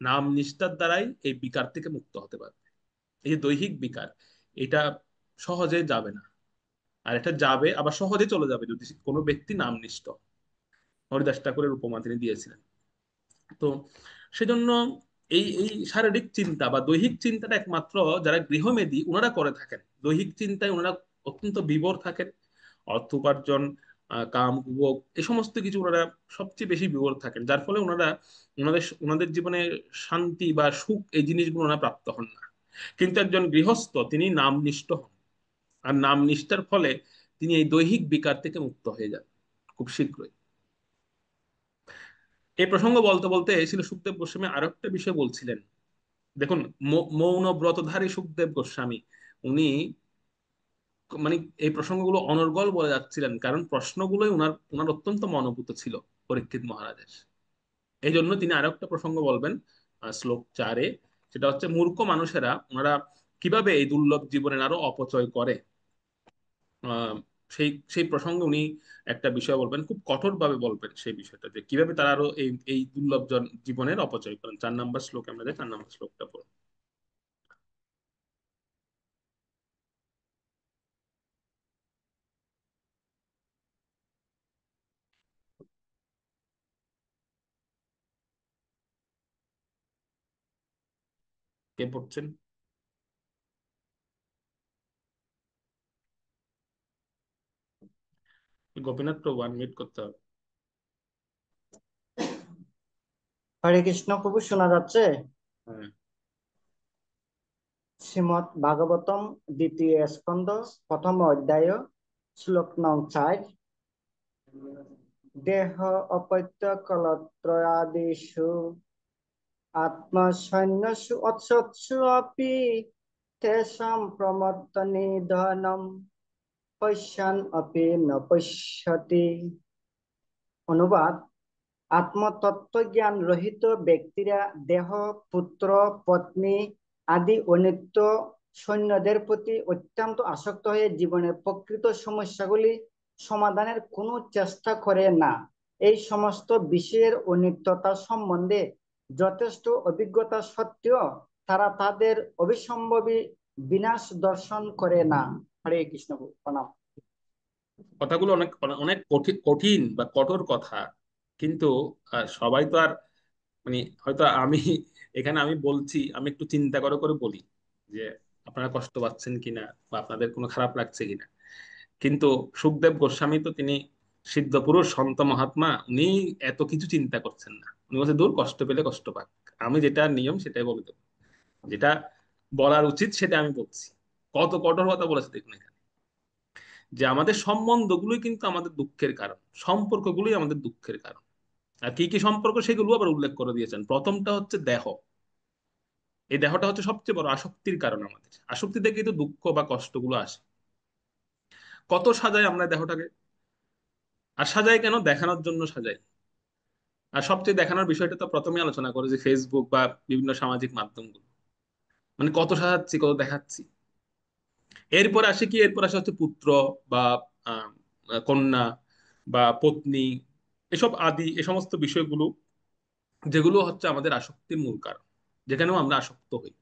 নাম নিষ্ঠার দ্বারাই এই বিকার থেকে মুক্ত হতে পারবে। এই যে দৈহিক বিকার, এটা সহজে যাবে না, আর এটা যাবে আবার সহজে চলে যাবে যদি কোনো ব্যক্তি নাম নিষ্ঠ। হরিদাস ঠাকুরের উপমা তিনি দিয়েছিলেন। তো সেজন্য এই এই শারীরিক চিন্তা বা দৈহিক চিন্তাটা একমাত্র যারা গৃহমেধী ওনারা করে থাকেন। দৈহিক চিন্তায় ওনারা অত্যন্ত বিভোর থাকেন। অর্থ উপার্জন, কাম উপভোগ, এই সমস্ত কিছু ওনারা সবচেয়ে বেশি বিভোর থাকেন, যার ফলে ওনারা ওনাদের ওনাদের জীবনে শান্তি বা সুখ এই জিনিসগুলো ওনারা প্রাপ্ত হন না। কিন্তু একজন গৃহস্থ তিনি নামনিষ্ঠ হন, আর নাম নিষ্ঠার ফলে তিনি এই দৈহিক বিকার থেকে মুক্ত হয়ে যান খুব শীঘ্রই। এই প্রসঙ্গ বলতে বলতে ছিল সুখদেব গোস্বামী আরো একটা বিষয় বলছিলেন। দেখুন, মৌন ব্রতধারী সুখদেব গোস্বামী উনি মানে এই প্রসঙ্গগুলো অনর্গল বলে যাচ্ছিলেন, কারণ প্রশ্নগুলোই উনার উনার অত্যন্ত মনোভূত ছিল পরীক্ষিত মহারাজের। এই জন্য তিনি আরো একটা প্রসঙ্গ বলবেন শ্লোক 4-এ, সেটা হচ্ছে মূর্খ মানুষেরা ওনারা কিভাবে এই দুর্লভ জীবনের আরো অপচয় করে। আহ সেই সেই প্রসঙ্গে উনি একটা বিষয় বলবেন, খুব কঠোর ভাবে বলবেন সেই বিষয়টা, যে কিভাবে তারা আরো এই এই দুর্লভ জীবনের অপচয় করেন। 4 নম্বর শ্লোকে আমরা যাই, 4 নম্বর শ্লোকটা পড়ি। কে পড়ছেন? গোপীনাথ প্রভু, আনমিউট করতে হবে। হরে কৃষ্ণ প্রভু, শোনা যাচ্ছে? হ্যাঁ। শ্রীমৎ ভাগবতম দ্বিতীয় স্কন্ধ প্রথম অধ্যায় শ্লোক নং 4। দেহ অপত্য কলত্রয়াদিষু আত্মসৈন্যসু অৎসৎসু অপি তেষাং প্রমত্ত নিধনম পশ্যন অপি ন পশ্যতি। অনুবাদ: আত্মতত্ত্ব জ্ঞান রহিত ব্যক্তিরা দেহ, পুত্র, পত্নী আদি অনিত্য সৈন্যদের প্রতি অত্যন্ত আসক্ত হয়ে জীবনের প্রকৃত সমস্যাগুলি সমাধানের কোনো চেষ্টা করে না। এই সমস্ত বিষয়ের অনিত্যতা সম্বন্ধে যথেষ্ট অভিজ্ঞতা সত্ত্বেও তারা তাদের অবিসম্ভাবী বিনাশ দর্শন করে না। হরে কৃষ্ণ, প্রণাম। কথাগুলো অনেক অনেক কঠিন কঠিন বা কঠোর কথা, কিন্তু সবাই তো আর মানে হয়তো আমি এখানে আমি বলছি, আমি একটু চিন্তা করে করে বলি যে আপনারা কষ্ট পাচ্ছেন কিনা বা আপনাদের কোনো খারাপ লাগছে কিনা। কিন্তু সুখদেব গোস্বামী তো তিনি সিদ্ধ পুরুষ, সন্ত মহাত্মা, উনি এত কিছু চিন্তা করছেন না। উনি বলছে দূর, কষ্ট পেলে কষ্ট পাক, আমি যেটা নিয়ম সেটাই বলে দেবো, যেটা বলার উচিত সেটা আমি বলছি। কত কঠোর কথা বলেছে দেখুন এখানে, যে আমাদের সম্বন্ধগুলোই কিন্তু আমাদের দুঃখের কারণ, সম্পর্কগুলোই আমাদের দুঃখের কারণ। আর কি কি সম্পর্ক সেগুলো আবার উল্লেখ করে দিয়েছেন। প্রথমটা হচ্ছে দেহ। এই দেহটা হচ্ছে সবচেয়ে বড় আসক্তির কারণ। আমাদের আসক্তি থেকেই তো দুঃখ বা কষ্টগুলো আসে। কত সাজাই আমরা দেহটাকে, আর সাজাই কেন? দেখানোর জন্য সাজাই। আর সবচেয়ে দেখানোর বিষয়টা তো প্রথমে আলোচনা করে যে ফেসবুক বা বিভিন্ন সামাজিক মাধ্যমগুলো, মানে কত সাজাচ্ছি, কত দেখাচ্ছি। এরপর আসে কি? এরপর আসে হচ্ছে পুত্র বা আহ, কন্যা বা পত্নী, এসব আদি এ সমস্ত বিষয়গুলো, যেগুলো হচ্ছে আমাদের আসক্তির মূল কারণ, যেখানেও আমরা আসক্ত হই।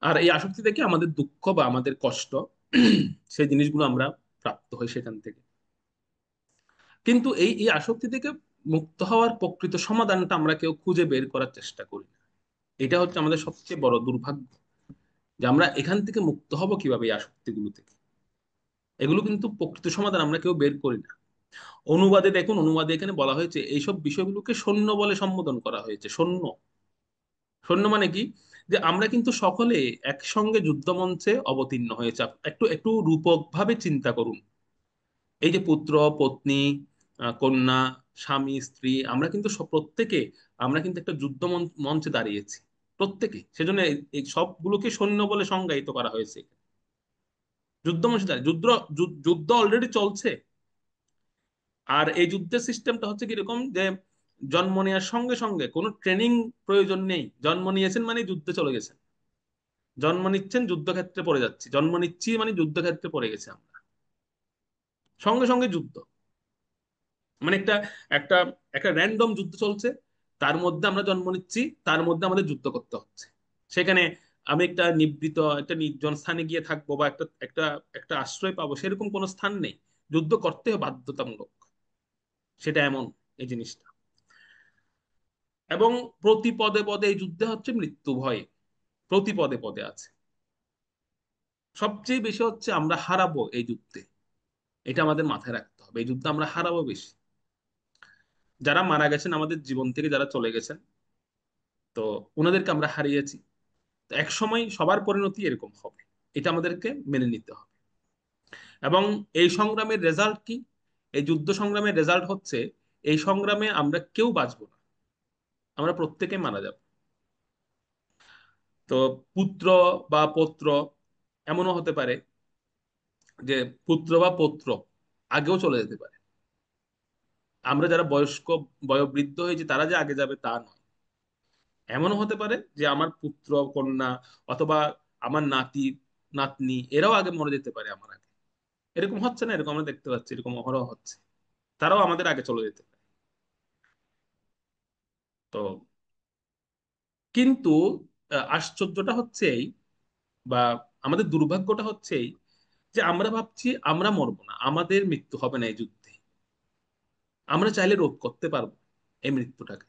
আর এই আসক্তি থেকে আমাদের দুঃখ বা আমাদের কষ্ট, সেই জিনিসগুলো আমরা প্রাপ্ত হই সেখান থেকে। কিন্তু এই এই আসক্তি থেকে মুক্ত হওয়ার প্রকৃত সমাধানটা আমরা কেউ খুঁজে বের করার চেষ্টা করি না। এটা হচ্ছে আমাদের সবচেয়ে বড় দুর্ভাগ্য, যে আমরা এখান থেকে মুক্ত হব কিভাবে এই আসক্তিগুলো থেকে। এগুলো কিন্তু প্রকৃত সমাধান আমরা কেউ বের করি না। অনুবাদে দেখুন, অনুবাদে এখানে বলা হয়েছে এইসব বিষয়গুলোকে সৈন্য বলে সম্বোধন করা হয়েছে। সৈন্য, সৈন্য মানে কি? যে আমরা কিন্তু সকলে একসঙ্গে যুদ্ধমঞ্চে অবতীর্ণ হয়েছে। একটু একটু রূপক ভাবে চিন্তা করুন। এই যে পুত্র, পত্নী, কন্যা, স্বামী, স্ত্রী, আমরা কিন্তু প্রত্যেকে আমরা কিন্তু একটা যুদ্ধ মঞ্চে দাঁড়িয়েছি প্রত্যেকে। সেজন্য এই সবগুলোকে সৈন্য বলে সংজ্ঞায়িত করা হয়েছে। যুদ্ধ মঞ্চে দাঁড়িয়ে যুদ্ধ, যুদ্ধ অলরেডি চলছে। আর এই যুদ্ধের সিস্টেমটা হচ্ছে কিরকম, যে জন্ম নেওয়ার সঙ্গে সঙ্গে কোনো ট্রেনিং প্রয়োজন নেই। জন্ম নিয়েছেন মানে যুদ্ধে চলে গেছেন। জন্ম নিচ্ছেন, যুদ্ধক্ষেত্রে পড়ে যাচ্ছি। জন্ম নিচ্ছি মানে যুদ্ধক্ষেত্রে পড়ে গেছে আমরা, সঙ্গে সঙ্গে যুদ্ধ। মানে একটা একটা একটা র্যান্ডম যুদ্ধ চলছে, তার মধ্যে আমরা জন্ম নিচ্ছি, তার মধ্যে আমাদের যুদ্ধ করতে হচ্ছে। সেখানে আমি একটা নিবৃত, একটা নির্জন স্থানে গিয়ে থাকবো বা একটা একটা একটা আশ্রয় পাবো, সেরকম কোনো স্থান নেই। যুদ্ধ করতে বাধ্যতামূলক। সেটা এমন এই জিনিসটা। এবং প্রতি পদে পদে এই যুদ্ধে হচ্ছে মৃত্যু ভয়, প্রতি পদে পদে আছে। সবচেয়ে বেশি হচ্ছে আমরা হারাবো এই যুদ্ধে, এটা আমাদের মাথায় রাখতে হবে। এই যুদ্ধে আমরা হারাবো বেশি। যারা মারা গেছেন আমাদের জীবন থেকে, যারা চলে গেছেন, তো ওনাদেরকে আমরা হারিয়েছি। তো এক সময় সবার পরিণতি এরকম হবে, এটা আমাদেরকে মেনে নিতে হবে। এবং এই সংগ্রামের রেজাল্ট কি? এই যুদ্ধ সংগ্রামের রেজাল্ট হচ্ছে এই সংগ্রামে আমরা কেউ বাঁচবো না, আমরা প্রত্যেকে মারা যাব। তো পুত্র বা পৌত্র, এমনও হতে পারে যে পুত্র বা পৌত্র আগেও চলে যেতে পারে। আমরা যারা বয়স্ক, বয়োবৃদ্ধ হয়েছি তারা যে আগে যাবে তা নয়। এমনও হতে পারে যে আমার পুত্র কন্যা অথবা আমার নাতি নাতনি এরাও আগে মরে যেতে পারে আমার আগে। এরকম হচ্ছে না? এরকম আমরা দেখতে পাচ্ছি, এরকম অহরহ হচ্ছে। তারাও আমাদের আগে চলে যেতে পারে। তো কিন্তু আশ্চর্যটা হচ্ছে এই, বা আমাদের দুর্ভাগ্যটা হচ্ছে এই, যে আমরা ভাবছি আমরা মরবো না, আমাদের মৃত্যু হবে না এই যুদ্ধে। আমরা চাইলে রোধ করতে পারবো এই মৃত্যুটাকে।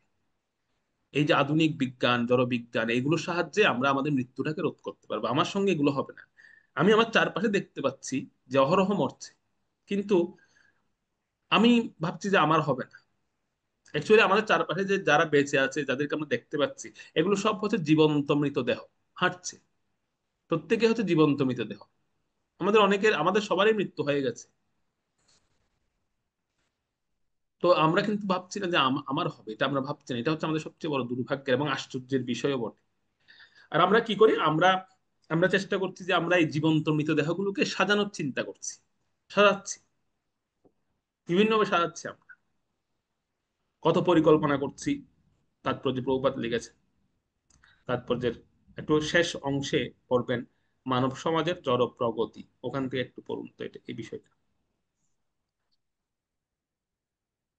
এই যে আধুনিক বিজ্ঞান, জড়বিজ্ঞান, এগুলোর সাহায্যে আমরা আমাদের মৃত্যুটাকে রোধ করতে পারবো। আমার সঙ্গে এগুলো হবে না। আমি আমার চারপাশে দেখতে পাচ্ছি যে অহরহ মরছে, কিন্তু আমি ভাবছি যে আমার হবে না। অ্যাকচুয়ালি আমাদের চারপাশে যে যারা বেঁচে আছে, যাদেরকে আমরা দেখতে পাচ্ছি, এগুলো সব হচ্ছে জীবন্ত মৃতদেহ, হাঁটছে। প্রত্যেকে হচ্ছে জীবন্ত মৃতদেহ। আমাদের অনেকের, আমাদের সবারই মৃত্যু হয়ে গেছে। তো আমরা কিন্তু ভাবছি না যে আমার হবে, এটা আমরা ভাবছি না। এটা হচ্ছে আমাদের সবচেয়ে বড় দুর্ভাগ্যের এবং আশ্চর্যের বিষয়ও বটে। আর আমরা কি করি? আমরা আমরা চেষ্টা করছি যে আমরা এই জীবন্ত মৃতদেহগুলোকে সাজানোর চিন্তা করছি, সাজাচ্ছি, বিভিন্নভাবে সাজাচ্ছি আমরা। কত পরিকল্পনা করছি। তাৎপর্য প্রভুপাত লিখেছে, তাৎপর্যের একটু শেষ অংশে পড়বেন, মানব সমাজের জড় প্রগতি, ওখান থেকে একটু পড়ুন তো এটা, এই বিষয়টা।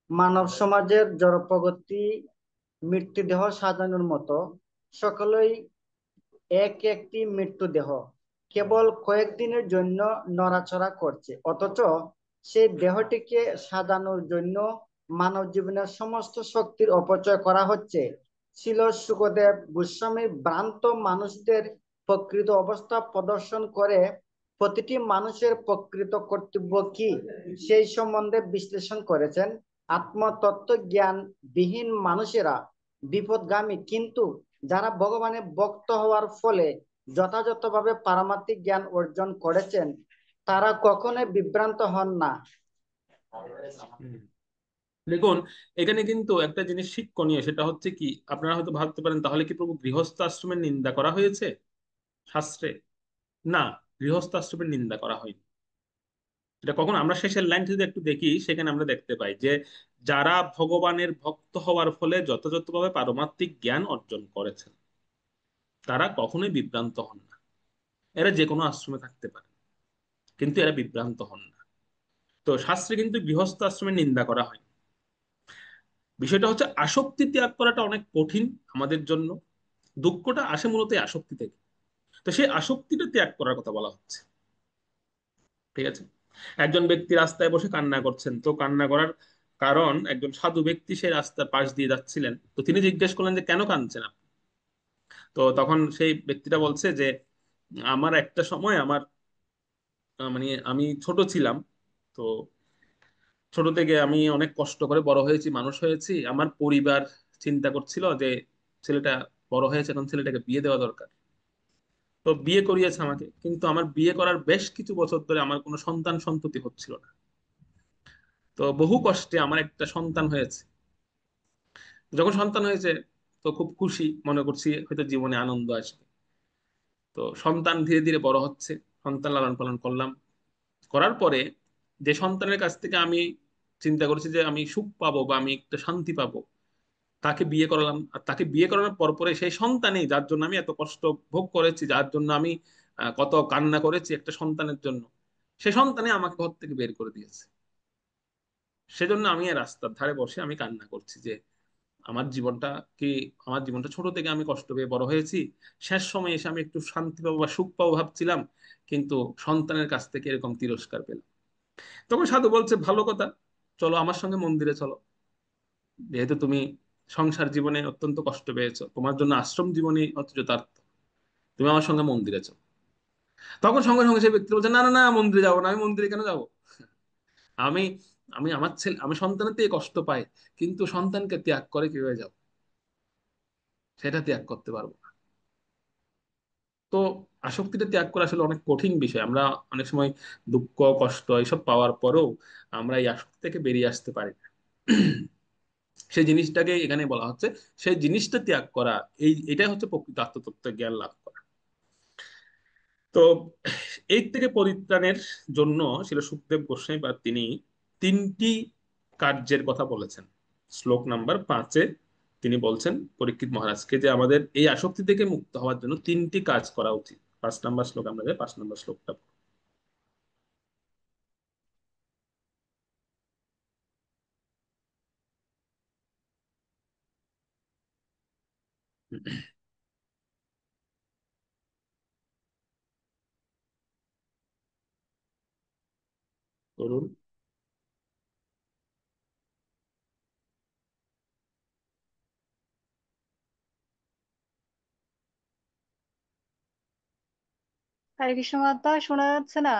মানব সমাজের জড়প্রগতি মৃতদেহ সাজানোর মতো, সকলেই এক একটি মৃতদেহ, কেবল কয়েকদিনের জন্য নড়াচড়া করছে, অথচ সেই দেহটিকে সাজানোর জন্য মানব জীবনের সমস্ত শক্তির অপচয় করা হচ্ছে। ছিল সুখদেব গোস্বামী ভ্রান্ত মানুষদের প্রকৃত অবস্থা প্রদর্শন করে প্রতিটি মানুষের প্রকৃত কর্তব্য কি সেই সম্বন্ধে বিশ্লেষণ করেছেন। আত্মতত্ত্ব জ্ঞান বিহীন মানুষেরা বিপদগামী, কিন্তু যারা ভগবানের ভক্ত হওয়ার ফলে যথাযথভাবে পারমার্থিক জ্ঞান অর্জন করেছেন তারা কখনোই বিভ্রান্ত হন না। হুম। দেখুন, এখানে কিন্তু একটা জিনিস শিক্ষণীয়, সেটা হচ্ছে কি, আপনারা হয়তো ভাবতে পারেন তাহলে কি প্রভু গৃহস্থ আশ্রমের নিন্দা করা হয়েছে শাস্ত্রে? না, গৃহস্থ আশ্রমের নিন্দা করা হয়নি। এটা কখন, আমরা শেষের লাইন যদি একটু দেখি, সেখানে আমরা দেখতে পাই যে যারা ভগবানের ভক্ত হওয়ার ফলে যথাযথভাবে পারমার্থিক জ্ঞান অর্জন করেছেন তারা কখনোই বিভ্রান্ত হন না। এরা যে কোনো আশ্রমে থাকতে পারে, কিন্তু এরা বিভ্রান্ত হন না। তো শাস্ত্রে কিন্তু গৃহস্থ আশ্রমের নিন্দা করা হয়। বিষয়টা হচ্ছে আসক্তি ত্যাগ করাটা অনেক কঠিন আমাদের জন্য। দুঃখটা আসে মূলত এই আসক্তি থেকে। তো সেই আসক্তিটা ত্যাগ করার কথা বলা হচ্ছে। ঠিক আছে? একজন ব্যক্তি রাস্তায় বসে কান্না করছেন, তো কান্না করার কারণ, একজন সাধু ব্যক্তি সেই রাস্তার পাশ দিয়ে যাচ্ছিলেন, তো তিনি জিজ্ঞেস করলেন যে কেন কাঁদছেন আপনি? তো তখন সেই ব্যক্তিটা বলছে যে আমার একটা সময় আমার মানে আমি ছোট ছিলাম, তো ছোট থেকে আমি অনেক কষ্ট করে বড় হয়েছি, মানুষ হয়েছি। আমার পরিবার চিন্তা করছিল যে ছেলেটা বড় হয়েছে, এখন ছেলেটাকে বিয়ে দেওয়া দরকার। তো বিয়ে করিয়েছে আমাকে, কিন্তু আমার বিয়ে করার বেশ কিছু বছর ধরে আমার কোনো সন্তান সন্ততি হচ্ছিল না। তো বহু কষ্টে আমার একটা সন্তান হয়েছে। যখন সন্তান হয়েছে তো খুব খুশি, মনে করছি হয়তো জীবনে আনন্দ আসবে। তো সন্তান ধীরে ধীরে বড় হচ্ছে, সন্তান লালন পালন করলাম। করার পরে যে সন্তানের কাছ থেকে আমি চিন্তা করেছি যে আমি সুখ পাবো বা আমি একটা শান্তি পাবো, তাকে বিয়ে করালাম। আর তাকে বিয়ে করানোর পর পরে সেই সন্তানই, যার জন্য আমি এত কষ্ট ভোগ করেছি, যার জন্য আমি কত কান্না করেছি একটা সন্তানের জন্য, সে সন্তানই আমাকে ঘর থেকে বের করে দিয়েছে। সেজন্য আমি এই রাস্তার ধারে বসে আমি কান্না করছি যে আমার জীবনটা কি, আমার জীবনটা ছোট থেকে আমি কষ্ট পেয়ে বড় হয়েছি, শেষ সময় এসে আমি একটু শান্তি পাবো বা সুখ পাবো ভাবছিলাম, কিন্তু সন্তানের কাছ থেকে এরকম তিরস্কার পেলাম। তখন সাধু বলছে ভালো কথা, চলো আমার সঙ্গে মন্দিরে চলো, যেহেতু তুমি সংসার জীবনে অত্যন্ত কষ্ট পেয়েছো, তোমার জন্য আশ্রম জীবনে অত যথার্থ, তুমি আমার সঙ্গে মন্দিরে চলো। তখন সঙ্গে সঙ্গে সেই ব্যক্তি বলছে, না না না, মন্দিরে যাবো না, আমি মন্দিরে কেন যাবো? আমি আমি আমার ছেলে, আমি সন্তানের থেকে কষ্ট পাই, কিন্তু সন্তানকে ত্যাগ করে কিভাবে যাবো? সেটা ত্যাগ করতে পারবো না। তো আসক্তিটা ত্যাগ করা আসলে অনেক কঠিন বিষয়। আমরা অনেক সময় দুঃখ কষ্ট এসব পাওয়ার পরেও আমরা এই আসক্তি থেকে বেরিয়ে আসতে পারি না। সেই জিনিসটাকে এখানে বলা হচ্ছে, সেই জিনিসটা ত্যাগ করা, এটাই হচ্ছে প্রকৃত আত্মতত্ত্বের জ্ঞান লাভ করা। তো এই থেকে পরিত্রাণের জন্য শিল সুখদেব গোস্বামী বা তিনি তিনটি কার্যের কথা বলেছেন। শ্লোক নাম্বার 5-এ তিনি বলছেন পরীক্ষিত মহারাজকে যে আমাদের এই আসক্তি থেকে মুক্ত হওয়ার জন্য তিনটি কাজ করা উচিত। 5 নম্বর শ্লোক, আমরা যাই 5 নম্বর শ্লোকটা। করুন। হরে কৃষ্ণ মাতা, শোনা যাচ্ছে না?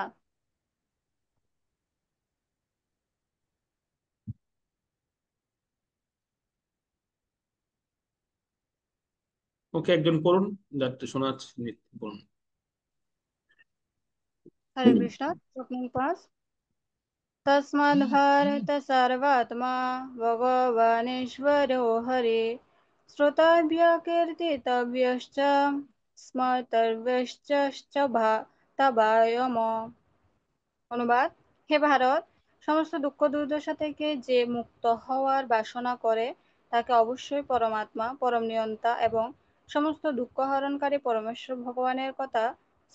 ওকে, একজন করুন, যাতে শোনা যাচ্ছে, বলুন। হরে কৃষ্ণ। শ্লোক নম্বর 5। তস্মাদ্ ভারত সর্বাত্মা ভগবানেশ্বরো হরে, শ্রোতব্য কীর্তিতব্যশ্চ স্মর্তব্যশ্চ তবায়ম। অনুবাদ: হে ভারত, সমস্ত দুঃখ দুর্দশা থেকে যে মুক্ত হওয়ার বাসনা করে তাকে অবশ্যই পরমাত্মা, পরম নিয়ন্তা এবং সমস্ত দুঃখ হরণকারী পরমেশ্বর ভগবানের কথা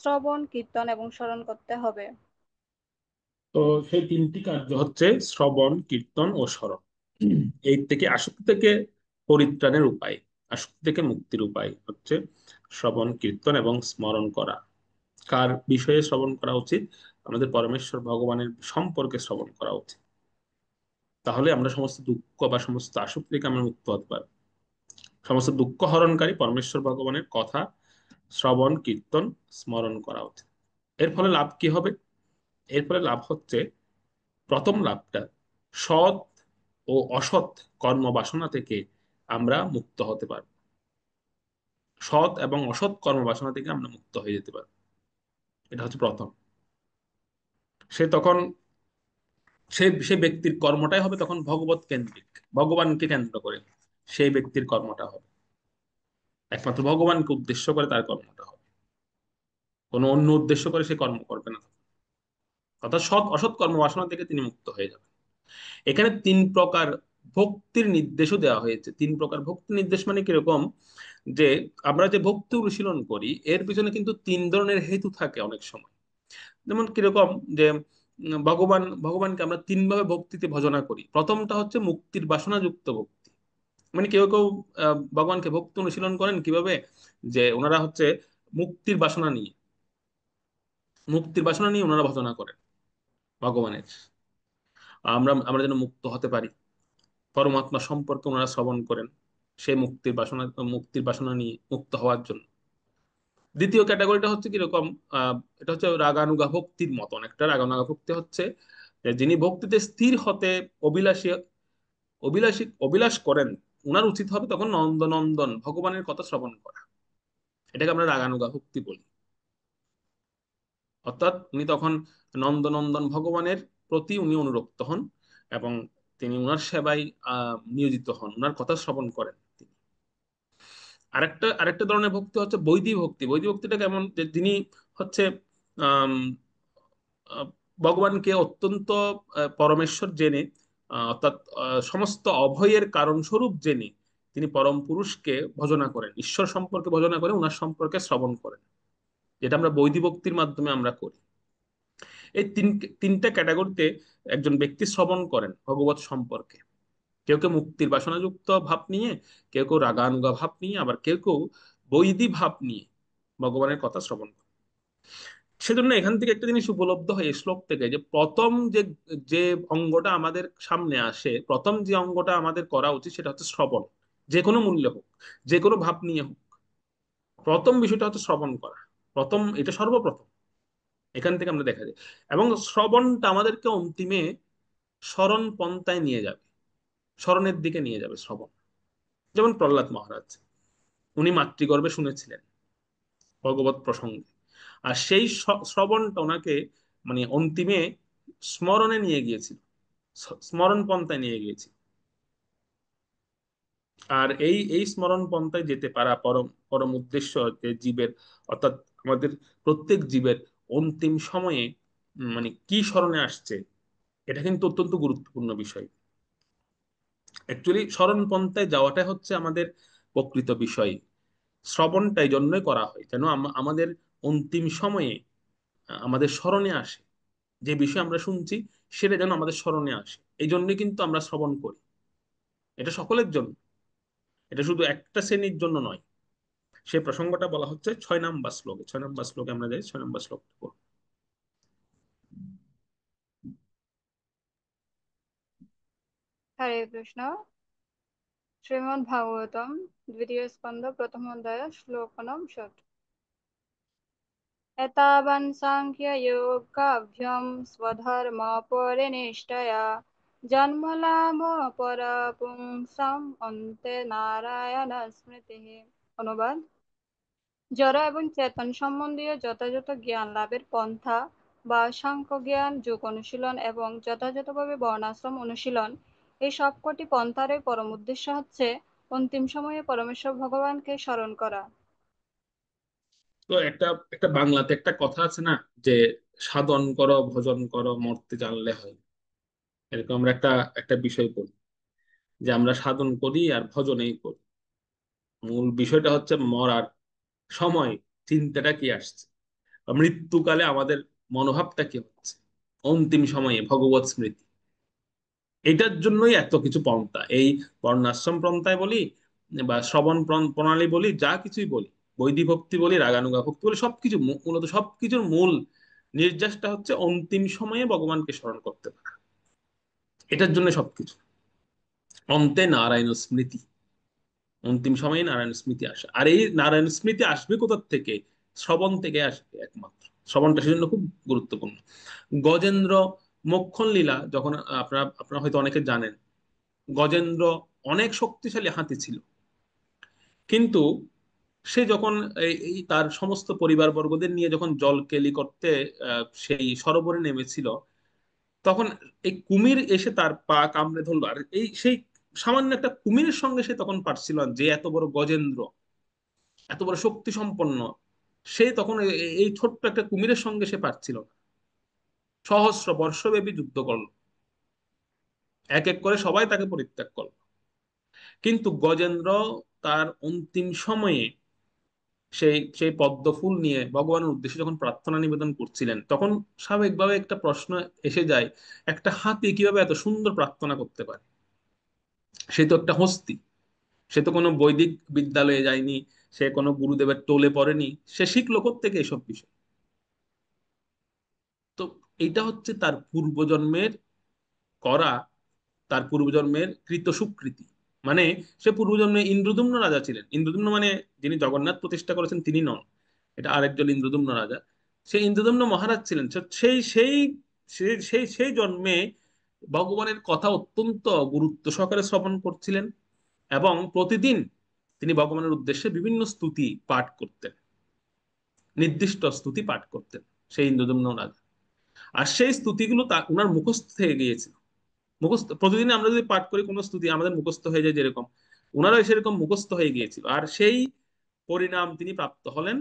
শ্রবণ, কীর্তন এবং স্মরণ করতে হবে। তো সেই তিনটি কার্য হচ্ছে শ্রবণ, কীর্তন ও স্মরণ। এই থেকে আসক্তি থেকে পরিত্রাণের উপায়, আসক্তি থেকে মুক্তির উপায় হচ্ছে শ্রবণ, কীর্তন এবং স্মরণ করা। কার বিষয়ে শ্রবণ করা উচিত? আমাদের পরমেশ্বর ভগবানের সম্পর্কে শ্রবণ করা উচিত। তাহলে আমরা সমস্ত দুঃখ বা সমস্ত আসক্তি থেকে আমরা মুক্ত হতে পারবো। সমস্ত দুঃখ হরণকারী পরমেশ্বর ভগবানের কথা শ্রবণ, কীর্তন, স্মরণ করা উচিত। এর ফলে লাভ কি হবে? এর ফলে লাভ হচ্ছে, প্রথম লাভটা, সৎ ও অসৎ কর্ম বাসনা থেকে আমরা মুক্ত হতে পারব। সৎ এবং অসৎ কর্ম বাসনা থেকে আমরা মুক্ত হয়ে যেতে পারব। এটা হচ্ছে প্রথম। সে তখন, সে ব্যক্তির কর্মটাই হবে তখন ভগবত কেন্দ্রিক, ভগবানকে কেন্দ্র করে সেই ব্যক্তির কর্মটা হবে, একমাত্র ভগবানকে উদ্দেশ্য করে তার কর্মটা হবে, কোনো অন্য উদ্দেশ্য করে সে কর্ম করবে না। অর্থাৎ সৎ অসৎ কর্ম বাসনা থেকে তিনি মুক্ত হয়ে যাবেন। এখানে 3 প্রকার ভক্তির নির্দেশও দেওয়া হয়েছে। 3 প্রকার ভক্তির নির্দেশ মানে কিরকম, যে আমরা যে ভক্তি অনুশীলন করি এর পিছনে কিন্তু 3 ধরনের হেতু থাকে অনেক সময়। যেমন কিরকম, যে ভগবানকে আমরা 3 ভাবে ভক্তিতে ভজনা করি। প্রথমটা হচ্ছে মুক্তির বাসনাযুক্ত ভক্তি। মানে কেউ কেউ ভগবানকে ভক্তি অনুশীলন করেন কিভাবে, যে ওনারা হচ্ছে মুক্তির বাসনা নিয়ে, মুক্তির বাসনা নিয়ে ওনারা ভজনা করেন ভগবানের। আমরা যেন মুক্ত হতে পারি, পরমাত্মা সম্পর্কে ওনারা শ্রবণ করেন সেই মুক্তির বাসনা নিয়ে মুক্ত হওয়ার জন্য। দ্বিতীয় ক্যাটাগরিটা হচ্ছে কিরকম, এটা হচ্ছে রাগানুগা ভক্তির মতন একটা। রাগানুগা ভক্তি হচ্ছে যে যিনি ভক্তিতে স্থির হতে অভিলাষী, অভিলাষ করেন, ওনার উচিত হবে তখন নন্দনন্দন ভগবানের কথা শ্রবণ করা। এটাকে আমরা রাগানুগা ভক্তি বলি। অর্থাৎ উনি তখন নন্দনন্দন ভগবানের প্রতি উনি অনুরক্ত হন এবং তিনি উনার সেবায় নিয়োজিত হন, উনার কথা শ্রবণ করেন তিনি। আরেকটা আরেকটা ধরনের ভক্তি হচ্ছে বৈদিক ভক্তি। বৈদিক ভক্তিটা কেমন, যে যিনি হচ্ছে আম, আহ, ভগবানকে অত্যন্ত পরমেশ্বর জেনে, অর্থাৎ সমস্ত অভয়ের কারণ স্বরূপ জেনে তিনি পরম পুরুষকে ভজনা করেন, ঈশ্বর সম্পর্কে ভজনা করে উনার সম্পর্কে শ্রবণ করেন, যেটা আমরা বৈদিক ভক্তির মাধ্যমে আমরা করি। এই তিনটা ক্যাটাগরিতে একজন ব্যক্তি শ্রবণ করেন ভগবত সম্পর্কে। কেউ কেউ মুক্তির বাসনাযুক্ত ভাব নিয়ে, কেউ কেউ রাগানুগা ভাব নিয়ে, আবার কেউ কেউ বৈধি ভাব নিয়ে ভগবানের কথা শ্রবণ করে। সেজন্য এখান থেকে একটা জিনিস উপলব্ধ হয় এই শ্লোক থেকে, যে প্রথম যে যে অঙ্গটা আমাদের সামনে আসে, প্রথম যে অঙ্গটা আমাদের করা উচিত সেটা হচ্ছে শ্রবণ। যে কোনো মূল্যে হোক, যে কোনো ভাব নিয়ে হোক, প্রথম বিষয়টা হচ্ছে শ্রবণ করা। প্রথম, এটা সর্বপ্রথম এখান থেকে আমরা দেখা যায়। এবং শ্রবণটা আমাদেরকে অন্তিমে স্মরণ পন্থায় নিয়ে যাবে, স্মরণের দিকে নিয়ে যাবে শ্রবণ। যেমন প্রহ্লাদ মহারাজ, উনি মাতৃগর্ভে শুনেছিলেন ভগবত প্রসঙ্গে, আর সেই শ্রবণটা ওনাকে মানে অন্তিমে স্মরণে নিয়ে গিয়েছিল, স্মরণ পন্থায় নিয়ে গিয়েছিল। আর এই এই স্মরণ পন্থায় যেতে পারা পরম পরম উদ্দেশ্য যে জীবের, অর্থাৎ আমাদের প্রত্যেক জীবের অন্তিম সময়ে মানে কি স্মরণে আসছে, এটা কিন্তু অত্যন্ত গুরুত্বপূর্ণ বিষয়। অ্যাকচুয়ালি স্মরণ পন্থায় যাওয়াটাই হচ্ছে আমাদের প্রকৃত বিষয়। শ্রবণটা এই জন্যই করা হয় যেন আমাদের অন্তিম সময়ে আমাদের স্মরণে আসে, যে বিষয় আমরা শুনছি সেটা যেন আমাদের স্মরণে আসে। এই জন্যই কিন্তু আমরা শ্রবণ করি। এটা সকলের জন্য, এটা শুধু একটা শ্রেণীর জন্য নয়। সে প্রসঙ্গটা বলা হচ্ছে 6 নম্বর শ্লোকে। 6 নম্বর শ্লোকে আমরা যাই, 6 নম্বর শ্লোক। হরে কৃষ্ণ। শ্রীমদ্ ভাগবতম দ্বিতীয় স্কন্ধ প্রথম অধ্যায় শ্লোক নং 7। एतावन् साङ्ख्ययोगाभ्यां स्वधर्मपरिनिष्ठया जन्मलाभपरपुंसाम् अन्ते নারায়ণ স্মৃতিঃ। অনুবাদ: জড় এবং চেতন সম্বন্ধীয় যথাযথ জ্ঞান লাভের পন্থা বা সাংখ্য জ্ঞান, যোগ অনুশীলন এবং যথাযথভাবে বর্ণাশ্রম অনুশীলন, এই সবকটি পন্থারই পরম উদ্দেশ্য হচ্ছে অন্তিম সময়ে পরমেশ্বর ভগবানকে স্মরণ করা। তো একটা একটা বাংলাতে একটা কথা আছে না, যে সাধন করো ভজন করো মরতে জানলে হয়। এরকম আমরা একটা একটা বিষয় বলি, যে আমরা সাধন করি আর ভজনেই করি। মূল বিষয়টা হচ্ছে মরার সময় চিন্তাটা কি আসছে, বা মৃত্যুকালে আমাদের মনোভাবটা কি হচ্ছে, অন্তিম সময়ে ভগবত স্মৃতি। এটার জন্যই এত কিছু পন্থা, এই বর্ণাশ্রম পন্থায় বলি বা শ্রবণ প্রণালী বলি, যা কিছুই বলি, বৈদিক ভক্তি বলি, রাগানুগা ভক্তি বলি, সবকিছু মূলত সবকিছুর মূল নির্যাসটা হচ্ছে অন্তিম সময়ে ভগবানকে স্মরণ করতে পারা। এটার জন্য সবকিছু। অন্তে নারায়ণ স্মৃতি, অন্তিম সময়ে নারায়ণ স্মৃতি আসে। আর এই নারায়ণ স্মৃতি আসবে কোথা থেকে? শ্রবণ থেকে আসবে একমাত্র। শ্রবণটা সেজন্য খুব গুরুত্বপূর্ণ। গজেন্দ্র মোক্ষণ লীলা যখন আপনারা আপনারা হয়তো অনেকে জানেন, গজেন্দ্র অনেক শক্তিশালী হাতি ছিল, কিন্তু সে যখন এই তার সমস্ত পরিবারবর্গদের নিয়ে যখন জল কেলি করতে সেই সরোবরে নেমেছিল, তখন এই কুমির এসে তার পা কামড়ে ধরলো। আর এই সেই সামান্য একটা কুমিরের সঙ্গে সে তখন পারছিল না, যে এত বড় গজেন্দ্র, এত বড় শক্তি সম্পন্ন, সে তখন এই ছোট্ট একটা কুমিরের সঙ্গে সে পারছিল না। সহস্র বর্ষব্যাপী যুদ্ধ করলো, এক এক করে সবাই তাকে পরিত্যাগ করলো। কিন্তু গজেন্দ্র তার অন্তিম সময়ে সেই সেই পদ্ম ফুল নিয়ে ভগবানের উদ্দেশ্যে যখন প্রার্থনা নিবেদন করছিলেন, তখন স্বাভাবিকভাবে একটা প্রশ্ন এসে যায়, একটা হাতি কিভাবে এত সুন্দর প্রার্থনা করতে পারে? সে তো একটা হস্তি, সে তো কোনো বৈদিক বিদ্যালয়ে যায়নি, সে কোনো গুরুদেবের টোলে পড়েনি, সে শিখলো কোত্থেকে এসব বিষয়? তো এটা হচ্ছে তার পূর্বজন্মের করা, তার পূর্বজন্মের কৃত সুকৃতি। মানে সে পূর্বজন্মে ইন্দ্রদুম্ন রাজা ছিলেন। ইন্দ্রদুম্ন মানে যিনি জগন্নাথ প্রতিষ্ঠা করেছেন তিনি নন, এটা আরেকজন ইন্দ্রদুম্ন রাজা। সেই ইন্দ্রদুম্ন মহারাজ ছিলেন। সেই সেই সেই সেই সেই জন্মে ভগবানের কথা অত্যন্ত গুরুত্ব সহকারে শ্রবণ করছিলেন, এবং প্রতিদিন তিনি ভগবানের উদ্দেশ্যে বিভিন্ন স্তুতি পাঠ করতেন, নির্দিষ্ট স্তুতি পাঠ করতেন সেই ইন্দ্রদুম্ন রাজা। আর সেই স্তুতিগুলো তা উনার মুখস্থ থেকে গিয়েছিল। মুখস্থ প্রতিদিন আমরা যদি পাঠ করি কোনো স্তুতি আমাদের মুখস্থ হয়ে যায়, যেরকম ওনারও সেরকম মুখস্থ হয়ে গিয়েছিল। আর সেই পরিণাম তিনি প্রাপ্ত হলেন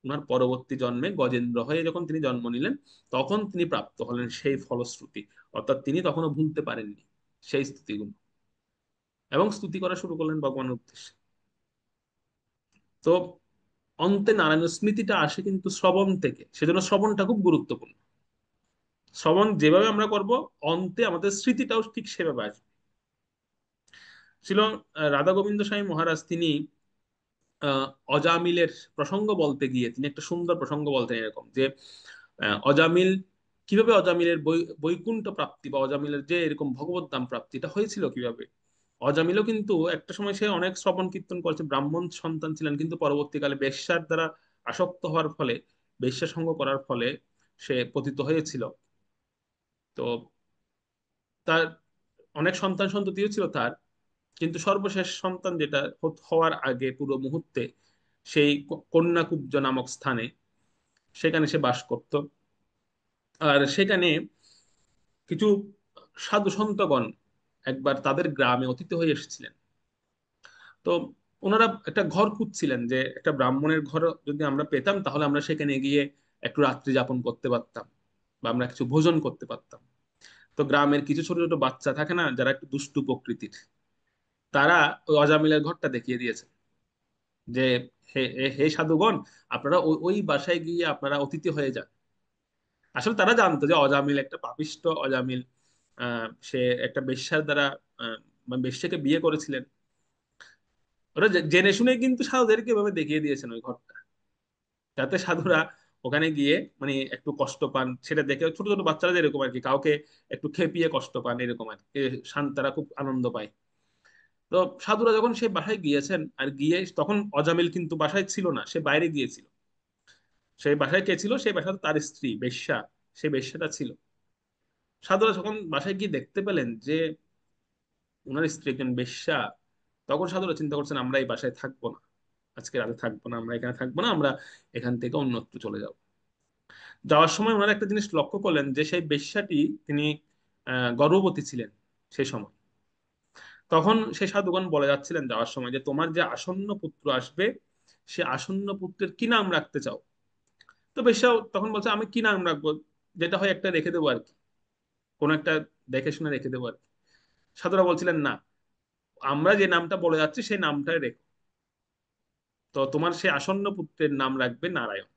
ওনার পরবর্তী জন্মে গজেন্দ্র হয়ে যখন তিনি জন্ম নিলেন, তখন তিনি প্রাপ্ত হলেন সেই ফলশ্রুতি। অর্থাৎ তিনি তখনও ভুলতে পারেননি সেই স্তুতিগুলো, এবং স্তুতি করা শুরু করলেন ভগবানের উদ্দেশ্যে। তো অন্তে নারায়ণ স্মৃতিটা আসে কিন্তু শ্রবণ থেকে, সেজন্য শ্রবণটা খুব গুরুত্বপূর্ণ। শ্রবণ যেভাবে আমরা করব, অন্তে আমাদের স্মৃতিটাও ঠিক সেভাবে আসবে। ছিল রাধা গোবিন্দ স্বামী মহারাজ, তিনি অজামিলের প্রসঙ্গ বলতে গিয়ে তিনি একটা সুন্দর প্রসঙ্গ বলতেন এরকম, যে অজামিল কিভাবে অজামিলের বৈকুণ্ঠ প্রাপ্তি বা অজামিলের যে এরকম ভগবত ধাম প্রাপ্তিটা হয়েছিল কিভাবে। অজামিলও কিন্তু একটা সময় সে অনেক শ্রবণ কীর্তন করেছে, ব্রাহ্মণ সন্তান ছিলেন, কিন্তু পরবর্তীকালে বেশ্যার দ্বারা আসক্ত হওয়ার ফলে, বেশ্যা সঙ্গ করার ফলে সে পতিত হয়েছিল। তো তার অনেক সন্তান সন্ততিও ছিল তার, কিন্তু সর্বশেষ সন্তান যেটা হওয়ার আগে পুরো মুহূর্তে সেই কন্যাকুব্জ নামক স্থানে, সেখানে সে বাস করত। আর সেখানে কিছু সাধু সন্তগণ একবার তাদের গ্রামে অতিথি হয়ে এসেছিলেন। তো ওনারা একটা ঘর খুঁজছিলেন যে একটা ব্রাহ্মণের ঘর যদি আমরা পেতাম তাহলে আমরা সেখানে গিয়ে একটু রাত্রি যাপন করতে পারতাম বা আমরা কিছু ভোজন করতে পারতাম। তো গ্রামের কিছু ছোট ছোট বাচ্চা থাকে না যারা একটু দুষ্টু প্রকৃতির, তারা ওই অজামিলের ঘরটা দেখিয়ে দিয়েছে যে হে হে হে সাধুগণ, আপনারা ওই ওই বাসায় গিয়ে আপনারা অতিথি হয়ে যান। আসলে তারা জানতো যে অজামিল একটা পাপিষ্ট অজামিল, সে একটা বেশ্যার দ্বারা মানে বেশ্যাকে বিয়ে করেছিলেন। ওরা জেনে শুনে কিন্তু সাধুদেরকে এভাবে দেখিয়ে দিয়েছেন ওই ঘরটা, যাতে সাধুরা ওখানে গিয়ে মানে একটু কষ্ট পান। সেটা দেখে ছোট ছোট বাচ্চারা যেরকম আর কি কাউকে একটু খেপিয়ে কষ্ট পান, এরকম আর কি শান্তারা খুব আনন্দ পায়। তো সাধুরা যখন সে বাসায় গিয়েছেন, আর গিয়ে তখন অজামিল কিন্তু বাসায় ছিল না, সে বাইরে গিয়েছিল। সেই বাসায় কে ছিল, সেই বাসায় তার স্ত্রী বেশ্যা, সে বেশ্যাটা ছিল। সাধুরা যখন বাসায় গিয়ে দেখতে পেলেন যে ওনার স্ত্রী একজন বেশ্যা, তখন সাধুরা চিন্তা করছেন আমরা এই বাসায় থাকবো না, আজকে রাতে থাকবো না, আমরা এখানে থাকবো না, আমরা এখান থেকে অন্যত্র চলে যাব। যাওয়ার সময় ওনারা একটা জিনিস লক্ষ্য করলেন যে সেই বেশ্যাটি তিনি গর্ভবতী ছিলেন সেই সময়। তখন সেই সাধুগণ বলে যাচ্ছিলেন যাওয়ার সময় যে তোমার যে আসন্ন পুত্র আসবে, সে আসন্ন পুত্রের কি নাম রাখতে চাও। তো বেশ্যা তখন বলছে আমি কি নাম রাখবো, যেটা হয় একটা রেখে দেবো আর কি, কোন একটা দেখে শুনে রেখে দেবো আর কি। সাধুরা বলছিলেন না, আমরা যে নামটা বলে যাচ্ছি সেই নামটাই রেখো। তো তোমার সেই আসন্ন পুত্রের নাম রাখবে নারায়ণ।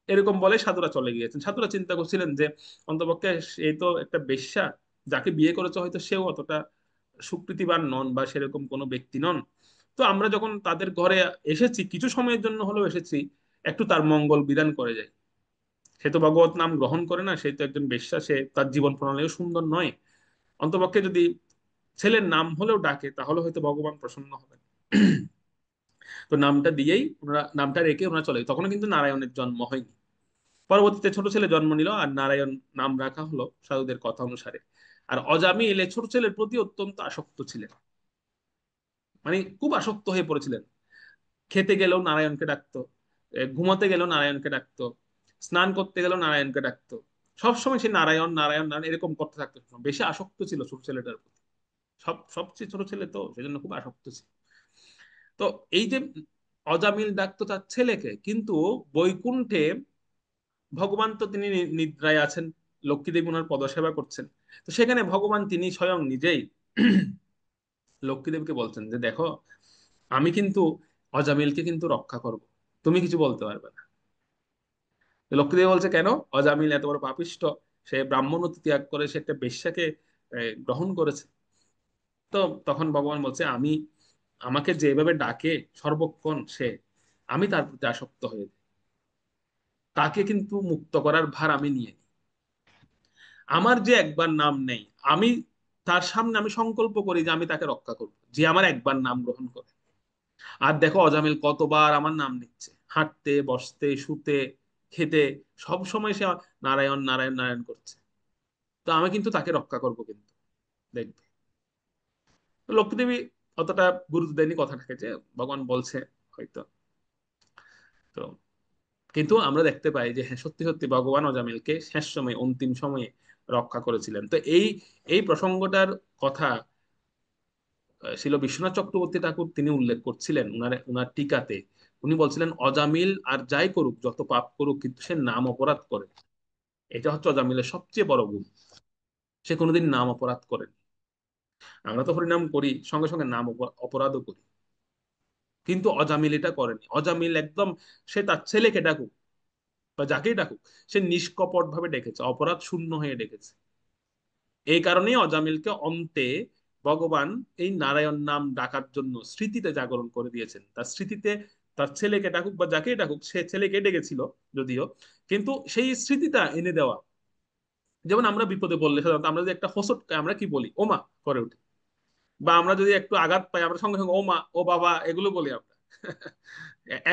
এরকম বলে সাধুরা চলে গিয়েছেন। সাধুরা চিন্তা করছিলেন যে অন্তপক্ষে এই তো একটা বেশ্যা, যাকে বিয়ে করেছে হয়তো সেও অতটা সুকৃতিবান নন বা সেরকম কোনো ব্যক্তি নন। তো আমরা যখন তাদের ঘরে এসেছি, কিছু সময়ের জন্য হলেও এসেছি, একটু তার মঙ্গল বিধান করে যাই। সে তো ভগবত নাম গ্রহণ করে না, সে তো একজন বেশ্যা, সে তার জীবন প্রণালীও সুন্দর নয়। অন্তপক্ষে যদি ছেলের নাম হলেও ডাকে তাহলে হয়তো ভগবান প্রসন্ন হবেন। তো নামটা দিয়েই ওনারা, নামটা রেখে ওনারা চলে, তখন কিন্তু নারায়ণের জন্ম হয়নি। পরবর্তীতে ছোট ছেলে জন্ম নিল আর নারায়ণ নাম রাখা হলো সাধুদের কথা অনুসারে। আর অজামিল এই ছোট ছেলের প্রতি অত্যন্ত আসক্ত ছিলেন, মানে খুব আসক্ত হয়ে পড়েছিলেন। খেতে গেলেও নারায়ণকে ডাকতো, ঘুমাতে গেলেও নারায়ণকে ডাকতো, স্নান করতে গেলেও নারায়ণকে ডাকতো। সবসময় সে নারায়ণ নারায়ণ নারায়ণ এরকম করতে থাকতো, বেশি আসক্ত ছিল ছোট ছেলেটার প্রতি। সবচেয়ে ছোট ছেলে তো সেজন্য খুব আসক্ত ছিল। তো এই যে অজামিল ডাকতো তার ছেলেকে, কিন্তু বৈকুণ্ঠে ভগবান তো তিনি নিদ্রায় আছেন, লক্ষ্মী দেবী ওনার পদসেবা করছেন। তো সেখানে ভগবান তিনি স্বয়ং নিজেই লক্ষ্মী দেবীকে বলছেন যে দেখো, আমি কিন্তু অজামিলকে কিন্তু রক্ষা করব, তুমি কিছু বলতে পারবে না। তো লক্ষ্মী দেবী বলছে কেন, অজামিল এত বড় পাপিষ্ট, সে ব্রাহ্মণত্ব ত্যাগ করে সে একটা বেশ্যাকে গ্রহণ করেছে। তো তখন ভগবান বলছে আমি, আমাকে যেভাবে ডাকে সর্বক্ষণ সে, আমি তার প্রতি আসক্ত হয়ে যাই, তাকে কিন্তু মুক্ত করার ভার আমি নিয়ে নিই। আমার যে একবার নাম নেই, আমি তার সামনে আমি সংকল্প করি যে আমি তাকে রক্ষা করব, যে আমার একবার নাম গ্রহণ করে। আর দেখো অজামিল কতবার আমার নাম নিচ্ছে, হাঁটতে বসতে শুতে খেতে, সব সময় সে নারায়ণ নারায়ণ নারায়ণ করছে। তো আমি কিন্তু তাকে রক্ষা করব কিন্তু, দেখবে। তো লক্ষ্মীদেবী অতটা গুরুত্ব দেয়নি কথাটাকে, যে ভগবান বলছে হয়তো। তো কিন্তু আমরা দেখতে পাই যে হ্যাঁ, সত্যি সত্যি ভগবান অজামিলকে শেষ সময় অন্তিম সময়ে রক্ষা করেছিলেন। তো এই এই প্রসঙ্গটার কথা ছিল বিশ্বনাথ চক্রবর্তী ঠাকুর তিনি উল্লেখ করছিলেন উনার উনার টিকাতে। উনি বলছিলেন অজামিল আর যাই করুক, যত পাপ করুক, কিন্তু সে নাম অপরাধ করে। এটা হচ্ছে অজামিলের সবচেয়ে বড় গুণ, সে কোনোদিন নাম অপরাধ করেনি। আমরা তো হরিনাম করি, সঙ্গে সঙ্গে নাম অপরাধও করি, কিন্তু অজামিল এটা করেনি। অজামিল একদম, সে তার ছেলেকে ডাকুক বা যাকেই ডাকুক, সে নিষ্কপট ভাবে ডেকেছে, অপরাধ শূন্য হয়ে ডেকেছে। এই কারণেই অজামিলকে অন্তে ভগবান এই নারায়ণ নাম ডাকার জন্য স্মৃতিতে জাগরণ করে দিয়েছেন, তার স্মৃতিতে তার ছেলেকে ডাকুক বা যাকেই ডাকুক, সে ছেলেকে ডেকেছিল যদিও, কিন্তু সেই স্মৃতিটা এনে দেওয়া। যেমন আমরা বিপদে পড়লে সাধারণত আমরা যদি একটা হোঁচট খাই, আমরা কি বলি? ওমা করে উঠি। বা আমরা যদি একটু আঘাত পাই, আমরা সঙ্গে সঙ্গে ওমা, ও বাবা, এগুলো বলি আমরা।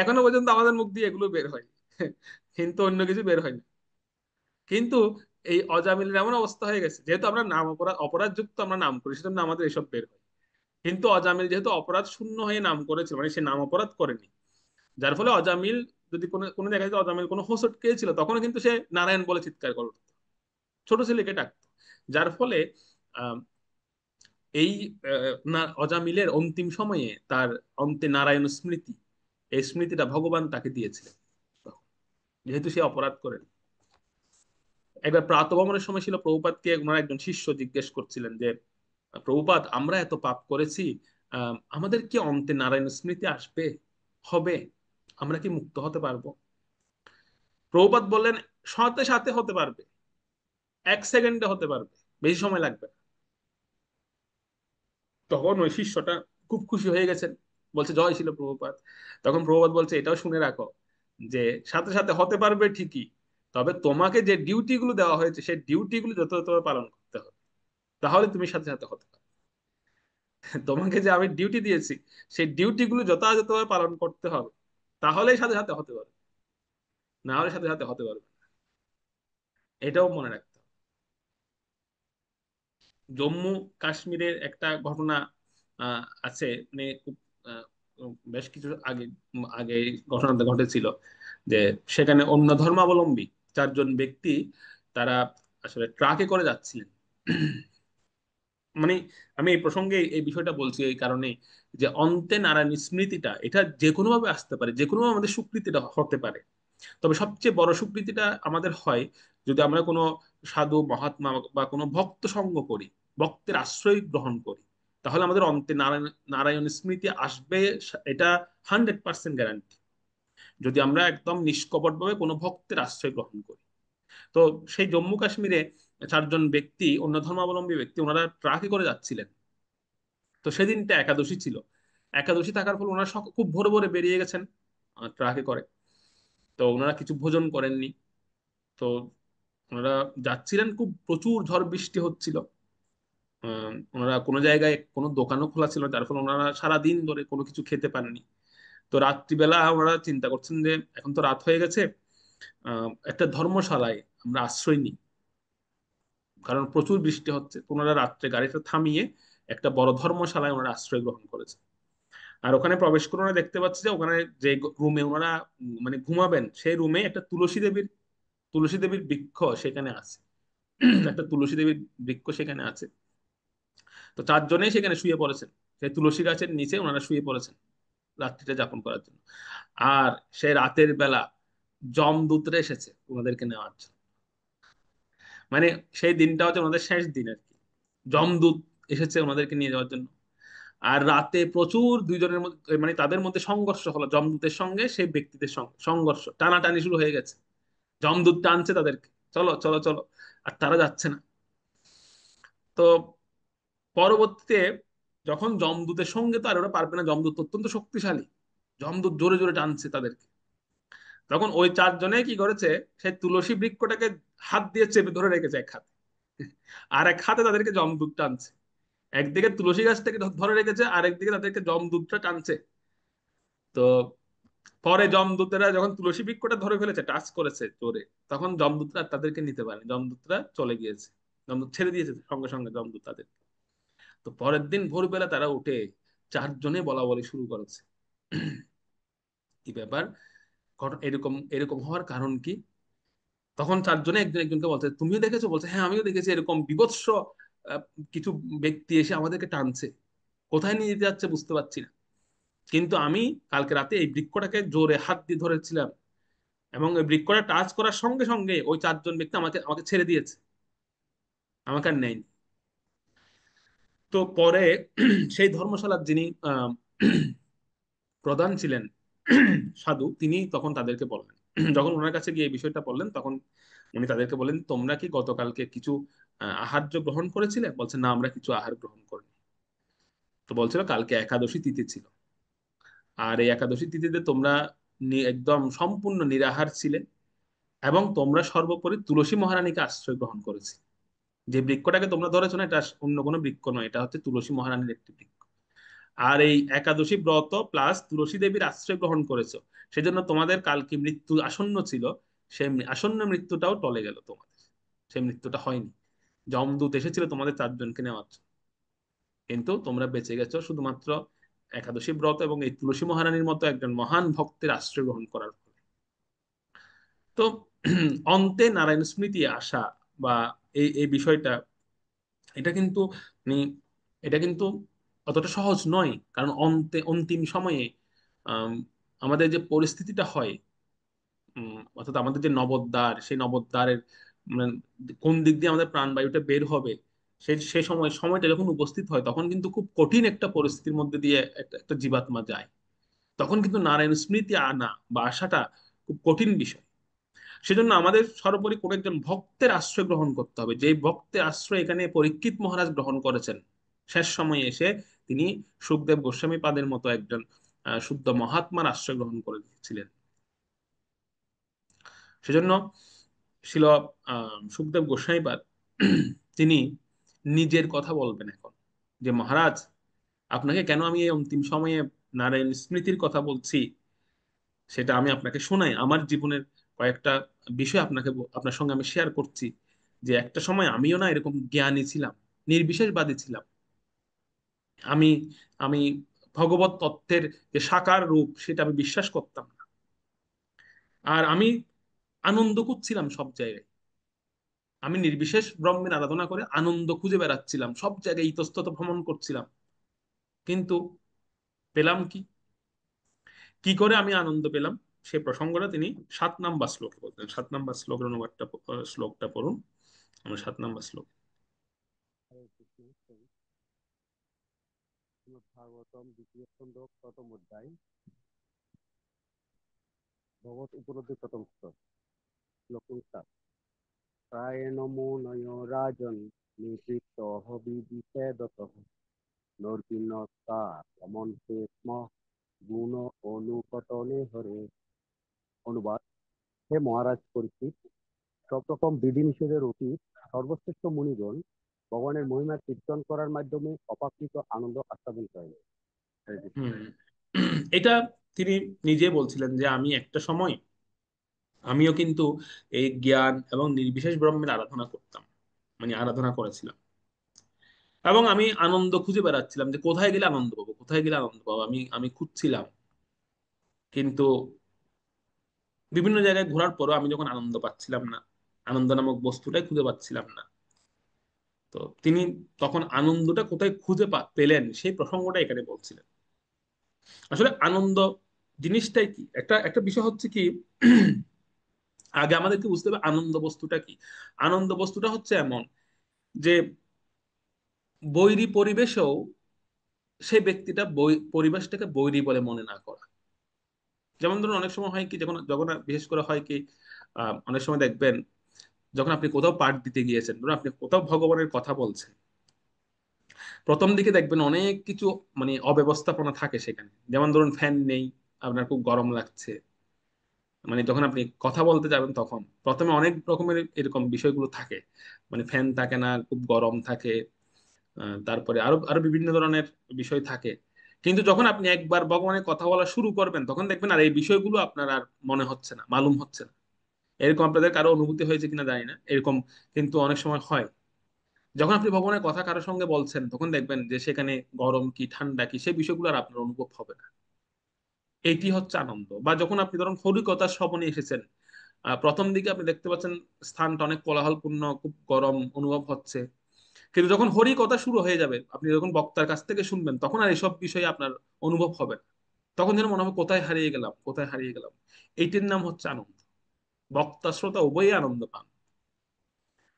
এখনো পর্যন্ত আমাদের মুখ দিয়ে এগুলো বের হয়, কিন্তু অন্য কিছু বের হয় না। কিন্তু এই অজামিলের এমন অবস্থা হয়ে গেছে, যেহেতু আমরা নাম অপরাধ অপরাধ যুক্ত আমরা নাম করি, সেজন্য আমাদের এসব বের হয়। কিন্তু অজামিল যেহেতু অপরাধ শূন্য হয়ে নাম করেছিল, মানে সে নাম অপরাধ করেনি, যার ফলে অজামিল যদি কোনো কোনো জায়গায় যদি অজামিল কোনো হোঁচট খেয়েছিল, তখন কিন্তু সে নারায়ণ বলে চিৎকার করে উঠতো, ছোট ছেলেকে ডাকতো। যার ফলে আহ, এই অজামিলের অন্তিম সময়ে তার অন্তে নারায়ণ স্মৃতি, এই স্মৃতিটা ভগবান তাকে দিয়েছিলেন তখন, যেহেতু সে অপরাধ করেন। একবার প্রাতঃভ্রমণের সময় ছিল, প্রভুপাদকে ওনার একজন শিষ্য জিজ্ঞেস করছিলেন যে, প্রভুপাদ, আমরা এত পাপ করেছি, আমাদের কি অন্তে নারায়ণ স্মৃতি আসবে, হবে? আমরা কি মুক্ত হতে পারবো? প্রভুপাদ বললেন, সাথে সাথে হতে পারবে, 1 সেকেন্ডে হতে পারবে, বেশি সময় লাগবে না। তখন ওই শিষ্যটা খুব খুশি হয়ে গেছেন, বলছে জয় ছিল প্রভুপাদ। তখন প্রভুপাদ বলছে, এটাও শুনে রাখো যে সাথে সাথে হতে পারবে ঠিকই, তবে তোমাকে যে ডিউটি গুলো দেওয়া হয়েছে সেই ডিউটি গুলো যথাযথভাবে পালন করতে হবে, তাহলে তুমি সাথে সাথে হতে পারবে। তোমাকে যে আমি ডিউটি দিয়েছি, সেই ডিউটি গুলো যথাযথভাবে পালন করতে হবে, তাহলেই সাথে সাথে হতে পারবে, না হলে সাথে সাথে হতে পারবে না। এটাও মনে রাখতে হবে। জম্মু কাশ্মীরের একটা ঘটনা আছে, মানে খুব আহ, বেশ কিছু আগে আগে এই ঘটনাটা ঘটেছিল, যে সেখানে অন্য ধর্মাবলম্বী 4 জন ব্যক্তি, তারা আসলে ট্রাকে করে যাচ্ছিলেন। মানে আমি এই প্রসঙ্গে এই বিষয়টা বলছি এই কারণে, যে অন্তে নারায়ণ স্মৃতিটা এটা যে কোনো ভাবে আসতে পারে, যে কোনো ভাবে আমাদের স্বীকৃতিটা হতে পারে। তবে সবচেয়ে বড় স্বীকৃতিটা আমাদের হয় যদি আমরা কোনো সাধু মহাত্মা বা কোনো ভক্ত সঙ্গ করি, ভক্তের আশ্রয় গ্রহণ করি, তাহলে আমাদের অন্তে নারায়ণ নারায়ণ স্মৃতি আসবে, এটা 100% গ্যারান্টি, যদি আমরা একদম নিষ্কপটভাবে কোনো ভক্তের আশ্রয় গ্রহণ করি। তো সেই জম্মু কাশ্মীরে 4 জন ব্যক্তি, অন্য ধর্মাবলম্বী ব্যক্তি, ওনারা ট্রাকে করে যাচ্ছিলেন। তো সেদিনটা একাদশী ছিল। একাদশী থাকার ফলে ওনারা খুব ভোরে ভোরে বেরিয়ে গেছেন ট্রাকে করে। তো ওনারা কিছু ভোজন করেননি। তো ওনারা যাচ্ছিলেন, খুব প্রচুর ঝড় বৃষ্টি হচ্ছিল। ওনারা কোনো জায়গায় কোনো দোকানও খোলা ছিল না, যার ফলে ওনারা সারা দিন ধরে কোনো কিছু খেতে পারেনি। তো রাত্রিবেলা ওনারা চিন্তা করছেন যে এখন তো রাত হয়ে গেছে, একটা ধর্মশালায় আমরা আশ্রয় নিই, কারণ প্রচুর বৃষ্টি হচ্ছে। তো ওনারা রাত্রে গাড়িটা থামিয়ে একটা বড় ধর্মশালায় ওনারা আশ্রয় গ্রহণ করেছে। আর ওখানে প্রবেশ করে ওনারা দেখতে পাচ্ছে যে ওখানে যে রুমে ওনারা মানে ঘুমাবেন, সেই রুমে একটা তুলসী দেবীর বৃক্ষ সেখানে আছে। একটা তুলসী দেবীর বৃক্ষ সেখানে আছে। তো 4 জনেই সেখানে শুয়ে পড়েছেন, সেই তুলসী গাছের নিচে ওনারা শুয়ে পড়েছেন রাত্রিটা যাপন করার জন্য। আর সে রাতের বেলা যমদূতরা এসেছে ওনাদেরকে নেওয়ার জন্য। মানে সেই দিনটা হচ্ছে ওনাদের শেষ দিন আর কি। যমদূত এসেছে ওনাদেরকে নিয়ে যাওয়ার জন্য। আর রাতে প্রচুর 2 জনের মধ্যে, মানে তাদের মধ্যে সংঘর্ষ হলো, যমদূতের সঙ্গে সেই ব্যক্তিদের সঙ্গে সংঘর্ষ, টানাটানি শুরু হয়ে গেছে। যমদূত টানছে তাদেরকে, চলো চলো চলো, আর তারা যাচ্ছে না। তো পরবর্তীতে যখন যমদূতের সঙ্গে তো আর ওরা পারবে না, যমদূত অত্যন্ত শক্তিশালী, যমদূত জোরে জোরে টানছে তাদেরকে, তখন ওই 4 জনে কি করেছে, সেই তুলসী বৃক্ষটাকে হাত দিয়ে চেপে ধরে রেখেছে এক হাতে, আর এক হাতে তাদেরকে যমদূত টানছে। একদিকে তুলসী গাছটাকে ধরে রেখেছে, আর একদিকে তাদেরকে যমদূতটা টানছে। তো পরে যমদূতেরা যখন তুলসী বৃক্ষটা ধরে ফেলেছে, টাচ করেছে জোরে, তখন যমদূতরা আর তাদেরকে নিতে পারেনি, যমদূতরা চলে গিয়েছে। যমদূত ছেড়ে দিয়েছে সঙ্গে সঙ্গে যমদূত তাদের। তো পরের দিন ভোরবেলা তারা উঠে 4 জনে বলা বলি শুরু করেছে, কি ব্যাপার, এরকম এরকম হওয়ার কারণ কি? তখন 4 জনে একজন একজনকে বলছে, তুমিও দেখেছো? বলছে, হ্যাঁ আমিও দেখেছি, এরকম বিভৎস আহ, কিছু ব্যক্তি এসে আমাদেরকে টানছে, কোথায় নিয়ে যেতে যাচ্ছে বুঝতে পারছি না। কিন্তু আমি কালকে রাতে এই বৃক্ষটাকে জোরে হাত দিয়ে ধরেছিলাম, এবং ওই বৃক্ষটা টাচ করার সঙ্গে সঙ্গে ওই 4 জন ব্যক্তি আমাকে আমাকে ছেড়ে দিয়েছে, আমাকে আর নেয়নি। তো পরে সেই ধর্মশালার যিনি প্রধান ছিলেন, সাধু, তিনি তখন তাদেরকে বললেন, যখন ওনার কাছে গিয়ে এই বিষয়টা বললেন, তখন উনি তাদেরকে বলেন, তোমরা কি গতকালকে কিছু আহার্য গ্রহণ করেছিলে? বলছে, না আমরা কিছু আহার গ্রহণ করিনি। তো বলছিল কালকে একাদশী তিথি ছিল, আর এই একাদশী তিথিতে তোমরা একদম সম্পূর্ণ নিরাহার ছিলে, এবং তোমরা সর্বোপরি তুলসী মহারানীকে আশ্রয় গ্রহণ করেছি। যে বৃক্ষটাকে তোমরা ধরেছো না, এটা অন্য কোনো বৃক্ষ নয়, এটা হচ্ছে তুলসী মহারানীর একটি বৃক্ষ। আর এই একাদশী ব্রত প্লাস তুলসী দেবীর আশ্রয় গ্রহণ করেছো, সেজন্য তোমাদের কালকে মৃত্যু আসন্ন ছিল, সেই আসন্ন মৃত্যুটাও টলে গেল তোমাদের, সেই মৃত্যুটা হয়নি। যমদূত এসেছিল তোমাদের চারজনকে নেওয়ার জন্য, কিন্তু তোমরা বেঁচে গেছো শুধুমাত্র একাদশী ব্রত এবং এই তুলসী মহারানীর মতো একজন মহান ভক্তের আশ্রয় গ্রহণ করার ফলে। তো অন্তে নারায়ণ স্মৃতি আসা বা এই এই বিষয়টা, এটা কিন্তু মানে এটা কিন্তু অতটা সহজ নয়, কারণ অন্তিম সময়ে আম, আমাদের যে পরিস্থিতিটা হয়, অর্থাৎ আমাদের যে নবদ্বার, সেই নবদ্বারের মানে কোন দিক দিয়ে আমাদের প্রাণবায়ুটা বের হবে, সেই সময়টা যখন উপস্থিত হয়, তখন কিন্তু খুব কঠিন একটা পরিস্থিতির মধ্যে দিয়ে একটা একটা জীবাত্মা যায়। তখন কিন্তু নারায়ণ স্মৃতি আনা বা আসাটা খুব কঠিন বিষয়। সেজন্য আমাদের সর্বোপরি কোন একজন ভক্তের আশ্রয় গ্রহণ করতে হবে, যে ভক্তের আশ্রয় এখানে পরীক্ষিত মহারাজ গ্রহণ করেছেন। শেষ সময়ে এসে তিনি সুখদেব গোস্বামী পাদের মতো একজন শুদ্ধ মহাত্মার আশ্রয় গ্রহণ করেছিলেন। সেজন্য শিল সুখদেব গোস্বামী পাদ তিনি নিজের কথা বলবেন এখন, যে মহারাজ, আপনাকে কেন আমি এই অন্তিম সময়ে নারায়ণ স্মৃতির কথা বলছি, সেটা আমি আপনাকে শোনাই। আমার জীবনের কয়েকটা বিষয় আপনার সঙ্গে আমি শেয়ার করছি, যে একটা সময় আমিও না এরকম জ্ঞানী ছিলাম, নির্বিশেষবাদী ছিলাম। আমি আমি ভগবত তত্ত্বের যে সাকার রূপ, সেটা আমি বিশ্বাস করতাম না। আর আমি আনন্দ খুঁজছিলাম সব জায়গায়। আমি নির্বিশেষ ব্রহ্মের আরাধনা করে আনন্দ খুঁজে বেড়াচ্ছিলাম, সব জায়গায় ইতস্তত ভ্রমণ করছিলাম। কিন্তু পেলাম কি? কি করে আমি আনন্দ পেলাম, সে প্রসঙ্গটা তিনি 7 নম্বর শ্লোকে বলতেন। 7 নম্বর শ্লোকের অনুবাদটা শ্লোকটা পড়ুন। আমরা 7 নম্বর শ্লোক। হরে কৃষ্ণ। শ্রীমদ্ ভাগবতম দ্বিতীয় স্কন্ধ প্রথম অধ্যায় ভগবত উপলব্ধি প্রথম শ্লোক। শ্লোক 7। প্রায়েণ মুনয় রাজন নিবৃত্ত হবিবিষেদতঃ নর্বিণ্যতা অমন্তে স্ম গুণ অনুপতনে হরে। অনুবাদ: হে মহারাজ পরীক্ষিত, সব রকম বিধিনিষেধের অতীত সর্বশ্রেষ্ঠ মুনিগণ ভগবানের মহিমা কীর্তন করার মাধ্যমে অপাকৃত আনন্দ আস্বাদন করেন। হরে কৃষ্ণ। হুম এটা তিনি নিজে বলছিলেন যে আমি একটা সময় আমিও কিন্তু এই জ্ঞান এবং নির্বিশেষ ব্রহ্মের আরাধনা করতাম, মানে আরাধনা করেছিলাম, এবং আমি আনন্দ খুঁজে বেড়াচ্ছিলাম যে কোথায় গেলে আনন্দ পাবো, কোথায় গেলে আনন্দ পাবো, আমি আমি খুঁজছিলাম। কিন্তু বিভিন্ন জায়গায় ঘোরার পরও আমি যখন আনন্দ পাচ্ছিলাম না, আনন্দ নামক বস্তুটাই খুঁজে পাচ্ছিলাম না। তো তিনি তখন আনন্দটা কোথায় খুঁজে পেলেন, সেই প্রসঙ্গটা এখানে বলছিলেন। আসলে আনন্দ জিনিসটাই কি, একটা একটা বিষয় হচ্ছে কি, আগে আমাদেরকে বুঝতে হবে আনন্দ বস্তুটা কি। আনন্দ বস্তুটা হচ্ছে এমন যে বৈরী পরিবেশেও সেই ব্যক্তিটা পরিবেশটাকে বৈরী বলে মনে না করা। যেমন ধরুন অনেক সময় হয় কি, যখন যখন বিশেষ করে হয় কি, অনেক সময় দেখবেন যখন আপনি কোথাও পাঠ দিতে গিয়েছেন, ধরুন আপনি কোথাও ভগবানের কথা বলছেন, প্রথম দিকে দেখবেন অনেক কিছু মানে অব্যবস্থাপনা থাকে সেখানে। যেমন ধরুন ফ্যান নেই, আপনার খুব গরম লাগছে, মানে যখন আপনি কথা বলতে যাবেন তখন প্রথমে অনেক রকমের এরকম বিষয়গুলো থাকে, মানে ফ্যান থাকে না, খুব গরম থাকে, তারপরে আরো আরো বিভিন্ন ধরনের বিষয় থাকে। কিন্তু যখন আপনি একবার ভগবানের কথা বলা শুরু করবেন, তখন দেখবেন আর এই বিষয়গুলো আপনার আর মনে হচ্ছে না, মালুম হচ্ছে না। এরকম আপনাদের কারো অনুভূতি হয়েছে কিনা জানি না, এরকম কিন্তু অনেক সময় হয়। যখন আপনি ভগবানের কথা কারোর সঙ্গে বলছেন, তখন দেখবেন যে সেখানে গরম কি ঠান্ডা কি সেই বিষয়গুলো আর আপনার অনুভব হবে না। এইটি হচ্ছে আনন্দ। বা যখন আপনি ধরুন হরিকথা শ্রবণে এসেছেন, প্রথম দিকে আপনি দেখতে পাচ্ছেন স্থানটা অনেক কোলাহলপূর্ণ, খুব গরম অনুভব হচ্ছে, কিন্তু যখন হরি কথা শুরু হয়ে যাবে, আপনি যখন বক্তার কাছ থেকে শুনবেন, তখন আর এসব বিষয়ে আপনার অনুভব হবে না। তখন যেন মনে হবে কোথায় হারিয়ে গেলাম, কোথায় হারিয়ে গেলাম। এইটির নাম হচ্ছে আনন্দ। বক্তা শ্রোতা উভয়ই আনন্দ পান।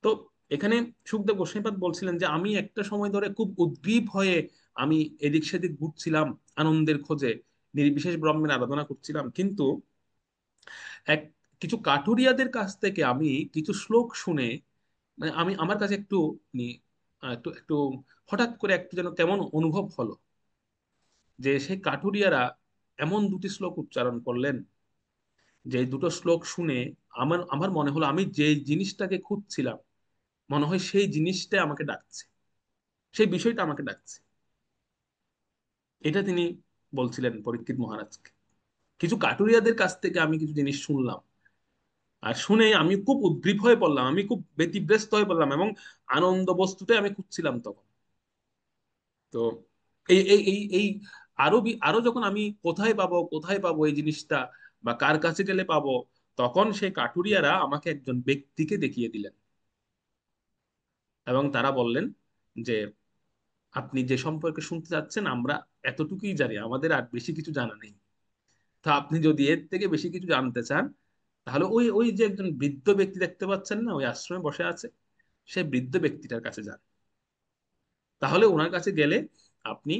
তো এখানে সুখদেব গোস্বামীপাদ বলছিলেন যে আমি একটা সময় ধরে খুব উদ্গ্রীব হয়ে আমি এদিক সেদিক ঘুরছিলাম আনন্দের খোঁজে, নির্বিশেষ ব্রহ্মের আরাধনা করছিলাম, কিন্তু এক কিছু কাঠুরিয়াদের কাছ থেকে আমি কিছু শ্লোক শুনে, মানে আমি আমার কাছে একটু মানে, একটু একটু হঠাৎ করে একটু যেন কেমন অনুভব হলো, যে সেই কাঠুরিয়ারা এমন দুটি শ্লোক উচ্চারণ করলেন যে দুটো শ্লোক শুনে আমার আমার মনে হলো আমি যে জিনিসটাকে খুঁজছিলাম, মনে হয় সেই জিনিসটা আমাকে ডাকছে, সেই বিষয়টা আমাকে ডাকছে। এটা তিনি বলছিলেন পরীক্ষিত মহারাজকে। কিছু কাটুরিয়াদের কাছ থেকে আমি কিছু জিনিস শুনলাম, আর শুনে আমি খুব উদ্গ্রীব হয়ে পড়লাম, আমি খুব ব্যতিব্যস্ত হয়ে পড়লাম, এবং আনন্দ বস্তুতে আমি খুঁজছিলাম তখন। তো এই এই এই এই আরো যখন আমি কোথায় পাবো এই জিনিসটা, বা কার কাছে গেলে পাবো, তখন সেই কাঠুরিয়ারা আমাকে একজন ব্যক্তিকে দেখিয়ে দিলেন, এবং তারা বললেন যে আপনি যে সম্পর্কে শুনতে চাচ্ছেন আমরা এতটুকুই জানি, আমাদের আর বেশি কিছু জানা নেই। তো আপনি যদি এর থেকে বেশি কিছু জানতে চান, তাহলে ওই ওই যে একজন বৃদ্ধ ব্যক্তি দেখতে পাচ্ছেন না, ওই আশ্রমে বসে আছে, সেই বৃদ্ধ ব্যক্তিটার কাছে যান। তাহলে ওনার কাছে গেলে আপনি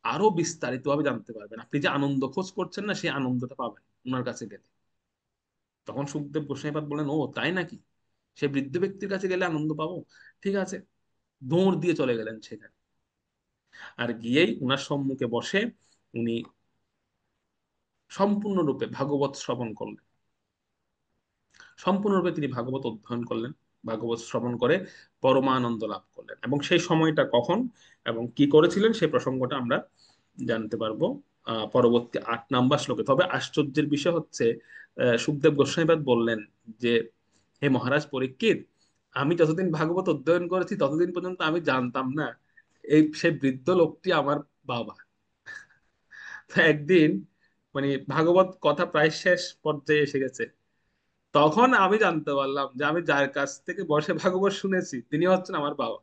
আরো বিস্তারিত ভাবে জানতে পারবেন, আপনি যে আনন্দ খোঁজ করছেন না সেই আনন্দটা পাবেন ওনার কাছে গেলে। তখন সুখদেব গোস্বামীপাদ বলেন, ও তাই নাকি, সে বৃদ্ধ ব্যক্তির কাছে গেলে আনন্দ পাবো, ঠিক আছে। দৌড় দিয়ে চলে গেলেন সেখানে, আর গিয়েই ওনার সম্মুখে বসে উনি সম্পূর্ণরূপে ভাগবত শ্রবণ করলেন। সম্পূর্ণরূপে তিনি ভাগবত অধ্যয়ন করলেন, ভাগবত শ্রবণ করে পরমানন্দ লাভ করলেন। এবং সেই সময়টা কখন এবং কি করেছিলেন সেই প্রসঙ্গটা আমরা জানতে পারবো পরবর্তী 8 নম্বর শ্লোকে। তবে আশ্চর্যের বিষয় হচ্ছে সুখদেব গোস্বামীপাদ বললেন যে, হে মহারাজ পরীক্ষিত, আমি যতদিন ভাগবত অধ্যয়ন করেছি ততদিন পর্যন্ত আমি জানতাম না এই সেই বৃদ্ধ লোকটি আমার বাবা। তো একদিন মানে ভাগবত কথা প্রায় শেষ পর্যায়ে এসে গেছে, তখন আমি জানতে পারলাম যে আমি যার কাছ থেকে বসে ভাগবত শুনেছি তিনি হচ্ছেন আমার বাবা,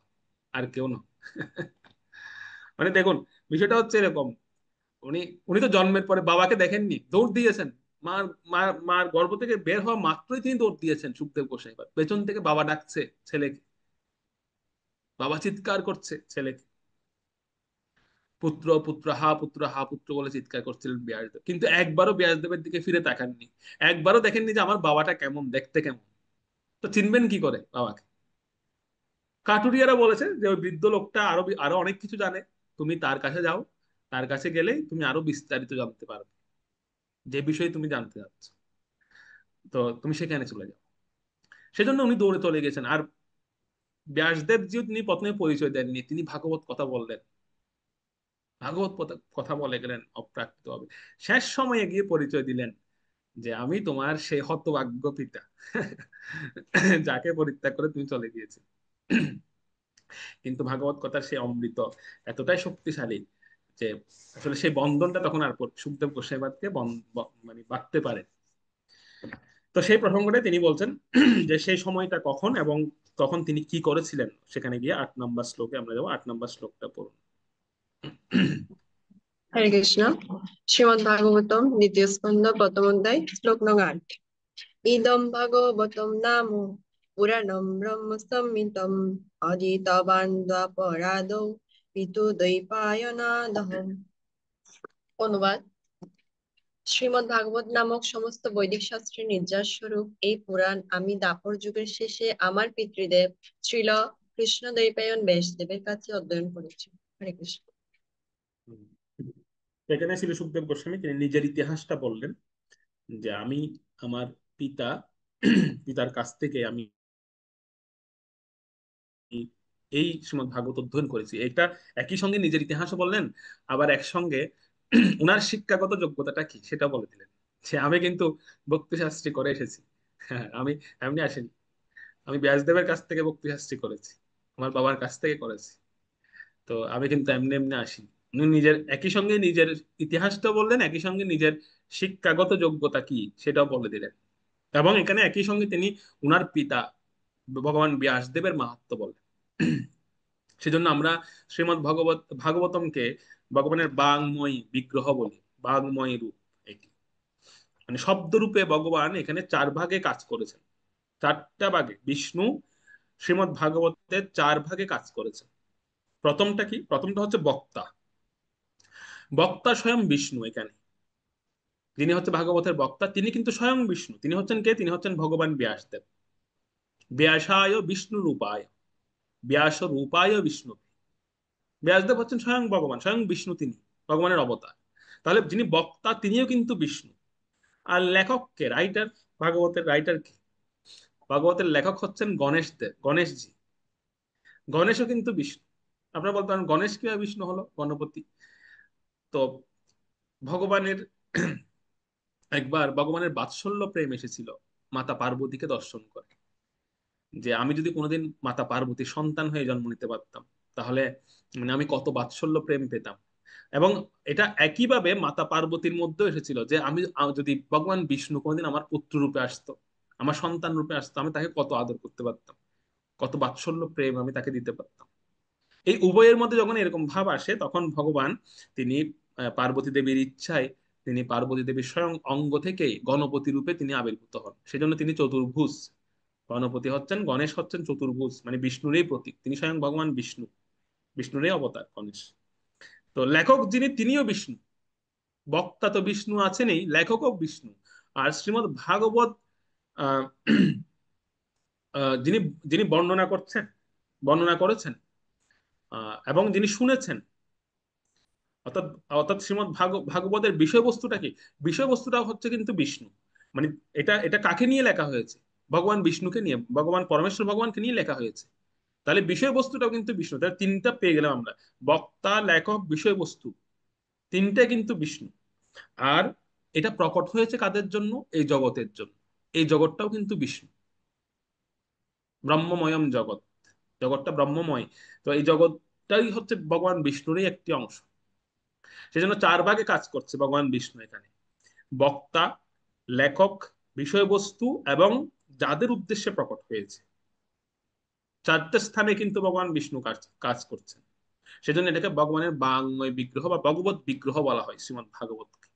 আর কেউ না। মানে দেখুন, বিষয়টা হচ্ছে এরকম, উনি উনি তো জন্মের পরে বাবাকে দেখেননি, দৌড় দিয়েছেন। মার মার মার গর্ভ থেকে বের হওয়া মাত্রই তিনি দৌড় দিয়েছেন। সুখদেব গোস্বামী পেছন থেকে বাবা ডাকছে ছেলেকে, বাবা চিৎকার করছে ছেলেকে, পুত্র পুত্র হা পুত্র হা পুত্র বলে চিৎকার করছিলেন ব্যাসদেব, কিন্তু একবারও ব্যাসদেবের দিকে ফিরে তাকাননি, একবারও দেখেননি যে আমার বাবাটা কেমন দেখতে, কেমন। তো চিনবেন কি করে বাবাকে? কাটুরিয়ারা বলেছে যে ওই বৃদ্ধ লোকটা আরো আরো অনেক কিছু জানে, তুমি তার কাছে যাও, তার কাছে গেলে তুমি আরো বিস্তারিত জানতে পারবে যে বিষয়ে তুমি জানতে চাচ্ছ। তো তুমি সেখানে চলে যাও। সেজন্য উনি দৌড়ে চলে গেছেন। আর ব্যাসদেব জি তিনি প্রথমে পরিচয় দেননি, তিনি ভাগবত কথা বললেন, ভাগবত কথা বলে গেলেন অপ্রাকৃত হবে। শেষ সময়ে গিয়ে পরিচয় দিলেন যে আমি তোমার সেই হতভাগ্য পিতা যাকে পরিত্যাগ করে তুমি চলে গিয়েছে। কিন্তু ভাগবত কথার সেই অমৃত এতটাই শক্তিশালী যে আসলে সেই বন্ধনটা তখন আর সুখদেব গোস্বামীকে মানে বাঁধতে পারে। তো সেই প্রসঙ্গটা তিনি বলছেন যে সেই সময়টা কখন এবং তখন তিনি কি করেছিলেন, সেখানে গিয়ে 8 নম্বর শ্লোকে আমরা যাবো। 8 নম্বর শ্লোকটা পড়ুন। হরে কৃষ্ণ। শ্রীমদ্ ভাগবতম দ্বিতীয় স্কন্ধ প্রথম অধ্যায় শ্লোক নং 8। ইদম ভাগবতম নাম পুরাণম ব্রহ্ম সংহিতম অজিতবান দ্বাপরাদৌ পিতুদ্বৈপায়নাদঃ। অনুবাদ: শ্রীমদ্ ভাগবত নামক সমস্ত বৈদিক শাস্ত্রের নির্যাস স্বরূপ এই পুরাণ আমি দ্বাপর যুগের শেষে আমার পিতৃদেব শ্রীল কৃষ্ণদ্বৈপায়ন ব্যাসদেবের কাছে অধ্যয়ন করেছি। হরে কৃষ্ণ। এখানে ছিল সুখদেব গোস্বামী, তিনি নিজের ইতিহাসটা বললেন যে আমি আমার পিতা পিতার কাছ থেকে আমি এই শ্রীমদ্ ভাগবত অধ্যয়ন করেছি। এটা একই সঙ্গে নিজের ইতিহাসও বললেন, আবার একসঙ্গে উনার শিক্ষাগত যোগ্যতাটা কি সেটা বলে দিলেন, যে আমি কিন্তু ভক্তি শাস্ত্রী করে এসেছি। হ্যাঁ, আমি এমনি আসিনি, আমি ব্যাসদেবের কাছ থেকে ভক্তি শাস্ত্রী করেছি, আমার বাবার কাছ থেকে করেছি। তো আমি কিন্তু এমনি এমনি আসিনি। উনি নিজের একই সঙ্গে নিজের ইতিহাসটা বললেন, একই সঙ্গে নিজের শিক্ষাগত যোগ্যতা কি সেটাও বলে দিলেন। এবং এখানে একই সঙ্গে তিনি উনার পিতা ভগবান ব্যাসদেবের মাহাত্ম্য বলেন। সেজন্য আমরা ভাগবতমকে ভগবানের বাংময় বিগ্রহ বলি, বাংময় রূপ এটি। মানে শব্দ রূপে ভগবান এখানে 4 ভাগে কাজ করেছেন, 4টা ভাগে বিষ্ণু শ্রীমদ্ ভাগবতের 4 ভাগে কাজ করেছেন। প্রথমটা কি? প্রথমটা হচ্ছে বক্তা। বক্তা স্বয়ং বিষ্ণু। এখানে যিনি হচ্ছে ভাগবতের বক্তা তিনি কিন্তু স্বয়ং বিষ্ণু। তিনি হচ্ছেন কে? তিনি হচ্ছেন ভগবান ব্যাসদেব। ব্যাসায় বিষ্ণু রূপায়, ব্যাস রূপায় বিষ্ণু। ব্যাসদেব হচ্ছেন স্বয়ং ভগবান, স্বয়ং বিষ্ণু, তিনি ভগবানের অবতার। তাহলে যিনি বক্তা তিনিও কিন্তু বিষ্ণু। আর লেখককে, রাইটার, ভাগবতের রাইটার কে? ভাগবতের লেখক হচ্ছেন গণেশজি। গণেশও কিন্তু বিষ্ণু। আপনারা বলতে পারেন গণেশ কিভাবে বিষ্ণু হলো, গণপতি? তো ভগবানের একবার ভগবানের বাৎসল্য প্রেম এসেছিল মাতা পার্বতীকে দর্শন করে, যে আমি যদি কোনোদিন মাতা পার্বতীর সন্তান হয়ে জন্ম নিতে পারতাম, তাহলে মানে আমি কত বাৎসল্য প্রেম পেতাম। এবং এটা একইভাবে মাতা পার্বতীর মধ্যেও এসেছিল, যে যদি ভগবান বিষ্ণু কোনোদিন আমার পুত্র রূপে আসতো, আমার সন্তান রূপে আসতো, আমি তাকে কত আদর করতে পারতাম, কত বাৎসল্য প্রেম আমি তাকে দিতে পারতাম। এই উভয়ের মধ্যে যখন এরকম ভাব আসে, তখন ভগবান তিনি পার্বতী দেবীর ইচ্ছায় তিনি পার্বতী দেবীর স্বয়ং অঙ্গ থেকেই গণপতি রূপে তিনি আবির্ভূত হন। সেজন্য তিনি চতুর্ভুজ। গণপতি হচ্ছেন, গণেশ হচ্ছেন চতুর্ভুজ, মানে বিষ্ণুরই প্রতীক। তিনি স্বয়ং ভগবান বিষ্ণু, বিষ্ণুরই অবতার গণেশ। তো লেখক যিনি, তিনিও বিষ্ণু। বক্তা তো বিষ্ণু আছেনই, লেখকও বিষ্ণু। আর শ্রীমদ্ ভাগবত আহ যিনি যিনি বর্ণনা করেছেন, এবং যিনি শুনেছেন, অর্থাৎ অর্থাৎ ভাগবতের বিষয়বস্তুটা কি? বিষয়বস্তুটা হচ্ছে কিন্তু বিষ্ণু। মানে এটা এটা কাকে নিয়ে লেখা হয়েছে? ভগবান বিষ্ণুকে নিয়ে, ভগবান পরমেশ্বর ভগবানকে নিয়ে লেখা হয়েছে। তাহলে বিষয়বস্তুটাও কিন্তু বিষ্ণু। তাহলে তিনটা পেয়ে গেলাম আমরা, বক্তা, লেখক, বিষয়বস্তু, তিনটা কিন্তু বিষ্ণু। আর এটা প্রকট হয়েছে কাদের জন্য? এই জগতের জন্য। এই জগৎটাও কিন্তু বিষ্ণু। ব্রহ্মময়ম জগৎ, জগৎটা ব্রহ্মময়। তো এই জগৎটাই হচ্ছে ভগবান বিষ্ণুরই একটি অংশ। সেজন্য চার ভাগে কাজ করছে ভগবান বিষ্ণু এখানে: বক্তা, লেখক, বিষয়বস্তু এবং যাদের উদ্দেশ্যে প্রকট হয়েছে। চারটে স্থানে কিন্তু ভগবান বিষ্ণু কাজ কাজ করছেন। সেজন্য এটাকে ভগবানের বাংময় বিগ্রহ বা ভগবত বিগ্রহ বলা হয় শ্রীমদ্ ভাগবতকে।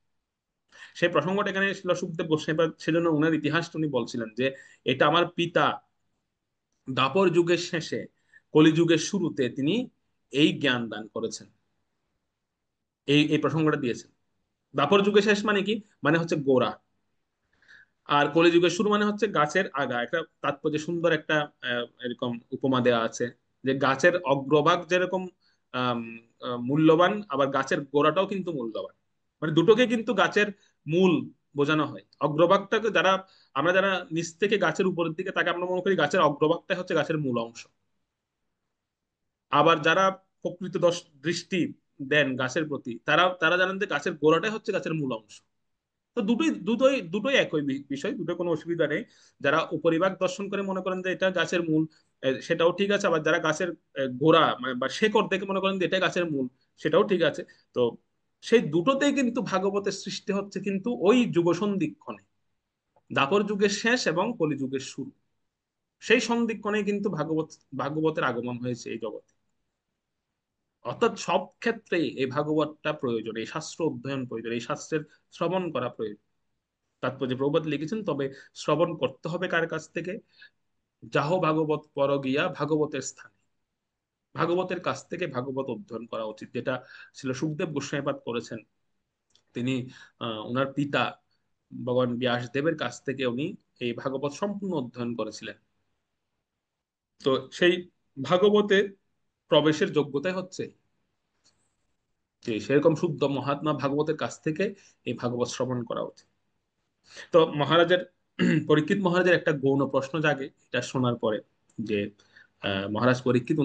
সেই প্রসঙ্গটা এখানে ছিল সুখদেব গোস্বামী, সেজন্য উনার ইতিহাসটা উনি বলছিলেন যে এটা আমার পিতা দাপর যুগের শেষে, কলিযুগের শুরুতে তিনি এই জ্ঞান দান করেছেন, এই এই প্রসঙ্গটা দিয়েছেন। দাপর যুগের শেষ মানে কি? মানে হচ্ছে গোড়া। আর কলিযুগের শুরু মানে হচ্ছে গাছের আগা। একটা তাৎপর্য সুন্দর একটা এরকম উপমা দেওয়া আছে, যে গাছের অগ্রভাগ যেরকম আম, মূল্যবান, আবার গাছের গোড়াটাও কিন্তু মূল্যবান। মানে দুটোকে কিন্তু গাছের মূল বোঝানো হয়। অগ্রভাগটাকে আমরা যারা নিচ থেকে গাছের উপরের দিকে তাকে আমরা মনে করি গাছের অগ্রভাগটা হচ্ছে গাছের মূল অংশ। আবার যারা প্রকৃত দৃষ্টি দেন গাছের প্রতি, তারা তারা জানেন যে গাছের গোড়াটাই হচ্ছে গাছের মূল অংশ। তো দুটোই দুটোই দুটোই একই বিষয়, দুটো কোনো অসুবিধা নেই। যারা উপরিভাগ দর্শন করে মনে করেন যে এটা গাছের মূল, সেটাও ঠিক আছে। আবার যারা গাছের গোড়া মানে বা শেকড় দেখে মনে করেন যে এটা গাছের মূল, সেটাও ঠিক আছে। তো সেই দুটোতেই কিন্তু ভাগবতের সৃষ্টি হচ্ছে কিন্তু ওই যুগ সন্ধিক্ষণে, দাপর যুগের শেষ এবং কলি যুগের শুরু। সেই সন্ধিক্ষণে কিন্তু ভাগবতের আগমন হয়েছে এই জগতে। অর্থাৎ সব ক্ষেত্রেই এই ভাগবতটা প্রয়োজন, এই শাস্ত্র অধ্যয়ন প্রয়োজন, এই শাস্ত্রের শ্রবণ করা প্রয়োজন। তাৎপর্য প্রভুপাদ লিখেছেন, তবে শ্রবণ করতে হবে কার কাছ থেকে? যাহ ভাগবত পর গিয়া ভাগবতের স্থানে। ভাগবতের কাছ থেকে ভাগবত অধ্যয়ন করা উচিত, যেটা ছিল সুখদেব গোস্বামীপাদ করেছেন। তিনি ওনার পিতা ভগবান ব্যাসদেবের কাছ থেকে উনি এই ভাগবত সম্পূর্ণ অধ্যয়ন করেছিলেন। তো সেই ভাগবতে প্রবেশের যোগ্যতাই হচ্ছে যে সেরকম শুদ্ধ মহাত্মা ভাগবতের কাছ থেকে এই ভাগবত শ্রবণ করা উচিত। তো মহারাজের পরীক্ষিত মহারাজের একটা গৌণ প্রশ্ন জাগে এটা শোনার পরে, যে মহারাজ পরীক্ষিত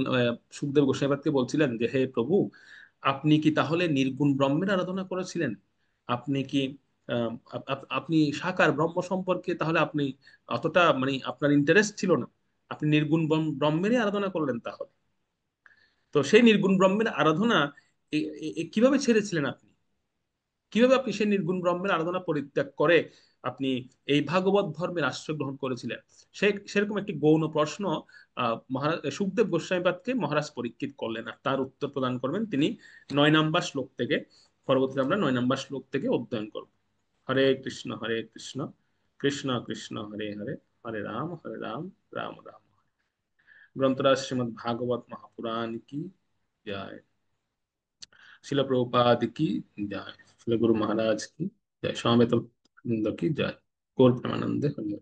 সুখদেব গোস্বামীপাদকে বলছিলেন যে হে প্রভু, আপনি কি তাহলে নির্গুণ ব্রহ্মের আরাধনা করেছিলেন? আপনি কি আপনি সাকার ব্রহ্ম সম্পর্কে তাহলে আপনি অতটা মানে আপনার ইন্টারেস্ট ছিল না, আপনি নির্গুণ ব্রহ্মেরই আরাধনা করলেন তাহলে? তো সেই নির্গুণ ব্রহ্মের আরাধনা কিভাবে ছেড়েছিলেন আপনি? কিভাবে আপনি সেই নির্গুণ ব্রহ্মের আরাধনা পরিত্যাগ করে আপনি এই ভাগবত ধর্মের আশ্রয় গ্রহণ করেছিলেন? সেরকম একটি গৌণ প্রশ্ন মহারাজ সুখদেব গোস্বামীপাদকে মহারাজ পরীক্ষিত করলেন, আর তার উত্তর প্রদান করবেন তিনি 9 নম্বর শ্লোক থেকে। পরবর্তীতে আমরা 9 নম্বর শ্লোক থেকে অধ্যয়ন করব। হরে কৃষ্ণ কৃষ্ণ কৃষ্ণ হরে হরে, হরে রাম রাম রাম। গ্রন্থরাজ শ্রীমদ্ ভাগবত মহাপুরাণ কি জয়। শিল प्रभुपाद की जय। शिल गुरु महाराज की जय। स्वामित्व की जय। गौर प्रेमानंद हरि।